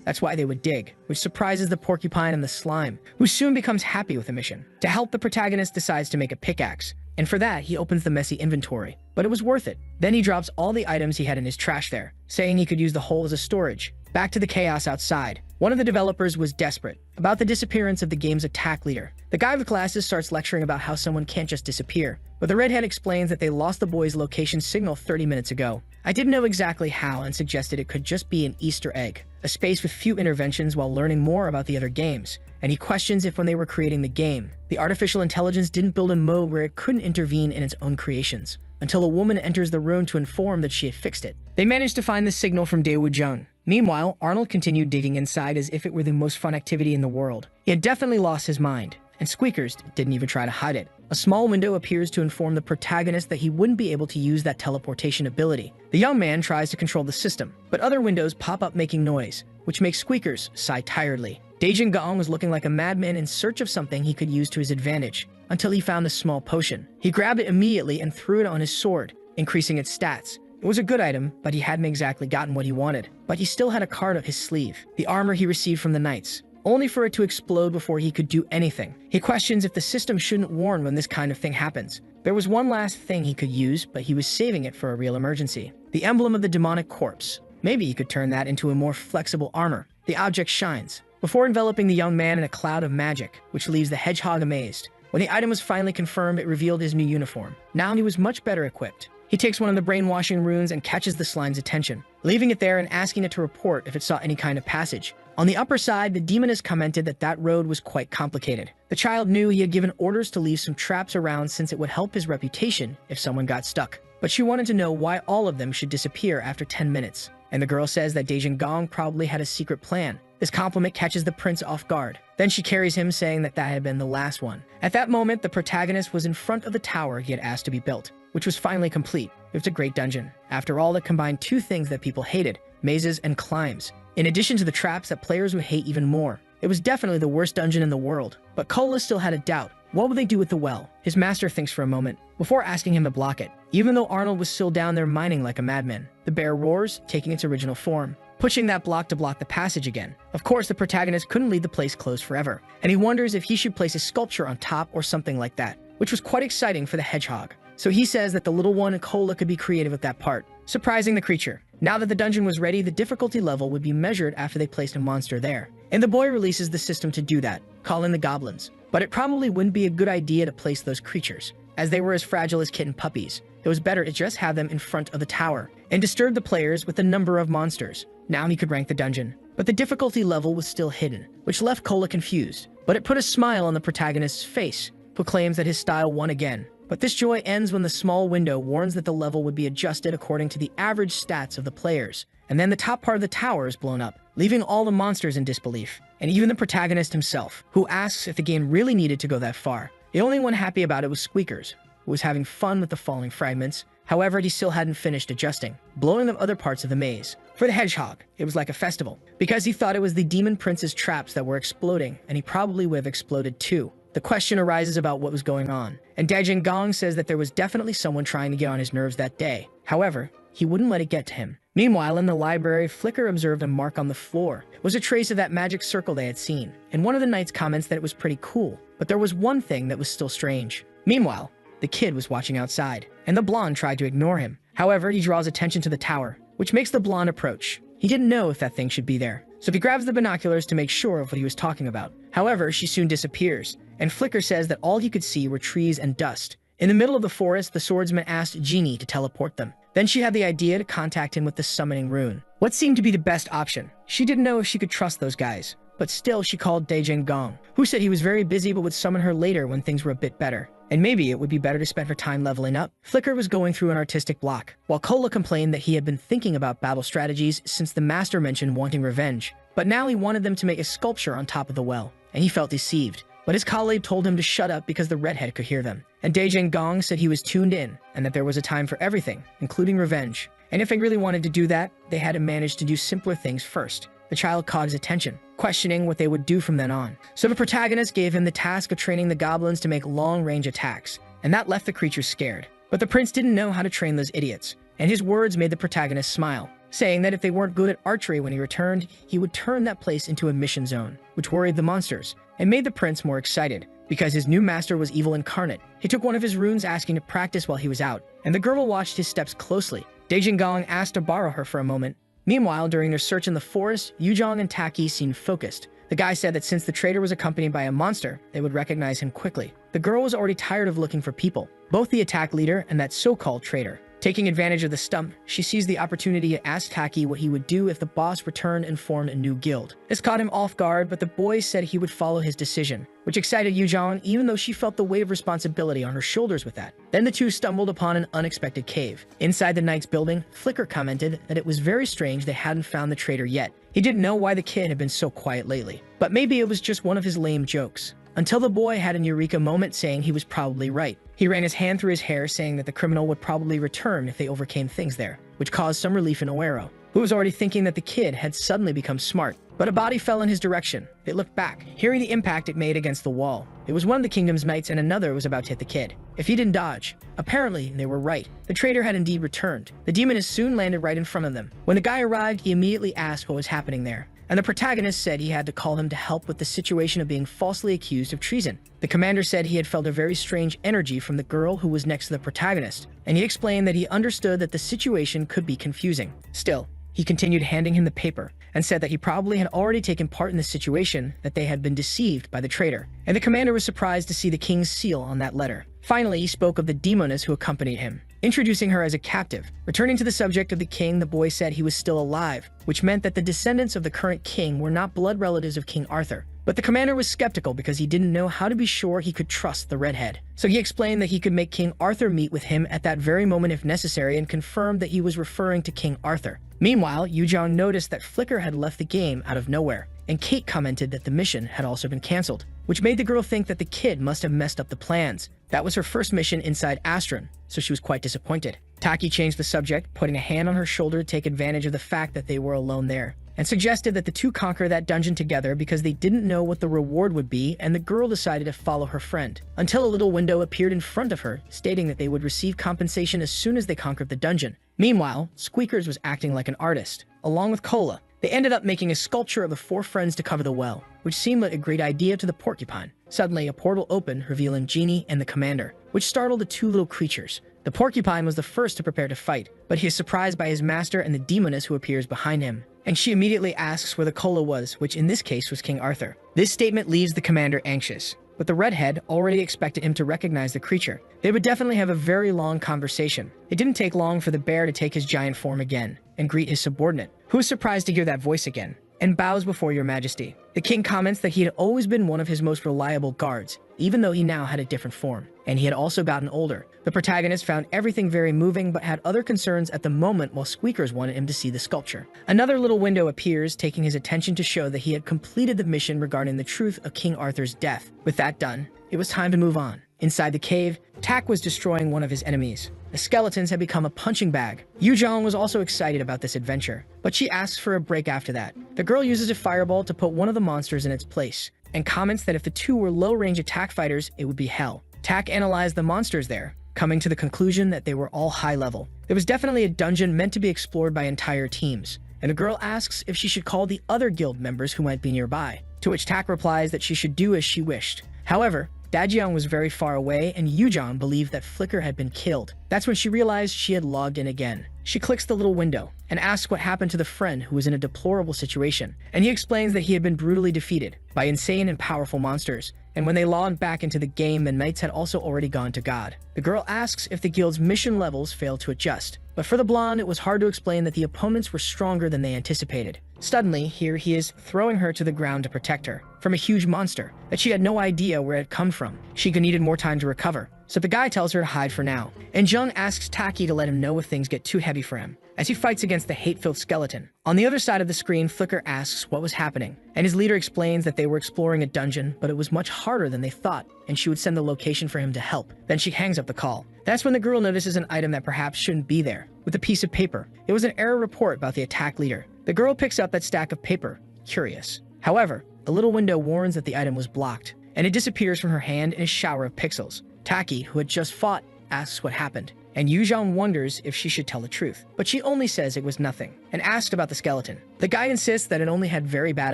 That's why they would dig, which surprises the porcupine and the slime, who soon becomes happy with the mission. To help, the protagonist decides to make a pickaxe, and for that, he opens the messy inventory. But it was worth it. Then he drops all the items he had in his trash there, saying he could use the hole as a storage. Back to the chaos outside. One of the developers was desperate about the disappearance of the game's attack leader. The guy with glasses starts lecturing about how someone can't just disappear, but the redhead explains that they lost the boy's location signal 30 minutes ago. I didn't know exactly how and suggested it could just be an Easter egg, a space with few interventions while learning more about the other games. And he questions if when they were creating the game, the artificial intelligence didn't build a mode where it couldn't intervene in its own creations, until a woman enters the room to inform that she had fixed it. They managed to find the signal from Daewoo Jung. Meanwhile, Arnold continued digging inside as if it were the most fun activity in the world. He had definitely lost his mind, and Squeakers didn't even try to hide it. A small window appears to inform the protagonist that he wouldn't be able to use that teleportation ability. The young man tries to control the system, but other windows pop up making noise, which makes Squeakers sigh tiredly. Daejin Gong was looking like a madman in search of something he could use to his advantage, until he found a small potion. He grabbed it immediately and threw it on his sword, increasing its stats. It was a good item, but he hadn't exactly gotten what he wanted. But he still had a card up his sleeve, the armor he received from the knights, only for it to explode before he could do anything. He questions if the system shouldn't warn when this kind of thing happens. There was one last thing he could use, but he was saving it for a real emergency. The emblem of the demonic corpse. Maybe he could turn that into a more flexible armor. The object shines, before enveloping the young man in a cloud of magic, which leaves the hedgehog amazed. When the item was finally confirmed, it revealed his new uniform. Now he was much better equipped. He takes one of the brainwashing runes and catches the slime's attention, leaving it there and asking it to report if it saw any kind of passage. On the upper side, the demoness commented that that road was quite complicated. The child knew he had given orders to leave some traps around since it would help his reputation if someone got stuck. But she wanted to know why all of them should disappear after 10 minutes. And the girl says that Daejin Gong probably had a secret plan. This compliment catches the prince off guard. Then she carries him, saying that that had been the last one. At that moment, the protagonist was in front of the tower he had asked to be built, which was finally complete. It was a great dungeon. After all, it combined two things that people hated, mazes and climbs, in addition to the traps that players would hate even more. It was definitely the worst dungeon in the world, but Cola still had a doubt. What would they do with the well? His master thinks for a moment, before asking him to block it. Even though Arnold was still down there mining like a madman, the bear roars, taking its original form, pushing that block to block the passage again. Of course, the protagonist couldn't leave the place closed forever, and he wonders if he should place a sculpture on top or something like that, which was quite exciting for the hedgehog. So he says that the little one, Cola, could be creative with that part, surprising the creature. Now that the dungeon was ready, the difficulty level would be measured after they placed a monster there. And the boy releases the system to do that, calling the goblins. But it probably wouldn't be a good idea to place those creatures, as they were as fragile as kitten puppies. It was better to just have them in front of the tower, and disturb the players with the number of monsters. Now he could rank the dungeon. But the difficulty level was still hidden, which left Cola confused. But it put a smile on the protagonist's face, who claims that his style won again. But this joy ends when the small window warns that the level would be adjusted according to the average stats of the players. And then the top part of the tower is blown up, leaving all the monsters in disbelief. And even the protagonist himself, who asks if the game really needed to go that far. The only one happy about it was Squeakers, who was having fun with the falling fragments. However, he still hadn't finished adjusting, blowing up other parts of the maze. For the hedgehog, it was like a festival, because he thought it was the demon prince's traps that were exploding, and he probably would have exploded too. The question arises about what was going on, and Daejin Gong says that there was definitely someone trying to get on his nerves that day. However, he wouldn't let it get to him. Meanwhile, in the library, Flicker observed a mark on the floor. It was a trace of that magic circle they had seen, and one of the knights comments that it was pretty cool, but there was one thing that was still strange. Meanwhile, the kid was watching outside, and the blonde tried to ignore him. However, he draws attention to the tower, which makes the blonde approach. He didn't know if that thing should be there, so he grabs the binoculars to make sure of what he was talking about. However, she soon disappears, and Flicker says that all he could see were trees and dust. In the middle of the forest, the swordsman asked Genie to teleport them. Then she had the idea to contact him with the summoning rune, what seemed to be the best option. She didn't know if she could trust those guys, but still she called Daejin Gong, who said he was very busy but would summon her later when things were a bit better. And maybe it would be better to spend her time leveling up. Flicker was going through an artistic block, while Cola complained that he had been thinking about battle strategies since the master mentioned wanting revenge. But now he wanted them to make a sculpture on top of the well, and he felt deceived. But his colleague told him to shut up because the redhead could hear them. And Daejin Gong said he was tuned in, and that there was a time for everything, including revenge. And if they really wanted to do that, they had to manage to do simpler things first. The child caught his attention, questioning what they would do from then on. So the protagonist gave him the task of training the goblins to make long-range attacks, and that left the creatures scared. But the prince didn't know how to train those idiots, and his words made the protagonist smile, saying that if they weren't good at archery when he returned, he would turn that place into a mission zone, which worried the monsters, and made the prince more excited, because his new master was evil incarnate. He took one of his runes asking to practice while he was out, and the girl watched his steps closely. Daejin Gong asked to borrow her for a moment, Meanwhile, during their search in the forest, Yujong and Taki seemed focused. The guy said that since the traitor was accompanied by a monster, they would recognize him quickly. The girl was already tired of looking for people, both the attack leader and that so-called traitor. Taking advantage of the stump, she seized the opportunity to ask Taki what he would do if the boss returned and formed a new guild. This caught him off guard, but the boy said he would follow his decision, which excited Yujong even though she felt the weight of responsibility on her shoulders with that. Then the two stumbled upon an unexpected cave. Inside the knight's building, Flicker commented that it was very strange they hadn't found the traitor yet. He didn't know why the kid had been so quiet lately, but maybe it was just one of his lame jokes. Until the boy had an eureka moment saying he was probably right. He ran his hand through his hair saying that the criminal would probably return if they overcame things there, which caused some relief in Oero, who was already thinking that the kid had suddenly become smart. But a body fell in his direction. They looked back, hearing the impact it made against the wall. It was one of the kingdom's knights and another was about to hit the kid. If he didn't dodge. Apparently, they were right. The traitor had indeed returned. The demoness soon landed right in front of them. When the guy arrived, he immediately asked what was happening there. And the protagonist said he had to call him to help with the situation of being falsely accused of treason. The commander said he had felt a very strange energy from the girl who was next to the protagonist, and he explained that he understood that the situation could be confusing. Still, he continued handing him the paper, and said that he probably had already taken part in the situation, that they had been deceived by the traitor. And the commander was surprised to see the king's seal on that letter. Finally, he spoke of the demoness who accompanied him, introducing her as a captive. Returning to the subject of the king, the boy said he was still alive, which meant that the descendants of the current king were not blood relatives of King Arthur. But the commander was skeptical because he didn't know how to be sure he could trust the redhead. So he explained that he could make King Arthur meet with him at that very moment if necessary and confirmed that he was referring to King Arthur. Meanwhile, Yujong noticed that Flicker had left the game out of nowhere, and Kate commented that the mission had also been cancelled, which made the girl think that the kid must have messed up the plans. That was her first mission inside Astron, so she was quite disappointed. Taki changed the subject, putting a hand on her shoulder to take advantage of the fact that they were alone there, and suggested that the two conquer that dungeon together because they didn't know what the reward would be, and the girl decided to follow her friend, until a little window appeared in front of her, stating that they would receive compensation as soon as they conquered the dungeon. Meanwhile, Squeakers was acting like an artist, along with Cola. They ended up making a sculpture of the four friends to cover the well, which seemed like a great idea to the porcupine. Suddenly, a portal opened, revealing Genie and the commander, which startled the two little creatures. The porcupine was the first to prepare to fight, but he is surprised by his master and the demoness who appears behind him. And she immediately asks where the Cola was, which in this case was King Arthur. This statement leaves the commander anxious, but the redhead already expected him to recognize the creature. They would definitely have a very long conversation. It didn't take long for the bear to take his giant form again and greet his subordinate, who is surprised to hear that voice again, and bows before your majesty. The king comments that he had always been one of his most reliable guards, even though he now had a different form, and he had also gotten older. The protagonist found everything very moving but had other concerns at the moment, while Squeakers wanted him to see the sculpture. Another little window appears, taking his attention to show that he had completed the mission regarding the truth of King Arthur's death. With that done, it was time to move on. Inside the cave, Tak was destroying one of his enemies. The skeletons had become a punching bag. Yujong was also excited about this adventure, but she asks for a break after that. The girl uses a fireball to put one of the monsters in its place, and comments that if the two were low-range attack fighters, it would be hell. Tak analyzed the monsters there, coming to the conclusion that they were all high-level. There was definitely a dungeon meant to be explored by entire teams, and the girl asks if she should call the other guild members who might be nearby, to which Tak replies that she should do as she wished. However, Dajiang was very far away, and Yujong believed that Flicker had been killed. That's when she realized she had logged in again. She clicks the little window and asks what happened to the friend who was in a deplorable situation, and he explains that he had been brutally defeated by insane and powerful monsters, and when they logged back into the game, the knights had also already gone to God. The girl asks if the guild's mission levels failed to adjust, but for the blonde, it was hard to explain that the opponents were stronger than they anticipated. Suddenly, here he is throwing her to the ground to protect her from a huge monster that she had no idea where it had come from. She needed more time to recover, so the guy tells her to hide for now, and Jung asks Taki to let him know if things get too heavy for him, as he fights against the hate-filled skeleton. On the other side of the screen, Flicker asks what was happening, and his leader explains that they were exploring a dungeon, but it was much harder than they thought, and she would send the location for him to help. Then she hangs up the call. That's when the girl notices an item that perhaps shouldn't be there, with a piece of paper. It was an error report about the attack leader. The girl picks up that stack of paper, curious. However, a little window warns that the item was blocked, and it disappears from her hand in a shower of pixels. Taki, who had just fought, asks what happened, and Yujong wonders if she should tell the truth, but she only says it was nothing, and asks about the skeleton. The guy insists that it only had very bad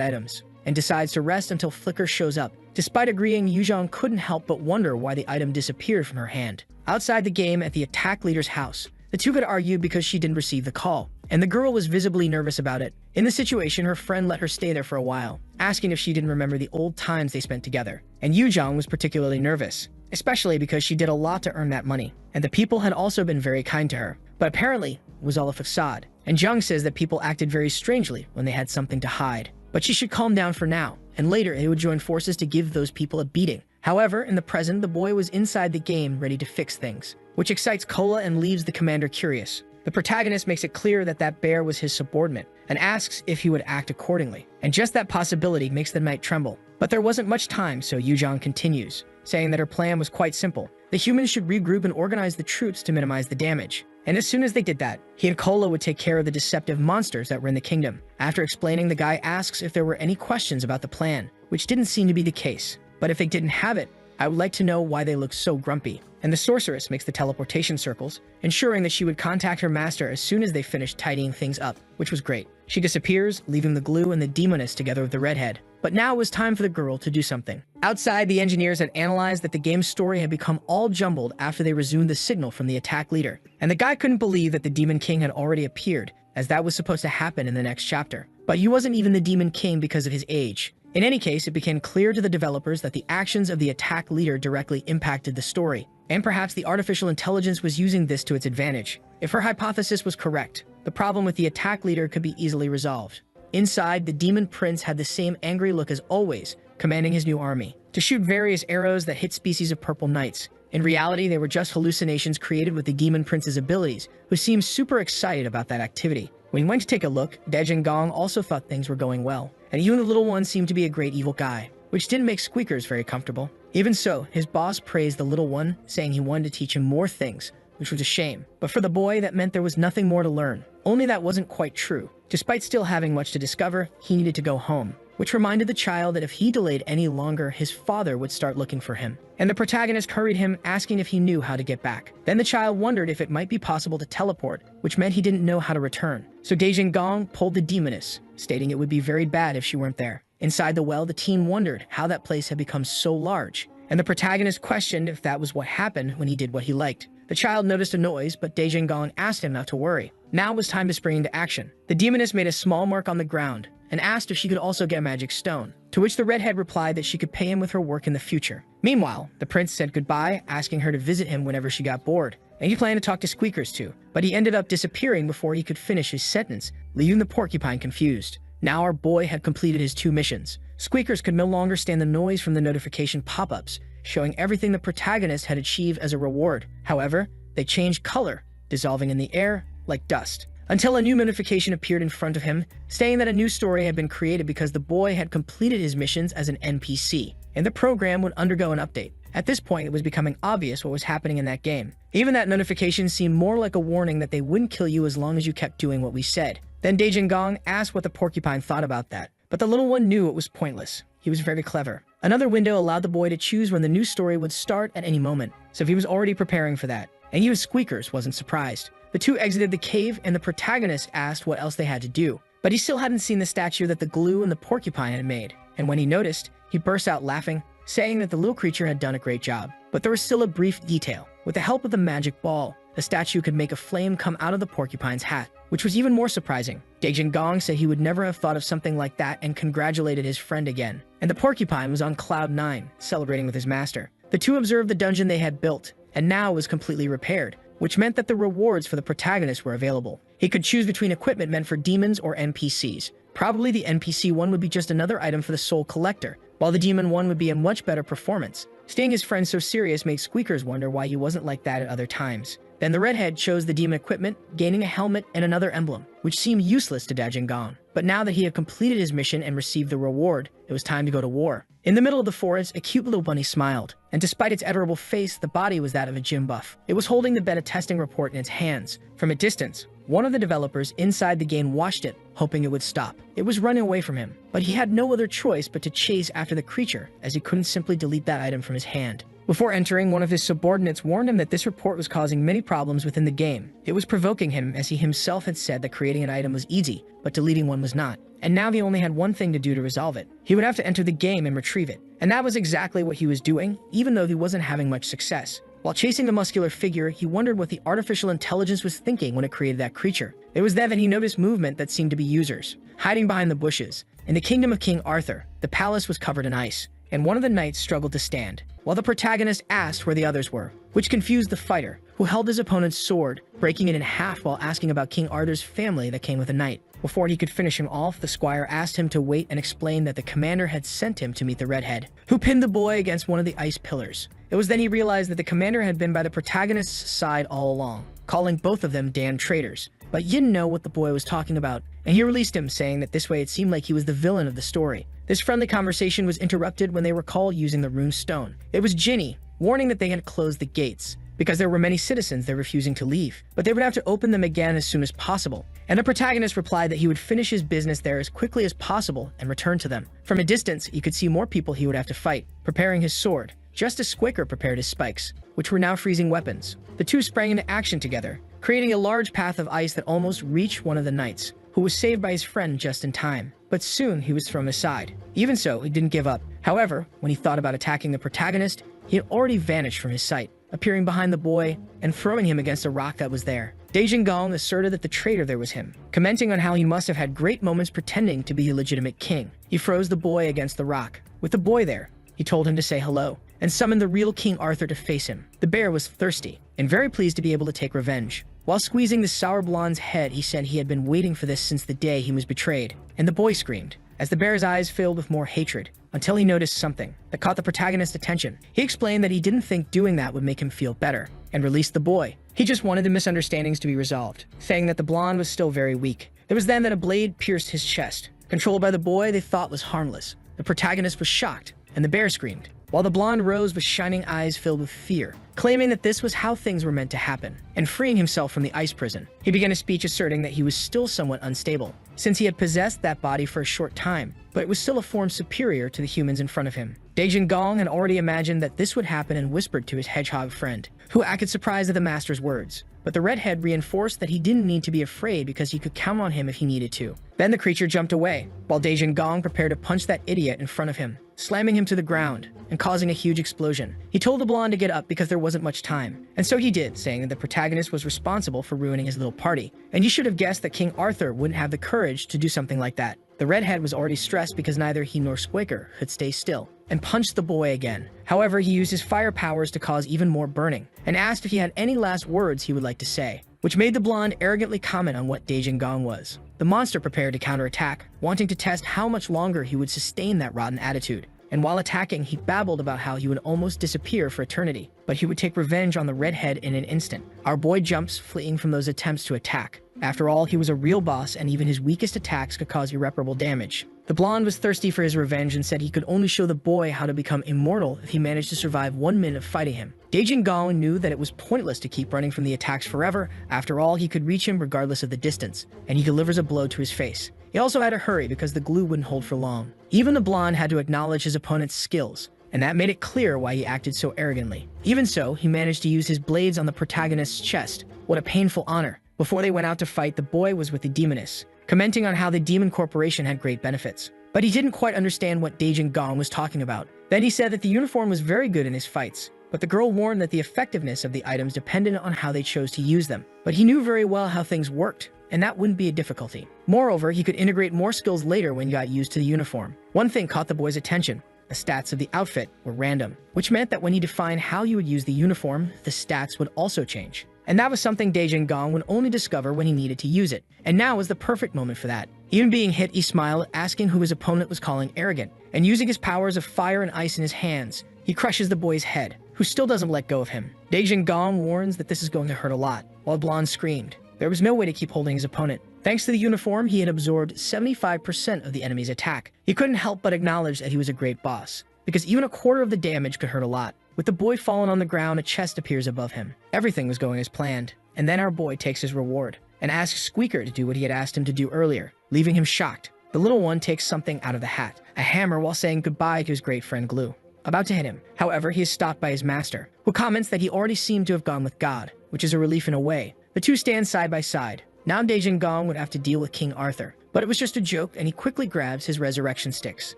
items, and decides to rest until Flicker shows up. Despite agreeing, Yujong couldn't help but wonder why the item disappeared from her hand. Outside the game, at the attack leader's house, the two could argue because she didn't receive the call, and the girl was visibly nervous about it. In the situation, her friend let her stay there for a while, asking if she didn't remember the old times they spent together. And Yujong was particularly nervous, especially because she did a lot to earn that money, and the people had also been very kind to her. But apparently, it was all a facade. And Jung says that people acted very strangely when they had something to hide. But she should calm down for now, and later they would join forces to give those people a beating. However, in the present, the boy was inside the game ready to fix things, which excites Kola and leaves the commander curious. The protagonist makes it clear that that bear was his subordinate, and asks if he would act accordingly. And just that possibility makes the knight tremble. But there wasn't much time, so Yujong continues, saying that her plan was quite simple. The humans should regroup and organize the troops to minimize the damage. And as soon as they did that, he and Kola would take care of the deceptive monsters that were in the kingdom. After explaining, the guy asks if there were any questions about the plan, which didn't seem to be the case. But if they didn't have it, I would like to know why they look so grumpy. And the sorceress makes the teleportation circles, ensuring that she would contact her master as soon as they finished tidying things up, which was great. She disappears, leaving the glue and the demoness together with the redhead. But now it was time for the girl to do something. Outside, the engineers had analyzed that the game's story had become all jumbled after they resumed the signal from the attack leader. And the guy couldn't believe that the Demon King had already appeared, as that was supposed to happen in the next chapter. But he wasn't even the Demon King because of his age. In any case, it became clear to the developers that the actions of the attack leader directly impacted the story, and perhaps the artificial intelligence was using this to its advantage. If her hypothesis was correct, the problem with the attack leader could be easily resolved. Inside, the Demon Prince had the same angry look as always, commanding his new army to shoot various arrows that hit species of purple knights. In reality, they were just hallucinations created with the Demon Prince's abilities, who seemed super excited about that activity. When he went to take a look, Dejin Gong also thought things were going well, and even the little one seemed to be a great evil guy, which didn't make Squeakers very comfortable. Even so, his boss praised the little one, saying he wanted to teach him more things, which was a shame. But for the boy, that meant there was nothing more to learn. Only that wasn't quite true. Despite still having much to discover, he needed to go home, which reminded the child that if he delayed any longer, his father would start looking for him. And the protagonist hurried him, asking if he knew how to get back. Then the child wondered if it might be possible to teleport, which meant he didn't know how to return. So Dejin Gong pulled the demoness, stating it would be very bad if she weren't there. Inside the well, the teen wondered how that place had become so large, and the protagonist questioned if that was what happened when he did what he liked. The child noticed a noise, but Dejin Gong asked him not to worry. Now it was time to spring into action. The demoness made a small mark on the ground, and asked if she could also get a magic stone, to which the redhead replied that she could pay him with her work in the future. Meanwhile, the prince said goodbye, asking her to visit him whenever she got bored, and he planned to talk to Squeakers too, but he ended up disappearing before he could finish his sentence, leaving the porcupine confused. Now our boy had completed his 2 missions. Squeakers could no longer stand the noise from the notification pop-ups, showing everything the protagonist had achieved as a reward. However, they changed color, dissolving in the air like dust, until a new notification appeared in front of him, saying that a new story had been created because the boy had completed his missions as an NPC, and the program would undergo an update. At this point, it was becoming obvious what was happening in that game. Even that notification seemed more like a warning that they wouldn't kill you as long as you kept doing what we said. Then Dejin Gong asked what the porcupine thought about that, but the little one knew it was pointless. He was very clever. Another window allowed the boy to choose when the new story would start at any moment, so he was already preparing for that. And even Squeakers wasn't surprised. The two exited the cave, and the protagonist asked what else they had to do. But he still hadn't seen the statue that the glue and the porcupine had made, and when he noticed, he burst out laughing, saying that the little creature had done a great job. But there was still a brief detail. With the help of the magic ball, the statue could make a flame come out of the porcupine's hat, which was even more surprising. Dejin Gong said he would never have thought of something like that and congratulated his friend again. And the porcupine was on cloud 9, celebrating with his master. The two observed the dungeon they had built, and now was completely repaired, which meant that the rewards for the protagonist were available. He could choose between equipment meant for demons or NPCs. Probably the NPC one would be just another item for the soul collector, while the demon one would be a much better performance. Seeing his friend so serious made Squeakers wonder why he wasn't like that at other times. Then the redhead chose the demon equipment, gaining a helmet and another emblem, which seemed useless to Dejin Gong. But now that he had completed his mission and received the reward, it was time to go to war. In the middle of the forest, a cute little bunny smiled, and despite its adorable face, the body was that of a gym buff. It was holding the beta testing report in its hands. From a distance, one of the developers inside the game watched it, hoping it would stop. It was running away from him, but he had no other choice but to chase after the creature, as he couldn't simply delete that item from his hand. Before entering, one of his subordinates warned him that this report was causing many problems within the game. It was provoking him, as he himself had said that creating an item was easy, but deleting one was not. And now he only had one thing to do to resolve it. He would have to enter the game and retrieve it. And that was exactly what he was doing, even though he wasn't having much success. While chasing the muscular figure, he wondered what the artificial intelligence was thinking when it created that creature. It was then that he noticed movement that seemed to be users, hiding behind the bushes. In the kingdom of King Arthur, the palace was covered in ice, and one of the knights struggled to stand, while the protagonist asked where the others were, which confused the fighter, who held his opponent's sword, breaking it in half while asking about King Arthur's family that came with the knight. Before he could finish him off, the squire asked him to wait and explain that the commander had sent him to meet the redhead, who pinned the boy against one of the ice pillars. It was then he realized that the commander had been by the protagonist's side all along, calling both of them damned traitors. But he didn't know what the boy was talking about, and he released him, saying that this way it seemed like he was the villain of the story. This friendly conversation was interrupted when they were called using the rune stone. It was Ginny, warning that they had closed the gates, because there were many citizens there refusing to leave, but they would have to open them again as soon as possible. And the protagonist replied that he would finish his business there as quickly as possible and return to them. From a distance, he could see more people he would have to fight, preparing his sword, just as Squicker prepared his spikes, which were now freezing weapons. The two sprang into action together, creating a large path of ice that almost reached one of the knights, who was saved by his friend just in time. But soon he was thrown aside. Even so, he didn't give up. However, when he thought about attacking the protagonist, he had already vanished from his sight, appearing behind the boy and throwing him against a rock that was there. Dejin Gong asserted that the traitor there was him, commenting on how he must have had great moments pretending to be a legitimate king. He froze the boy against the rock. With the boy there, he told him to say hello, and summoned the real King Arthur to face him. The bear was thirsty, and very pleased to be able to take revenge. While squeezing the sour blonde's head, he said he had been waiting for this since the day he was betrayed, and the boy screamed, as the bear's eyes filled with more hatred, until he noticed something that caught the protagonist's attention. He explained that he didn't think doing that would make him feel better, and released the boy. He just wanted the misunderstandings to be resolved, saying that the blonde was still very weak. It was then that a blade pierced his chest. Controlled by the boy they thought was harmless, the protagonist was shocked, and the bear screamed, while the blonde rose with shining eyes filled with fear, claiming that this was how things were meant to happen, and freeing himself from the ice prison. He began a speech asserting that he was still somewhat unstable, since he had possessed that body for a short time, but it was still a form superior to the humans in front of him. Dejin Gong had already imagined that this would happen and whispered to his hedgehog friend, who acted surprised at the master's words. But the redhead reinforced that he didn't need to be afraid because he could count on him if he needed to. Then the creature jumped away, while Dejin Gong prepared to punch that idiot in front of him, slamming him to the ground and causing a huge explosion. He told the blonde to get up because there wasn't much time, and so he did, saying that the protagonist was responsible for ruining his little party, and he should have guessed that King Arthur wouldn't have the courage to do something like that. The redhead was already stressed because neither he nor Squaker could stay still, and punched the boy again. However, he used his fire powers to cause even more burning, and asked if he had any last words he would like to say, which made the blonde arrogantly comment on what Dejin Gong was. The monster prepared to counterattack, wanting to test how much longer he would sustain that rotten attitude. And while attacking, he babbled about how he would almost disappear for eternity, but he would take revenge on the redhead in an instant. Our boy jumps, fleeing from those attempts to attack. After all, he was a real boss, and even his weakest attacks could cause irreparable damage. The blonde was thirsty for his revenge and said he could only show the boy how to become immortal if he managed to survive 1 minute of fighting him. Dejin Gong knew that it was pointless to keep running from the attacks forever. After all, he could reach him regardless of the distance, and he delivers a blow to his face. He also had to hurry because the glue wouldn't hold for long. Even the blonde had to acknowledge his opponent's skills, and that made it clear why he acted so arrogantly. Even so, he managed to use his blades on the protagonist's chest. What a painful honor. Before they went out to fight, the boy was with the demoness, commenting on how the demon corporation had great benefits. But he didn't quite understand what Dejin Gong was talking about. Then he said that the uniform was very good in his fights, but the girl warned that the effectiveness of the items depended on how they chose to use them. But he knew very well how things worked, and that wouldn't be a difficulty. Moreover, he could integrate more skills later when he got used to the uniform. One thing caught the boy's attention. The stats of the outfit were random, which meant that when he defined how you would use the uniform, the stats would also change. And that was something Dejin Gong would only discover when he needed to use it. And now was the perfect moment for that. Even being hit, he smiled, asking who his opponent was calling arrogant. And using his powers of fire and ice in his hands, he crushes the boy's head, who still doesn't let go of him. Dejin Gong warns that this is going to hurt a lot, while Blonde screamed. There was no way to keep holding his opponent. Thanks to the uniform, he had absorbed 75% of the enemy's attack. He couldn't help but acknowledge that he was a great boss, because even a quarter of the damage could hurt a lot. With the boy fallen on the ground, a chest appears above him. Everything was going as planned. And then our boy takes his reward, and asks Squeaker to do what he had asked him to do earlier, leaving him shocked. The little one takes something out of the hat, a hammer, while saying goodbye to his great friend Glue, about to hit him. However, he is stopped by his master, who comments that he already seemed to have gone with God, which is a relief in a way. The two stand side by side. Now Dejin Gong would have to deal with King Arthur, but it was just a joke, and he quickly grabs his resurrection sticks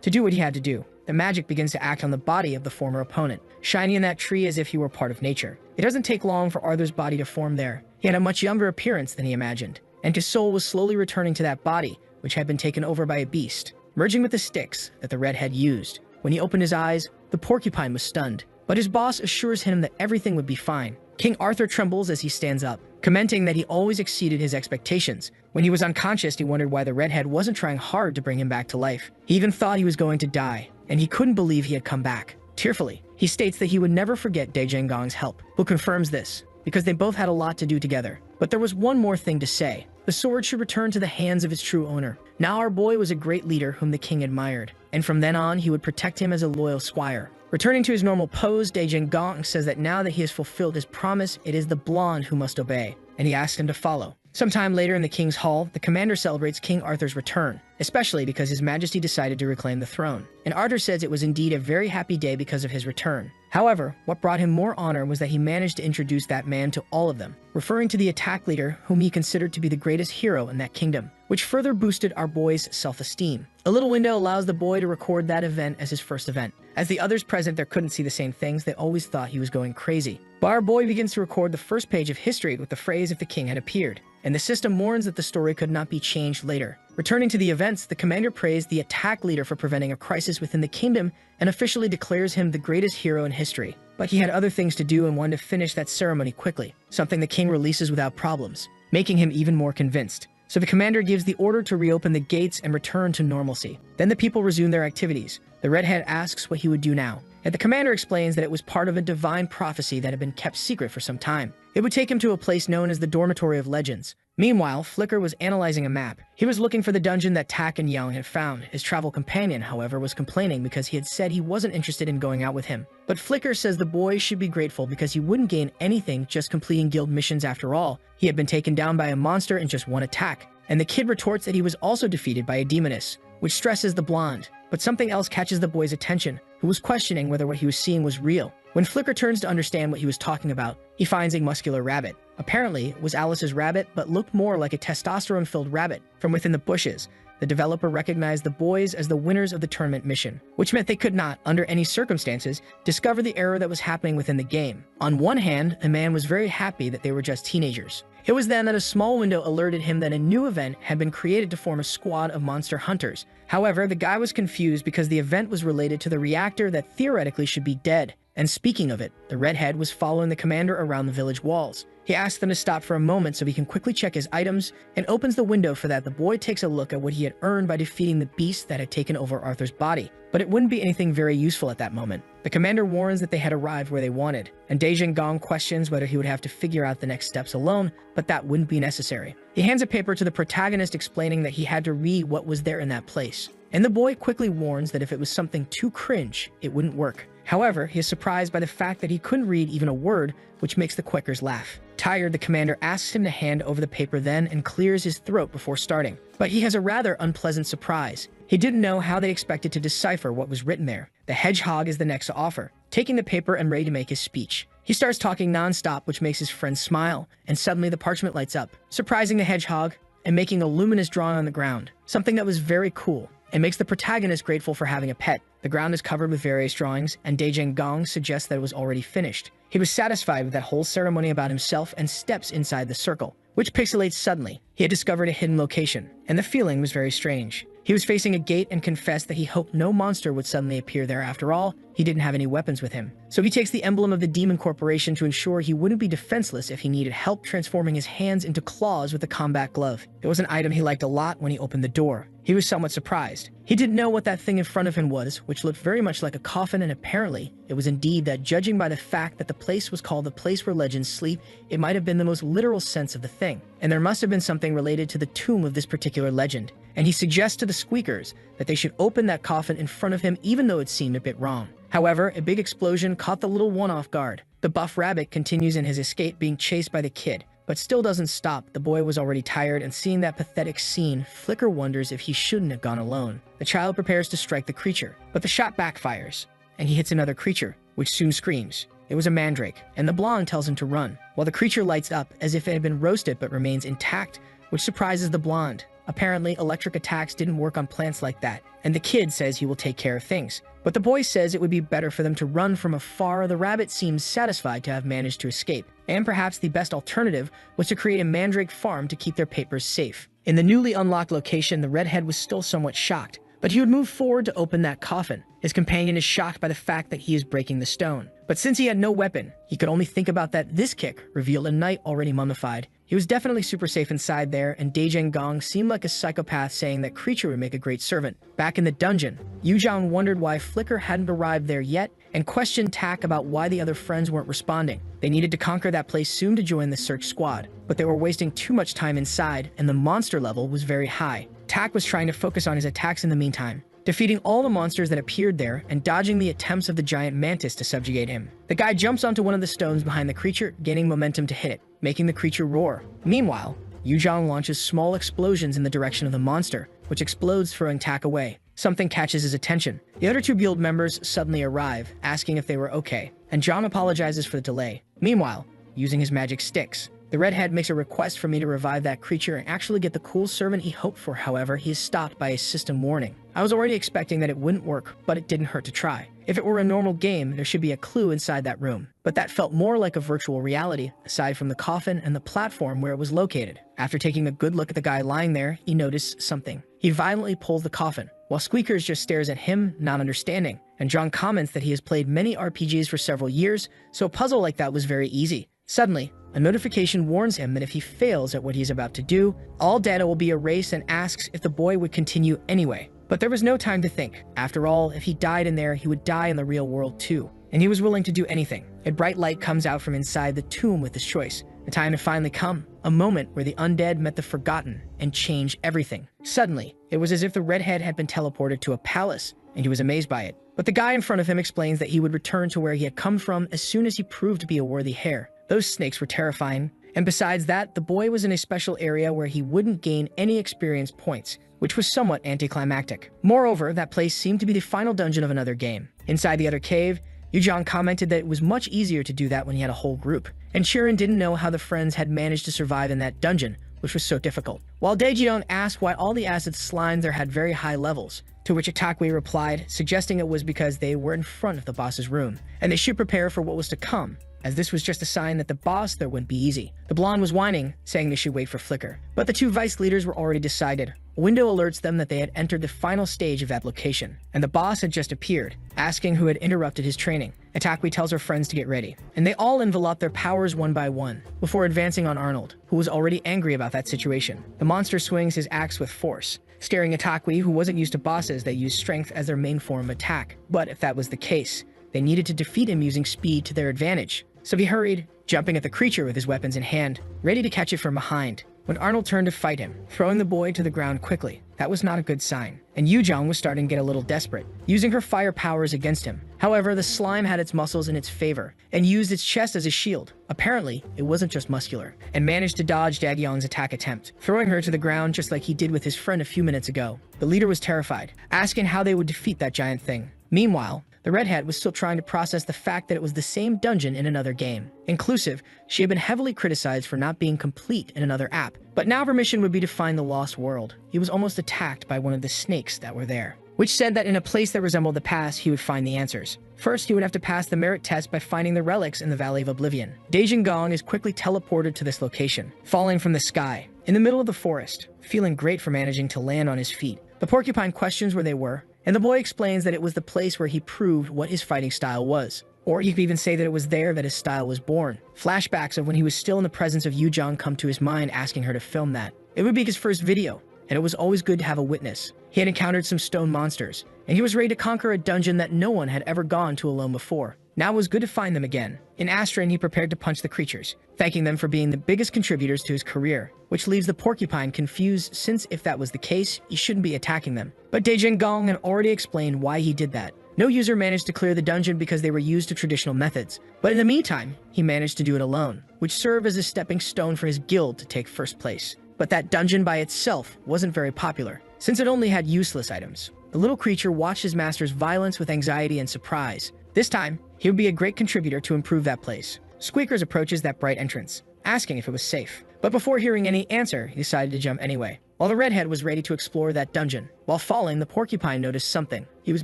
to do what he had to do. the magic begins to act on the body of the former opponent, shining in that tree as if he were part of nature. It doesn't take long for Arthur's body to form there. He had a much younger appearance than he imagined, and his soul was slowly returning to that body, which had been taken over by a beast, merging with the sticks that the redhead used. When he opened his eyes, the porcupine was stunned, but his boss assures him that everything would be fine. King Arthur trembles as he stands up, commenting that he always exceeded his expectations. When he was unconscious, he wondered why the redhead wasn't trying hard to bring him back to life. He even thought he was going to die, and he couldn't believe he had come back. Tearfully, he states that he would never forget Daejang Gong's help, who confirms this, because they both had a lot to do together. But there was one more thing to say. The sword should return to the hands of its true owner. Now our boy was a great leader whom the king admired, and from then on he would protect him as a loyal squire. Returning to his normal pose, Daejang Gong says that now that he has fulfilled his promise, it is the blonde who must obey, and he asks him to follow. Sometime later in the king's hall, the commander celebrates King Arthur's return, especially because his majesty decided to reclaim the throne. And Arthur says it was indeed a very happy day because of his return. However, what brought him more honor was that he managed to introduce that man to all of them, referring to the attack leader whom he considered to be the greatest hero in that kingdom, which further boosted our boy's self-esteem. A little window allows the boy to record that event as his first event. As the others present there couldn't see the same things, they always thought he was going crazy. But our boy begins to record the first page of history with the phrase "if the king had appeared," and the system warns that the story could not be changed later. Returning to the events, the commander praised the attack leader for preventing a crisis within the kingdom and officially declares him the greatest hero in history. But he had other things to do and wanted to finish that ceremony quickly, something the king releases without problems, making him even more convinced. So the commander gives the order to reopen the gates and return to normalcy. Then the people resume their activities. The redhead asks what he would do now, and the commander explains that it was part of a divine prophecy that had been kept secret for some time. It would take him to a place known as the Dormitory of Legends. Meanwhile, Flicker was analyzing a map. He was looking for the dungeon that Tak and Young had found. His travel companion, however, was complaining because he had said he wasn't interested in going out with him. But Flicker says the boy should be grateful because he wouldn't gain anything just completing guild missions after all. He had been taken down by a monster in just one attack. And the kid retorts that he was also defeated by a demoness, which stresses the blonde. But something else catches the boy's attention, who was questioning whether what he was seeing was real. When Flicker turns to understand what he was talking about, he finds a muscular rabbit. Apparently, it was Alice's rabbit, but looked more like a testosterone-filled rabbit. From within the bushes, the developer recognized the boys as the winners of the tournament mission, which meant they could not, under any circumstances, discover the error that was happening within the game. On one hand, the man was very happy that they were just teenagers. It was then that a small window alerted him that a new event had been created to form a squad of monster hunters. However, the guy was confused because the event was related to the reactor that theoretically should be dead. And speaking of it, the redhead was following the commander around the village walls. He asks them to stop for a moment so he can quickly check his items and opens the window. For that, the boy takes a look at what he had earned by defeating the beast that had taken over Arthur's body. But it wouldn't be anything very useful at that moment. The commander warns that they had arrived where they wanted, and Daejang Gong questions whether he would have to figure out the next steps alone, but that wouldn't be necessary. He hands a paper to the protagonist explaining that he had to read what was there in that place. And the boy quickly warns that if it was something too cringe, it wouldn't work. However, he is surprised by the fact that he couldn't read even a word, which makes the Quakers laugh. Tired, the commander asks him to hand over the paper then and clears his throat before starting. But he has a rather unpleasant surprise. He didn't know how they expected to decipher what was written there. The hedgehog is the next to offer, taking the paper and ready to make his speech. He starts talking non-stop, which makes his friend smile, and suddenly the parchment lights up, surprising the hedgehog and making a luminous drawing on the ground, something that was very cool, and makes the protagonist grateful for having a pet. The ground is covered with various drawings, and Daejang Gong suggests that it was already finished. He was satisfied with that whole ceremony about himself and steps inside the circle, which pixelates suddenly. He had discovered a hidden location, and the feeling was very strange. He was facing a gate and confessed that he hoped no monster would suddenly appear there. After all, he didn't have any weapons with him. So he takes the emblem of the Demon Corporation to ensure he wouldn't be defenseless if he needed help transforming his hands into claws with the combat glove. It was an item he liked a lot when he opened the door. He was somewhat surprised. He didn't know what that thing in front of him was, which looked very much like a coffin, and apparently, it was indeed that. Judging by the fact that the place was called the place where legends sleep, it might have been the most literal sense of the thing. And there must have been something related to the tomb of this particular legend. And he suggests to the Squeakers that they should open that coffin in front of him even though it seemed a bit wrong. However, a big explosion caught the little one off guard. The buff rabbit continues in his escape, being chased by the kid, but still doesn't stop. The boy was already tired, and seeing that pathetic scene, Flicker wonders if he shouldn't have gone alone. The child prepares to strike the creature, but the shot backfires, and he hits another creature, which soon screams. It was a mandrake, and the blonde tells him to run, while the creature lights up as if it had been roasted but remains intact, which surprises the blonde. Apparently, electric attacks didn't work on plants like that, and the kid says he will take care of things. But the boy says it would be better for them to run from afar. The rabbit seems satisfied to have managed to escape, and perhaps the best alternative was to create a mandrake farm to keep their papers safe. In the newly unlocked location, the redhead was still somewhat shocked, but he would move forward to open that coffin. His companion is shocked by the fact that he is breaking the stone. But since he had no weapon, he could only think about that this kick revealed a knight already mummified. He was definitely super safe inside there, and Daejang Gong seemed like a psychopath saying that creature would make a great servant. Back in the dungeon, Yuzhang wondered why Flicker hadn't arrived there yet and questioned Tak about why the other friends weren't responding. They needed to conquer that place soon to join the search squad, but they were wasting too much time inside and the monster level was very high. Tak was trying to focus on his attacks in the meantime, defeating all the monsters that appeared there and dodging the attempts of the giant mantis to subjugate him. The guy jumps onto one of the stones behind the creature, gaining momentum to hit it, making the creature roar. Meanwhile, Yuzhang launches small explosions in the direction of the monster, which explodes, throwing Tak away. Something catches his attention. The other two guild members suddenly arrive, asking if they were okay, and John apologizes for the delay. Meanwhile, using his magic sticks, the redhead makes a request for me to revive that creature and actually get the cool servant he hoped for. However, he is stopped by a system warning. I was already expecting that it wouldn't work, but it didn't hurt to try. If it were a normal game, there should be a clue inside that room. But that felt more like a virtual reality, aside from the coffin and the platform where it was located. After taking a good look at the guy lying there, he noticed something. He violently pulls the coffin, while Squeakers just stares at him, not understanding. And John comments that he has played many RPGs for several years, so a puzzle like that was very easy. Suddenly, a notification warns him that if he fails at what he's about to do, all data will be erased, and asks if the boy would continue anyway. But there was no time to think. After all, if he died in there, he would die in the real world too. And he was willing to do anything. A bright light comes out from inside the tomb with his choice. The time had finally come, a moment where the undead met the forgotten and changed everything. Suddenly, it was as if the redhead had been teleported to a palace, and he was amazed by it. But the guy in front of him explains that he would return to where he had come from as soon as he proved to be a worthy heir. Those snakes were terrifying, and besides that, the boy was in a special area where he wouldn't gain any experience points, which was somewhat anticlimactic. Moreover, that place seemed to be the final dungeon of another game. Inside the other cave, Yuzhang commented that it was much easier to do that when he had a whole group, and Shirin didn't know how the friends had managed to survive in that dungeon, which was so difficult. While Daejang asked why all the acid slimes there had very high levels, to which Itakwe replied, suggesting it was because they were in front of the boss's room, and they should prepare for what was to come, as this was just a sign that the boss there wouldn't be easy. The blonde was whining, saying they should wait for Flicker. But the two vice leaders were already decided. A window alerts them that they had entered the final stage of that location, and the boss had just appeared, asking who had interrupted his training. Itakwe tells her friends to get ready, and they all envelop their powers one by one, before advancing on Arnold, who was already angry about that situation. The monster swings his axe with force, scaring Itakwe, who wasn't used to bosses that used strength as their main form of attack. But if that was the case, they needed to defeat him using speed to their advantage. So he hurried, jumping at the creature with his weapons in hand, ready to catch it from behind, when Arnold turned to fight him, throwing the boy to the ground quickly. That was not a good sign, and Yuzhang was starting to get a little desperate, using her fire powers against him. However, the slime had its muscles in its favor, and used its chest as a shield. Apparently, it wasn't just muscular, and managed to dodge Dagyong's attack attempt, throwing her to the ground just like he did with his friend a few minutes ago. The leader was terrified, asking how they would defeat that giant thing. Meanwhile, the redhead was still trying to process the fact that it was the same dungeon in another game. Inclusive, she had been heavily criticized for not being complete in another app, but now her mission would be to find the lost world. He was almost attacked by one of the snakes that were there, which said that in a place that resembled the past, he would find the answers. First, he would have to pass the merit test by finding the relics in the Valley of Oblivion. Daejang Gong is quickly teleported to this location, falling from the sky, in the middle of the forest, feeling great for managing to land on his feet. The porcupine questions where they were, and the boy explains that it was the place where he proved what his fighting style was. Or you could even say that it was there that his style was born. Flashbacks of when he was still in the presence of Yuzhang come to his mind, asking her to film that. It would be his first video, and it was always good to have a witness. He had encountered some stone monsters, and he was ready to conquer a dungeon that no one had ever gone to alone before. Now it was good to find them again. In Astrin, he prepared to punch the creatures, thanking them for being the biggest contributors to his career, which leaves the porcupine confused, since if that was the case, he shouldn't be attacking them. But Daejang Gong had already explained why he did that. No user managed to clear the dungeon because they were used to traditional methods, but in the meantime, he managed to do it alone, which served as a stepping stone for his guild to take first place. But that dungeon by itself wasn't very popular, since it only had useless items. The little creature watched his master's violence with anxiety and surprise. This time, he would be a great contributor to improve that place. Squeakers approaches that bright entrance, asking if it was safe. But before hearing any answer, he decided to jump anyway. While the redhead was ready to explore that dungeon, while falling, the porcupine noticed something. He was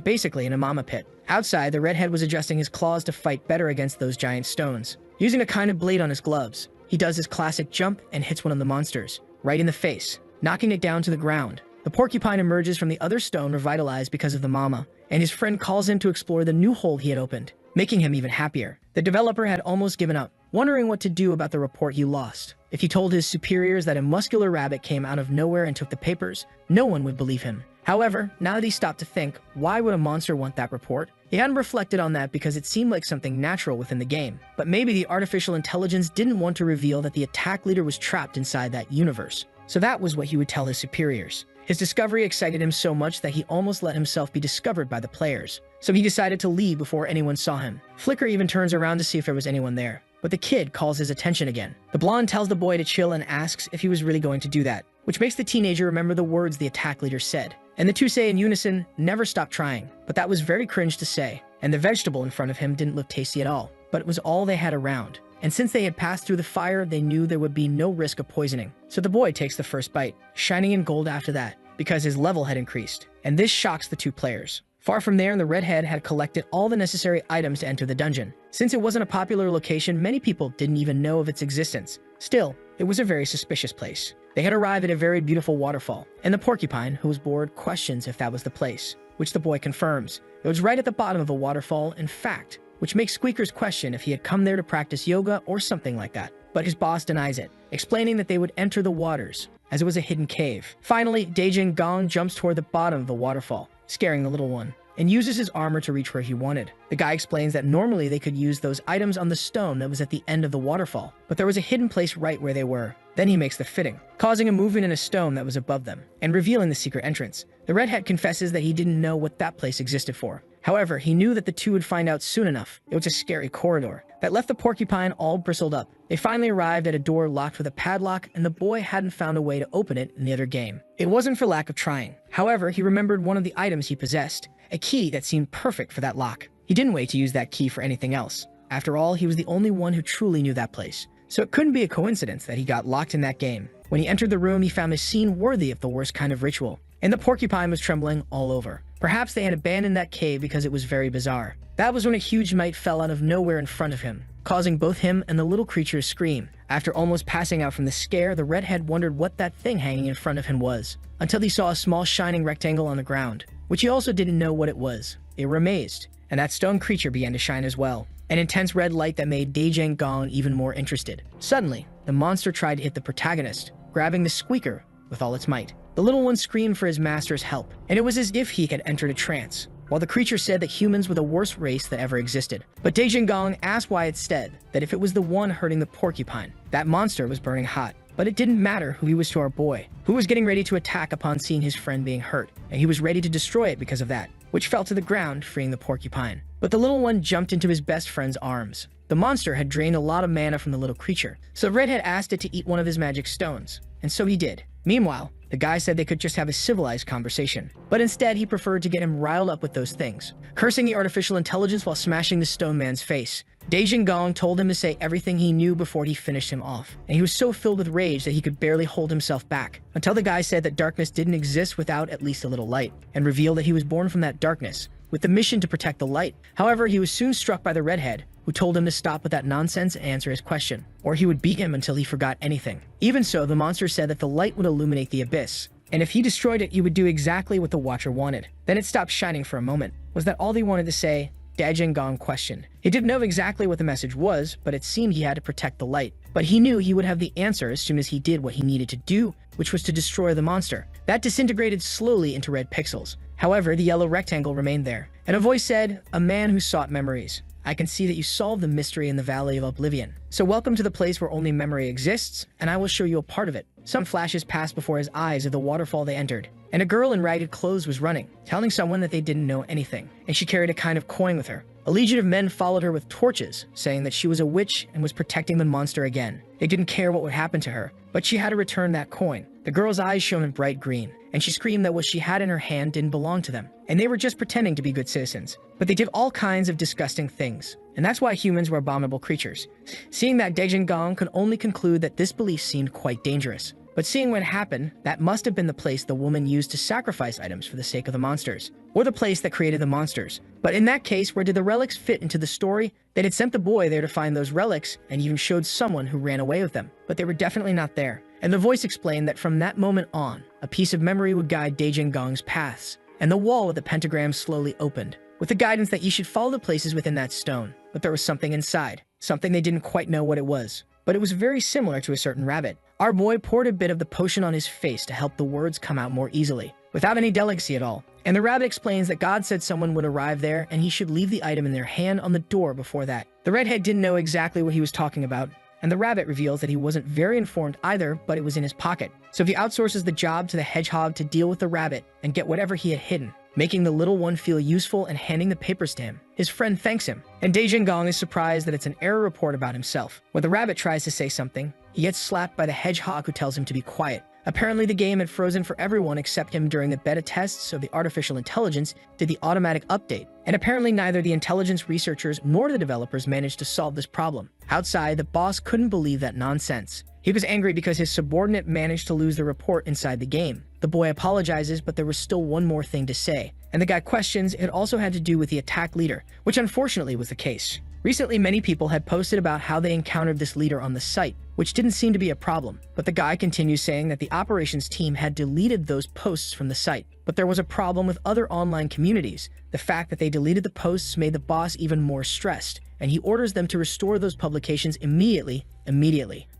basically in a mama pit. Outside, the redhead was adjusting his claws to fight better against those giant stones. Using a kind of blade on his gloves, he does his classic jump and hits one of the monsters, right in the face, knocking it down to the ground. The porcupine emerges from the other stone revitalized because of the mama, and his friend calls him to explore the new hole he had opened, making him even happier. The developer had almost given up, wondering what to do about the report he lost. If he told his superiors that a muscular rabbit came out of nowhere and took the papers, no one would believe him. However, now that he stopped to think, why would a monster want that report? He hadn't reflected on that because it seemed like something natural within the game. But maybe the artificial intelligence didn't want to reveal that the attack leader was trapped inside that universe. So that was what he would tell his superiors. His discovery excited him so much that he almost let himself be discovered by the players. So he decided to leave before anyone saw him. Flicker even turns around to see if there was anyone there. But the kid calls his attention again. The blonde tells the boy to chill and asks if he was really going to do that, which makes the teenager remember the words the attack leader said. And the two say in unison, "Never stop trying." But that was very cringe to say. And the vegetable in front of him didn't look tasty at all. But it was all they had around. And since they had passed through the fire, they knew there would be no risk of poisoning. So the boy takes the first bite, shining in gold after that, because his level had increased. And this shocks the two players. Far from there, the redhead had collected all the necessary items to enter the dungeon. Since it wasn't a popular location, many people didn't even know of its existence. Still, it was a very suspicious place. They had arrived at a very beautiful waterfall, and the porcupine, who was bored, questions if that was the place, which the boy confirms. It was right at the bottom of a waterfall, in fact, which makes Squeakers question if he had come there to practice yoga or something like that. But his boss denies it, explaining that they would enter the waters, as it was a hidden cave. Finally, Daejin Gong jumps toward the bottom of the waterfall, scaring the little one, and uses his armor to reach where he wanted. The guy explains that normally they could use those items on the stone that was at the end of the waterfall, but there was a hidden place right where they were. Then he makes the fitting, causing a movement in a stone that was above them, and revealing the secret entrance. The redhead confesses that he didn't know what that place existed for. However, he knew that the two would find out soon enough. It was a scary corridor that left the porcupine all bristled up. They finally arrived at a door locked with a padlock, and the boy hadn't found a way to open it in the other game. It wasn't for lack of trying. However, he remembered one of the items he possessed, a key that seemed perfect for that lock. He didn't wait to use that key for anything else. After all, he was the only one who truly knew that place. So it couldn't be a coincidence that he got locked in that game. When he entered the room, he found a scene worthy of the worst kind of ritual, and the porcupine was trembling all over. Perhaps they had abandoned that cave because it was very bizarre. That was when a huge mite fell out of nowhere in front of him, causing both him and the little creature to scream. After almost passing out from the scare, the redhead wondered what that thing hanging in front of him was, until he saw a small shining rectangle on the ground, which he also didn't know what it was. They were amazed, and that stone creature began to shine as well, an intense red light that made Daejin Gong even more interested. Suddenly, the monster tried to hit the protagonist, grabbing the squeaker with all its might. The little one screamed for his master's help, and it was as if he had entered a trance, while the creature said that humans were the worst race that ever existed. But Daejin Gong asked why it said that if it was the one hurting the porcupine, that monster was burning hot. But it didn't matter who he was to our boy, who was getting ready to attack upon seeing his friend being hurt, and he was ready to destroy it because of that, which fell to the ground, freeing the porcupine. But the little one jumped into his best friend's arms. The monster had drained a lot of mana from the little creature, so the redhead asked it to eat one of his magic stones, and so he did. Meanwhile, the guy said they could just have a civilized conversation, but instead he preferred to get him riled up with those things, cursing the artificial intelligence while smashing the stone man's face. Daejin Gong told him to say everything he knew before he finished him off, and he was so filled with rage that he could barely hold himself back, until the guy said that darkness didn't exist without at least a little light, and revealed that he was born from that darkness, with the mission to protect the light. However, he was soon struck by the redhead, who told him to stop with that nonsense and answer his question, or he would beat him until he forgot anything. Even so, the monster said that the light would illuminate the abyss, and if he destroyed it, he would do exactly what the Watcher wanted. Then it stopped shining for a moment. Was that all he wanted to say? Daejin Gong questioned. He didn't know exactly what the message was, but it seemed he had to protect the light. But he knew he would have the answer as soon as he did what he needed to do, which was to destroy the monster. That disintegrated slowly into red pixels. However, the yellow rectangle remained there, and a voice said, "A man who sought memories. I can see that you solved the mystery in the Valley of Oblivion. So welcome to the place where only memory exists, and I will show you a part of it." Some flashes passed before his eyes of the waterfall they entered, and a girl in ragged clothes was running, telling someone that they didn't know anything, and she carried a kind of coin with her. A legion of men followed her with torches, saying that she was a witch and was protecting the monster again. They didn't care what would happen to her, but she had to return that coin. The girl's eyes shone in bright green, and she screamed that what she had in her hand didn't belong to them, and they were just pretending to be good citizens. But they did all kinds of disgusting things, and that's why humans were abominable creatures. Seeing that, Daejin Gong could only conclude that this belief seemed quite dangerous. but seeing what happened, that must have been the place the woman used to sacrifice items for the sake of the monsters, or the place that created the monsters. But in that case, where did the relics fit into the story? They had sent the boy there to find those relics and even showed someone who ran away with them, but they were definitely not there. And the voice explained that from that moment on, a piece of memory would guide Daejin-gong's paths, and the wall with the pentagram slowly opened, with the guidance that you should follow the places within that stone. But there was something inside, something they didn't quite know what it was. But it was very similar to a certain rabbit. Our boy poured a bit of the potion on his face to help the words come out more easily, without any delicacy at all. And the rabbit explains that God said someone would arrive there and he should leave the item in their hand on the door before that. The redhead didn't know exactly what he was talking about, and the rabbit reveals that he wasn't very informed either, but it was in his pocket. So he outsources the job to the hedgehog to deal with the rabbit and get whatever he had hidden, making the little one feel useful and handing the papers to him. His friend thanks him, and Daejin-gong is surprised that it's an error report about himself. When the rabbit tries to say something, he gets slapped by the hedgehog who tells him to be quiet. Apparently the game had frozen for everyone except him during the beta tests, so the artificial intelligence did the automatic update. And apparently neither the intelligence researchers nor the developers managed to solve this problem. Outside, the boss couldn't believe that nonsense. He was angry because his subordinate managed to lose the report inside the game. The boy apologizes, but there was still one more thing to say. And the guy questions it also had to do with the attack leader, which unfortunately was the case. Recently, many people had posted about how they encountered this leader on the site, which didn't seem to be a problem. But the guy continues saying that the operations team had deleted those posts from the site. But there was a problem with other online communities. The fact that they deleted the posts made the boss even more stressed, and he orders them to restore those publications immediately.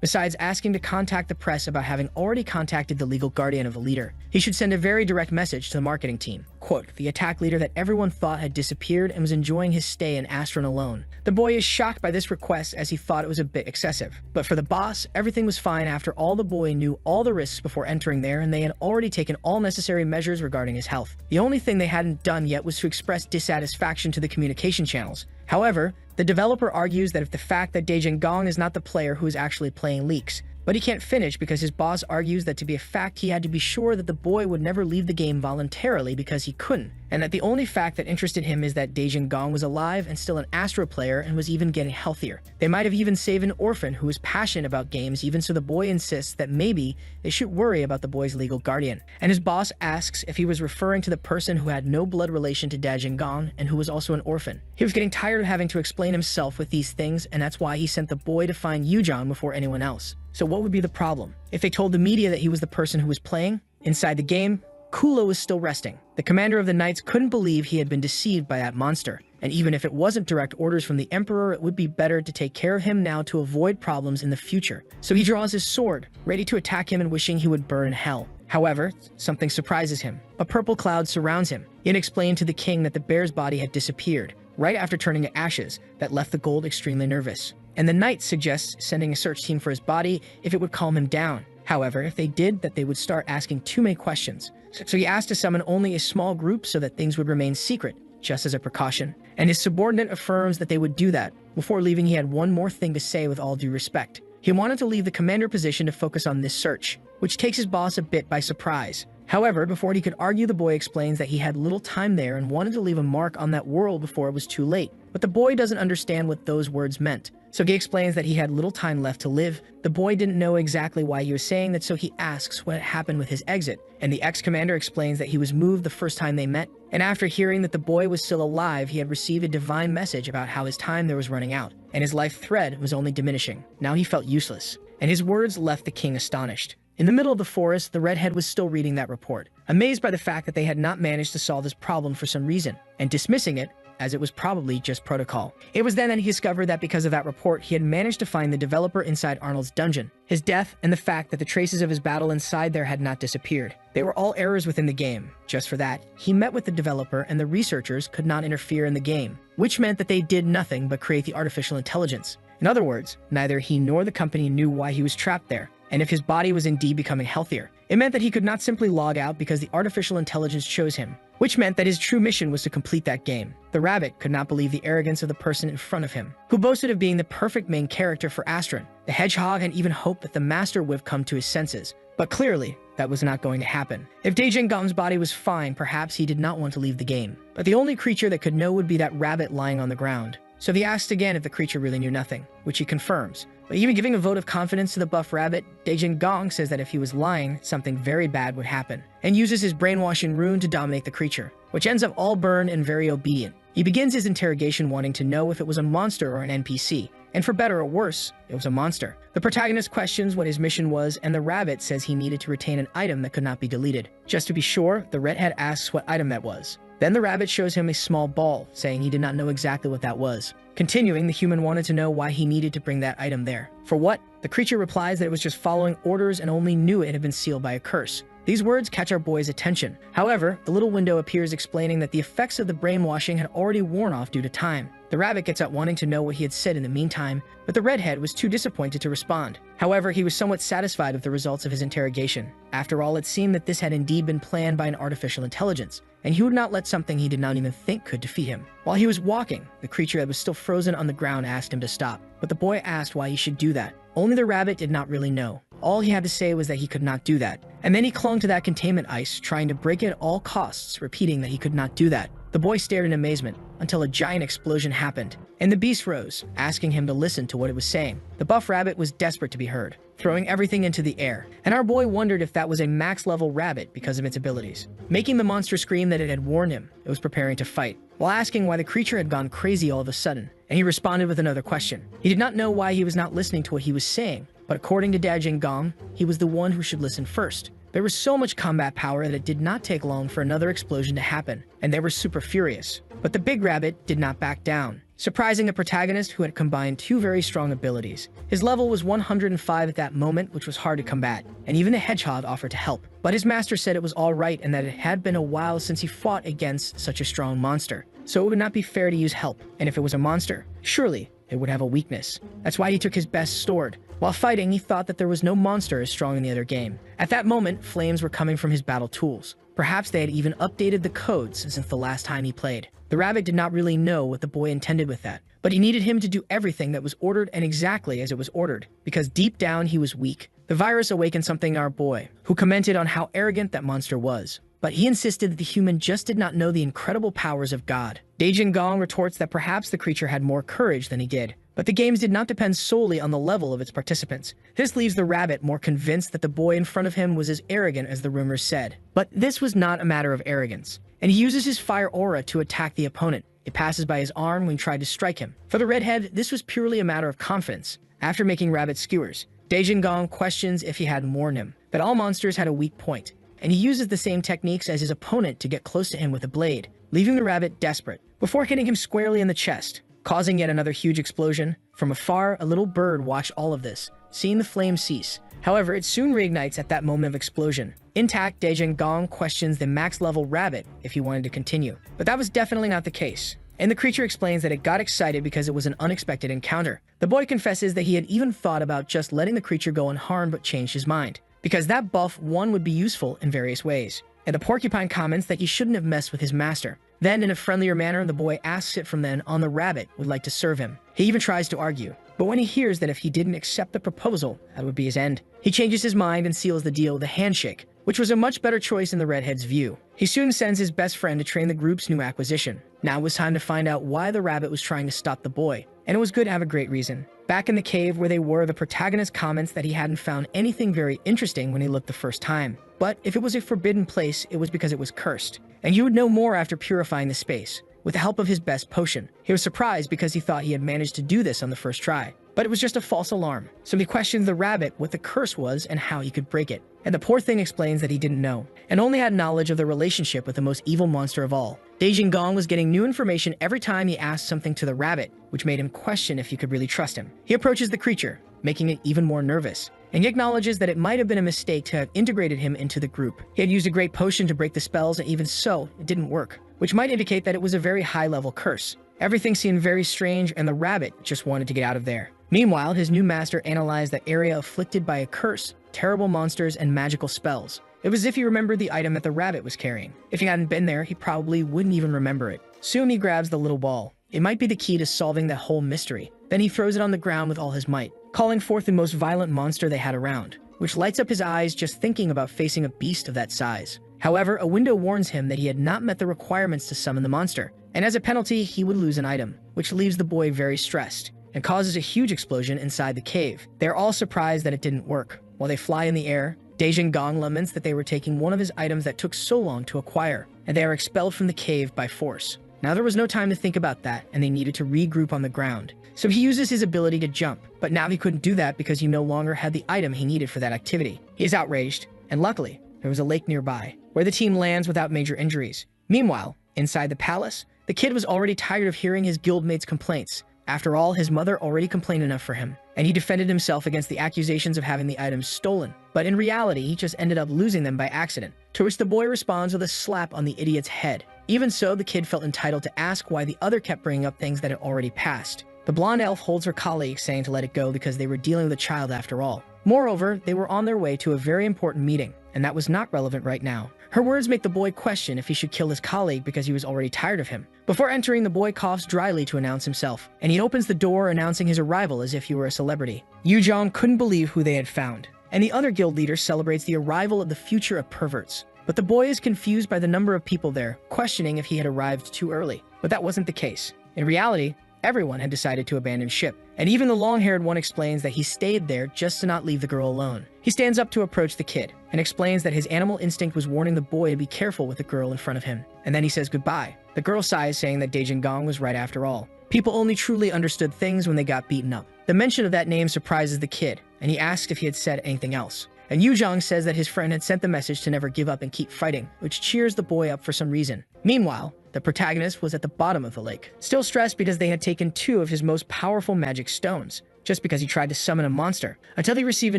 Besides asking to contact the press about having already contacted the legal guardian of the leader, he should send a very direct message to the marketing team. Quote, the attack leader that everyone thought had disappeared and was enjoying his stay in Astron alone. The boy is shocked by this request as he thought it was a bit excessive. But for the boss, everything was fine after all. The boy knew all the risks before entering there, and they had already taken all necessary measures regarding his health. The only thing they hadn't done yet was to express dissatisfaction to the communication channels. However, the developer argues that if the fact that Daejin-gong is not the player who is actually playing leaks, but he can't finish because his boss argues that to be a fact he had to be sure that the boy would never leave the game voluntarily because he couldn't, and that the only fact that interested him is that Daejin-gong was alive and still an Asura player and was even getting healthier. They might have even saved an orphan who was passionate about games, even so the boy insists that maybe they should worry about the boy's legal guardian. And his boss asks if he was referring to the person who had no blood relation to Daejin-gong and who was also an orphan. He was getting tired of having to explain himself with these things, and that's why he sent the boy to find Yujong before anyone else. So what would be the problem? If they told the media that he was the person who was playing? Inside the game, Kulo was still resting. The commander of the knights couldn't believe he had been deceived by that monster. And even if it wasn't direct orders from the emperor, it would be better to take care of him now to avoid problems in the future. So he draws his sword, ready to attack him and wishing he would burn in hell. However, something surprises him. A purple cloud surrounds him. He had explained to the king that the bear's body had disappeared, right after turning to ashes, that left the gold extremely nervous. And the knight suggests sending a search team for his body if it would calm him down. However, if they did, that they would start asking too many questions. So he asked to summon only a small group so that things would remain secret, just as a precaution. And his subordinate affirms that they would do that. Before leaving, he had one more thing to say with all due respect. He wanted to leave the commander position to focus on this search, which takes his boss a bit by surprise. However, before he could argue, the boy explains that he had little time there and wanted to leave a mark on that world before it was too late. But the boy doesn't understand what those words meant. So he explains that he had little time left to live. The boy didn't know exactly why he was saying that, so he asks what happened with his exit. And the ex-commander explains that he was moved the first time they met. And after hearing that the boy was still alive, he had received a divine message about how his time there was running out, and his life thread was only diminishing. Now he felt useless. And his words left the king astonished. In the middle of the forest, the redhead was still reading that report, amazed by the fact that they had not managed to solve this problem for some reason, and dismissing it as it was probably just protocol. It was then that he discovered that because of that report, he had managed to find the developer inside Arnold's dungeon. His death and the fact that the traces of his battle inside there had not disappeared. They were all errors within the game. Just for that, he met with the developer and the researchers could not interfere in the game, which meant that they did nothing but create the artificial intelligence. In other words, neither he nor the company knew why he was trapped there, and if his body was indeed becoming healthier. It meant that he could not simply log out because the artificial intelligence chose him, which meant that his true mission was to complete that game. The rabbit could not believe the arrogance of the person in front of him, who boasted of being the perfect main character for Astron. The hedgehog had even hoped that the master would come to his senses, but clearly, that was not going to happen. If Daejin-gong's body was fine, perhaps he did not want to leave the game. But the only creature that could know would be that rabbit lying on the ground. So he asked again if the creature really knew nothing, which he confirms. But even giving a vote of confidence to the buff rabbit, Daejin Gong says that if he was lying, something very bad would happen, and uses his brainwashing rune to dominate the creature, which ends up all burned and very obedient. He begins his interrogation wanting to know if it was a monster or an NPC, and for better or worse, it was a monster. The protagonist questions what his mission was, and the rabbit says he needed to retain an item that could not be deleted. Just to be sure, the redhead asks what item that was. Then the rabbit shows him a small ball, saying he did not know exactly what that was. Continuing, the human wanted to know why he needed to bring that item there. For what? The creature replies that it was just following orders and only knew it had been sealed by a curse. These words catch our boy's attention. However, the little window appears explaining that the effects of the brainwashing had already worn off due to time. The rabbit gets up wanting to know what he had said in the meantime, but the redhead was too disappointed to respond. However, he was somewhat satisfied with the results of his interrogation. After all, it seemed that this had indeed been planned by an artificial intelligence, and he would not let something he did not even think could defeat him. While he was walking, the creature that was still frozen on the ground asked him to stop, but the boy asked why he should do that. Only the rabbit did not really know. All he had to say was that he could not do that, and then he clung to that containment ice, trying to break it at all costs, repeating that he could not do that. The boy stared in amazement until a giant explosion happened, and the beast rose, asking him to listen to what it was saying. The buff rabbit was desperate to be heard, throwing everything into the air, and our boy wondered if that was a max-level rabbit because of its abilities. Making the monster scream that it had warned him, it was preparing to fight, while asking why the creature had gone crazy all of a sudden, and he responded with another question. He did not know why he was not listening to what he was saying, but according to Daejin Gong, he was the one who should listen first. There was so much combat power that it did not take long for another explosion to happen, and they were super furious. But the big rabbit did not back down, surprising the protagonist who had combined two very strong abilities. His level was 105 at that moment, which was hard to combat, and even the hedgehog offered to help. But his master said it was all right and that it had been a while since he fought against such a strong monster, so it would not be fair to use help, and if it was a monster, surely it would have a weakness. That's why he took his best sword. While fighting, he thought that there was no monster as strong in the other game. At that moment, flames were coming from his battle tools. Perhaps they had even updated the codes since the last time he played. The rabbit did not really know what the boy intended with that, but he needed him to do everything that was ordered and exactly as it was ordered, because deep down he was weak. The virus awakened something in our boy, who commented on how arrogant that monster was. But he insisted that the human just did not know the incredible powers of God. Daejin Gong retorts that perhaps the creature had more courage than he did. But the games did not depend solely on the level of its participants. This leaves the rabbit more convinced that the boy in front of him was as arrogant as the rumors said. But this was not a matter of arrogance, and he uses his fire aura to attack the opponent. It passes by his arm when he tried to strike him. For the redhead, this was purely a matter of confidence. After making rabbit skewers, Daejin Gong questions if he had warned him that all monsters had a weak point, and he uses the same techniques as his opponent to get close to him with a blade, leaving the rabbit desperate, before hitting him squarely in the chest, causing yet another huge explosion. From afar, a little bird watched all of this, seeing the flame cease. However, it soon reignites at that moment of explosion. Intact, Daejin Gong questions the max-level rabbit if he wanted to continue, but that was definitely not the case. And the creature explains that it got excited because it was an unexpected encounter. The boy confesses that he had even thought about just letting the creature go unharmed but changed his mind, because that buff one would be useful in various ways. And the porcupine comments that he shouldn't have messed with his master. Then, in a friendlier manner, the boy asks it from then on the rabbit would like to serve him. He even tries to argue, but when he hears that if he didn't accept the proposal, that would be his end, he changes his mind and seals the deal with a handshake, which was a much better choice in the redhead's view. He soon sends his best friend to train the group's new acquisition. Now it was time to find out why the rabbit was trying to stop the boy, and it was good to have a great reason. Back in the cave where they were, the protagonist comments that he hadn't found anything very interesting when he looked the first time. But if it was a forbidden place, it was because it was cursed. And you would know more after purifying the space, with the help of his best potion. He was surprised because he thought he had managed to do this on the first try. But it was just a false alarm. So he questioned the rabbit what the curse was and how he could break it. And the poor thing explains that he didn't know, and only had knowledge of the relationship with the most evil monster of all. Daejin Gong was getting new information every time he asked something to the rabbit, which made him question if he could really trust him. He approaches the creature, making it even more nervous, and he acknowledges that it might have been a mistake to have integrated him into the group. He had used a great potion to break the spells, and even so, it didn't work, which might indicate that it was a very high-level curse. Everything seemed very strange, and the rabbit just wanted to get out of there. Meanwhile, his new master analyzed the area afflicted by a curse, terrible monsters, and magical spells. It was as if he remembered the item that the rabbit was carrying. If he hadn't been there, he probably wouldn't even remember it. Soon he grabs the little ball. It might be the key to solving the whole mystery. Then he throws it on the ground with all his might, calling forth the most violent monster they had around, which lights up his eyes just thinking about facing a beast of that size. However, a window warns him that he had not met the requirements to summon the monster, and as a penalty, he would lose an item, which leaves the boy very stressed. and causes a huge explosion inside the cave. They're all surprised that it didn't work. While they fly in the air, Gong laments that they were taking one of his items that took so long to acquire, and they are expelled from the cave by force. Now there was no time to think about that, and they needed to regroup on the ground. So he uses his ability to jump, but now he couldn't do that because he no longer had the item he needed for that activity. He is outraged, and luckily, there was a lake nearby, where the team lands without major injuries. Meanwhile, inside the palace, the kid was already tired of hearing his guildmates' complaints. After all, his mother already complained enough for him, and he defended himself against the accusations of having the items stolen. But in reality, he just ended up losing them by accident, to which the boy responds with a slap on the idiot's head. Even so, the kid felt entitled to ask why the other kept bringing up things that had already passed. The blonde elf holds her colleague, saying to let it go because they were dealing with a child after all. Moreover, they were on their way to a very important meeting, and that was not relevant right now. Her words make the boy question if he should kill his colleague because he was already tired of him. Before entering, the boy coughs dryly to announce himself, and he opens the door announcing his arrival as if he were a celebrity. Yujong couldn't believe who they had found, and the other guild leader celebrates the arrival of the future of perverts. But the boy is confused by the number of people there, questioning if he had arrived too early. But that wasn't the case. In reality, everyone had decided to abandon ship, and even the long-haired one explains that he stayed there just to not leave the girl alone. He stands up to approach the kid, and explains that his animal instinct was warning the boy to be careful with the girl in front of him. And then he says goodbye. The girl sighs, saying that Gong was right after all. People only truly understood things when they got beaten up. The mention of that name surprises the kid, and he asks if he had said anything else. And Yujong says that his friend had sent the message to never give up and keep fighting, which cheers the boy up for some reason. Meanwhile, the protagonist was at the bottom of the lake, still stressed because they had taken 2 of his most powerful magic stones, just because he tried to summon a monster, until he received a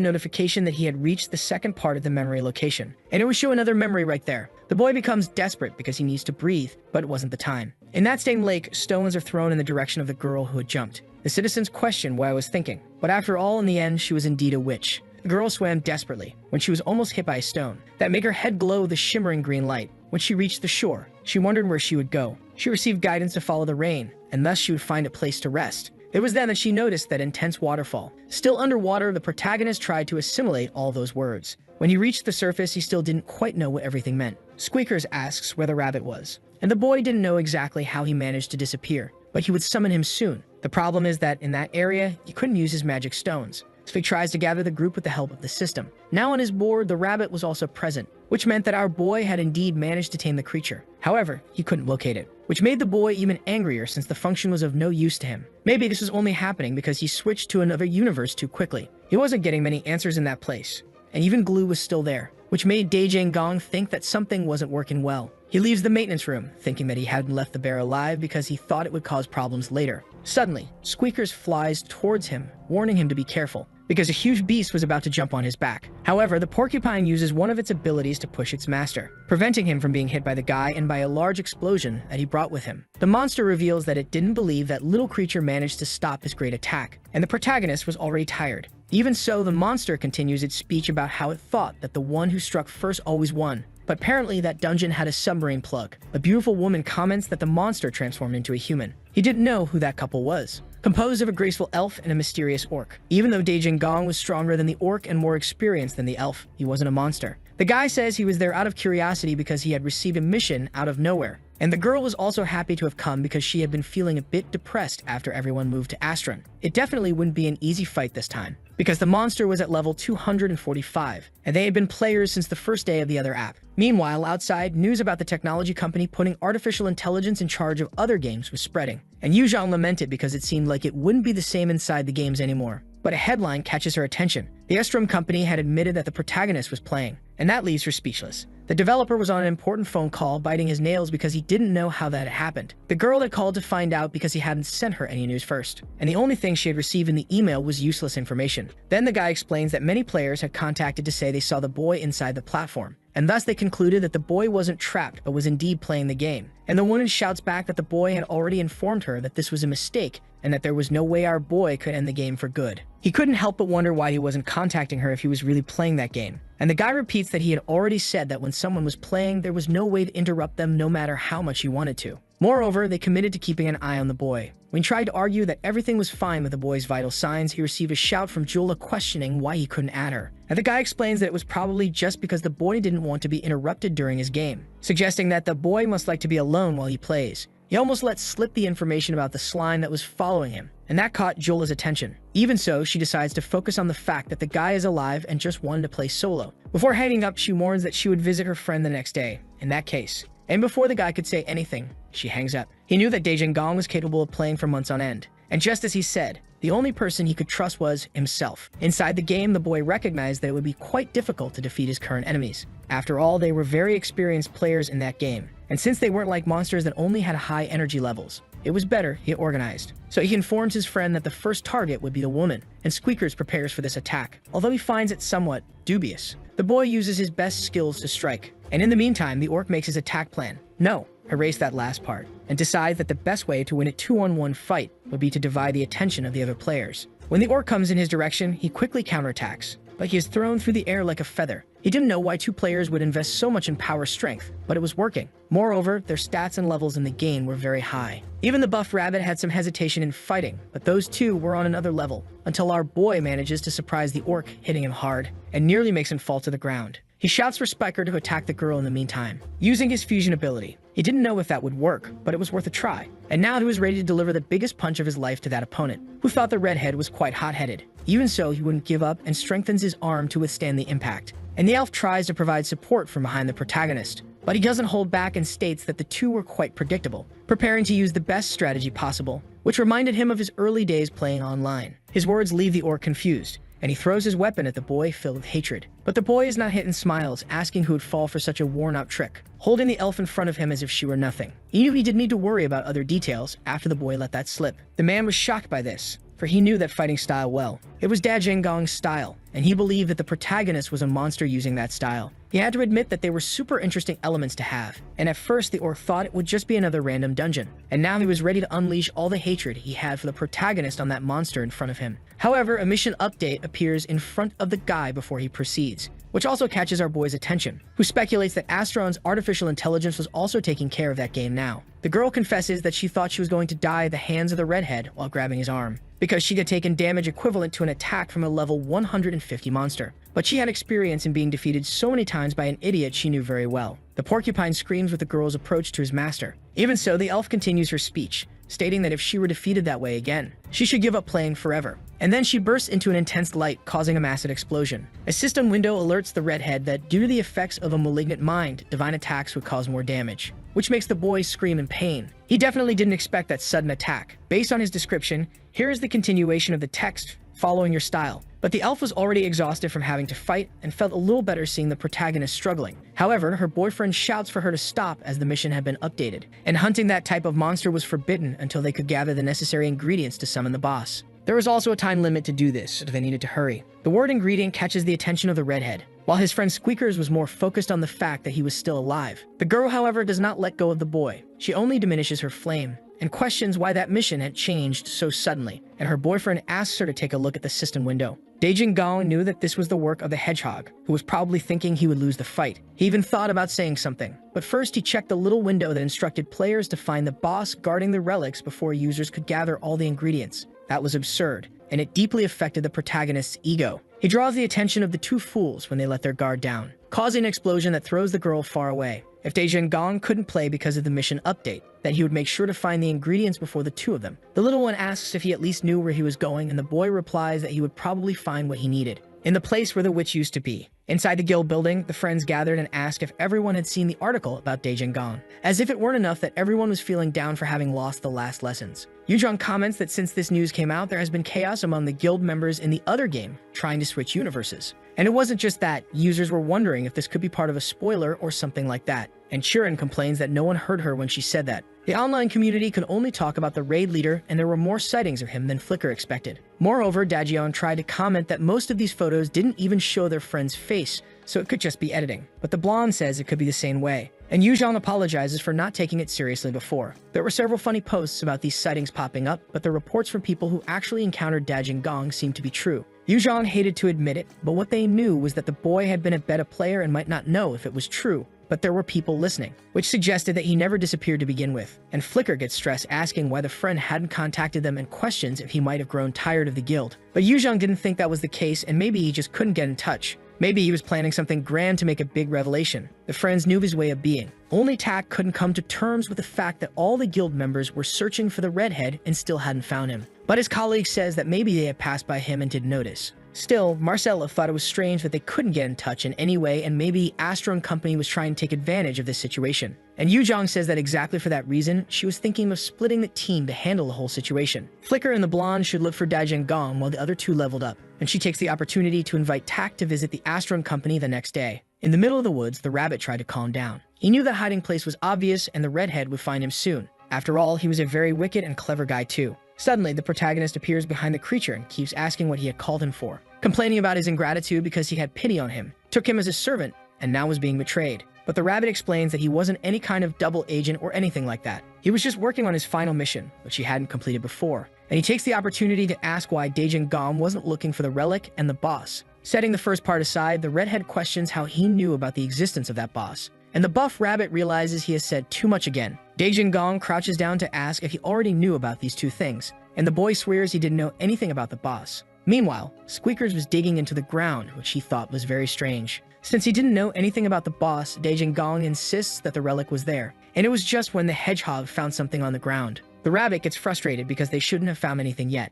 notification that he had reached the second part of the memory location. And it would show another memory right there. The boy becomes desperate because he needs to breathe, but it wasn't the time. In that same lake, stones are thrown in the direction of the girl who had jumped. The citizens question what I was thinking, but after all, in the end, she was indeed a witch. The girl swam desperately when she was almost hit by a stone that made her head glow with a shimmering green light. When she reached the shore, she wondered where she would go. She received guidance to follow the rain, and thus she would find a place to rest. It was then that she noticed that intense waterfall. Still underwater, the protagonist tried to assimilate all those words. When he reached the surface, he still didn't quite know what everything meant. Squeakers asks where the rabbit was, and the boy didn't know exactly how he managed to disappear, but he would summon him soon. The problem is that in that area, he couldn't use his magic stones. So he tries to gather the group with the help of the system. Now on his board, the rabbit was also present, which meant that our boy had indeed managed to tame the creature. However, he couldn't locate it, which made the boy even angrier since the function was of no use to him. Maybe this was only happening because he switched to another universe too quickly. He wasn't getting many answers in that place, and even glue was still there, which made Gong think that something wasn't working well. He leaves the maintenance room, thinking that he hadn't left the bear alive because he thought it would cause problems later. Suddenly, Squeakers flies towards him, warning him to be careful, because a huge beast was about to jump on his back. However, the porcupine uses one of its abilities to push its master, preventing him from being hit by the guy and by a large explosion that he brought with him. The monster reveals that it didn't believe that little creature managed to stop his great attack, and the protagonist was already tired. Even so, the monster continues its speech about how it thought that the one who struck first always won. But apparently that dungeon had a submarine plug. A beautiful woman comments that the monster transformed into a human. He didn't know who that couple was. Composed of a graceful elf and a mysterious orc. Even though Gong was stronger than the orc and more experienced than the elf, he wasn't a monster. The guy says he was there out of curiosity because he had received a mission out of nowhere. And the girl was also happy to have come because she had been feeling a bit depressed after everyone moved to Astron. It definitely wouldn't be an easy fight this time, because the monster was at level 245, and they had been players since the first day of the other app. Meanwhile, outside, news about the technology company putting artificial intelligence in charge of other games was spreading, and Yujong lamented because it seemed like it wouldn't be the same inside the games anymore. But a headline catches her attention. The Estrom company had admitted that the protagonist was playing, and that leaves her speechless. The developer was on an important phone call, biting his nails because he didn't know how that had happened. The girl had called to find out because he hadn't sent her any news first, and the only thing she had received in the email was useless information. Then the guy explains that many players had contacted to say they saw the boy inside the platform, and thus they concluded that the boy wasn't trapped but was indeed playing the game. And the woman shouts back that the boy had already informed her that this was a mistake and that there was no way our boy could end the game for good. He couldn't help but wonder why he wasn't contacting her if he was really playing that game. And the guy repeats that he had already said that when someone was playing, there was no way to interrupt them no matter how much he wanted to. Moreover, they committed to keeping an eye on the boy. When he tried to argue that everything was fine with the boy's vital signs, he received a shout from Jula questioning why he couldn't add her. And the guy explains that it was probably just because the boy didn't want to be interrupted during his game, suggesting that the boy must like to be alone while he plays. He almost let slip the information about the slime that was following him, and that caught Jola's attention. Even so, she decides to focus on the fact that the guy is alive and just wanted to play solo. Before hanging up, she warns that she would visit her friend the next day, in that case. And before the guy could say anything, she hangs up. He knew that Daejin was capable of playing for months on end, and just as he said, the only person he could trust was himself. Inside the game, the boy recognized that it would be quite difficult to defeat his current enemies. After all, they were very experienced players in that game, and since they weren't like monsters that only had high energy levels, it was better he organized. So he informs his friend that the first target would be the woman, and Squeakers prepares for this attack, although he finds it somewhat dubious. The boy uses his best skills to strike, and in the meantime, the orc makes his attack plan. No, erase that last part, and decides that the best way to win a 2-on-1 fight would be to divide the attention of the other players. When the orc comes in his direction, he quickly counterattacks, but he is thrown through the air like a feather. He didn't know why two players would invest so much in power strength, but it was working. Moreover, their stats and levels in the game were very high. Even the buff rabbit had some hesitation in fighting, but those two were on another level, until our boy manages to surprise the orc, hitting him hard, and nearly makes him fall to the ground. He shouts for Spiker to attack the girl in the meantime, using his fusion ability. He didn't know if that would work, but it was worth a try. And now he was ready to deliver the biggest punch of his life to that opponent, who thought the redhead was quite hot-headed. Even so, he wouldn't give up and strengthens his arm to withstand the impact. And the elf tries to provide support from behind the protagonist, but he doesn't hold back and states that the two were quite predictable, preparing to use the best strategy possible, which reminded him of his early days playing online. His words leave the orc confused, and he throws his weapon at the boy filled with hatred. But the boy is not hit and smiles, asking who would fall for such a worn-out trick, holding the elf in front of him as if she were nothing. He knew he didn't need to worry about other details after the boy let that slip. The man was shocked by this, for he knew that fighting style well. It was Daejin style, and he believed that the protagonist was a monster using that style. He had to admit that they were super interesting elements to have, and at first the orc thought it would just be another random dungeon, and now he was ready to unleash all the hatred he had for the protagonist on that monster in front of him. However, a mission update appears in front of the guy before he proceeds, which also catches our boy's attention, who speculates that Astron's artificial intelligence was also taking care of that game now. The girl confesses that she thought she was going to die at the hands of the redhead while grabbing his arm, because she had taken damage equivalent to an attack from a level 150 monster. But she had experience in being defeated so many times by an idiot she knew very well. The porcupine screams with the girl's approach to his master. Even so, the elf continues her speech, stating that if she were defeated that way again, she should give up playing forever. And then she bursts into an intense light, causing a massive explosion. A system window alerts the redhead that due to the effects of a malignant mind, divine attacks would cause more damage, which makes the boy scream in pain. He definitely didn't expect that sudden attack. Based on his description, here is the continuation of the text following your style. But the elf was already exhausted from having to fight and felt a little better seeing the protagonist struggling. However, her boyfriend shouts for her to stop as the mission had been updated, and hunting that type of monster was forbidden until they could gather the necessary ingredients to summon the boss. There was also a time limit to do this, so they needed to hurry. The word ingredient catches the attention of the redhead, while his friend Squeakers was more focused on the fact that he was still alive. The girl, however, does not let go of the boy. She only diminishes her flame, and questions why that mission had changed so suddenly, and her boyfriend asks her to take a look at the system window. Daejin knew that this was the work of the hedgehog, who was probably thinking he would lose the fight. He even thought about saying something, but first he checked the little window that instructed players to find the boss guarding the relics before users could gather all the ingredients. That was absurd, and it deeply affected the protagonist's ego. He draws the attention of the two fools when they let their guard down, causing an explosion that throws the girl far away. If Daejin couldn't play because of the mission update, then he would make sure to find the ingredients before the two of them. The little one asks if he at least knew where he was going, and the boy replies that he would probably find what he needed, in the place where the witch used to be. Inside the guild building, the friends gathered and asked if everyone had seen the article about Daejin, as if it weren't enough that everyone was feeling down for having lost the last lessons. Yujong comments that since this news came out, there has been chaos among the guild members in the other game trying to switch universes. And it wasn't just that, users were wondering if this could be part of a spoiler or something like that. And Chirin complains that no one heard her when she said that. The online community could only talk about the raid leader, and there were more sightings of him than Flickr expected. Moreover, Daejeon tried to comment that most of these photos didn't even show their friend's face, so it could just be editing. But the blonde says it could be the same way. And Yuzhong apologizes for not taking it seriously before. There were several funny posts about these sightings popping up, but the reports from people who actually encountered Daejin seemed to be true. Yuzhong hated to admit it, but what they knew was that the boy had been a beta player and might not know if it was true. But there were people listening, which suggested that he never disappeared to begin with. And Flickr gets stressed asking why the friend hadn't contacted them and questions if he might have grown tired of the guild. But Yuzhong didn't think that was the case, and maybe he just couldn't get in touch. Maybe he was planning something grand to make a big revelation. The friends knew his way of being. Only Tak couldn't come to terms with the fact that all the guild members were searching for the redhead and still hadn't found him. But his colleague says that maybe they had passed by him and didn't notice. Still, Marcella thought it was strange that they couldn't get in touch in any way, and maybe Asura and company was trying to take advantage of this situation. And Yujong says that exactly for that reason, she was thinking of splitting the team to handle the whole situation. Flicker and the blonde should look for Daijin Gong while the other two leveled up, and she takes the opportunity to invite Tak to visit the Asura and company the next day. In the middle of the woods, the rabbit tried to calm down. He knew that hiding place was obvious and the redhead would find him soon. After all, he was a very wicked and clever guy too. Suddenly, the protagonist appears behind the creature and keeps asking what he had called him for, complaining about his ingratitude because he had pity on him, took him as a servant, and now was being betrayed. But the rabbit explains that he wasn't any kind of double agent or anything like that. He was just working on his final mission, which he hadn't completed before. And he takes the opportunity to ask why Daijin Gong wasn't looking for the relic and the boss. Setting the first part aside, the redhead questions how he knew about the existence of that boss. And the buff rabbit realizes he has said too much again. Daijin Gong crouches down to ask if he already knew about these two things, and the boy swears he didn't know anything about the boss. Meanwhile, Squeakers was digging into the ground, which he thought was very strange. Since he didn't know anything about the boss, Daijin Gong insists that the relic was there, and it was just when the hedgehog found something on the ground. The rabbit gets frustrated because they shouldn't have found anything yet,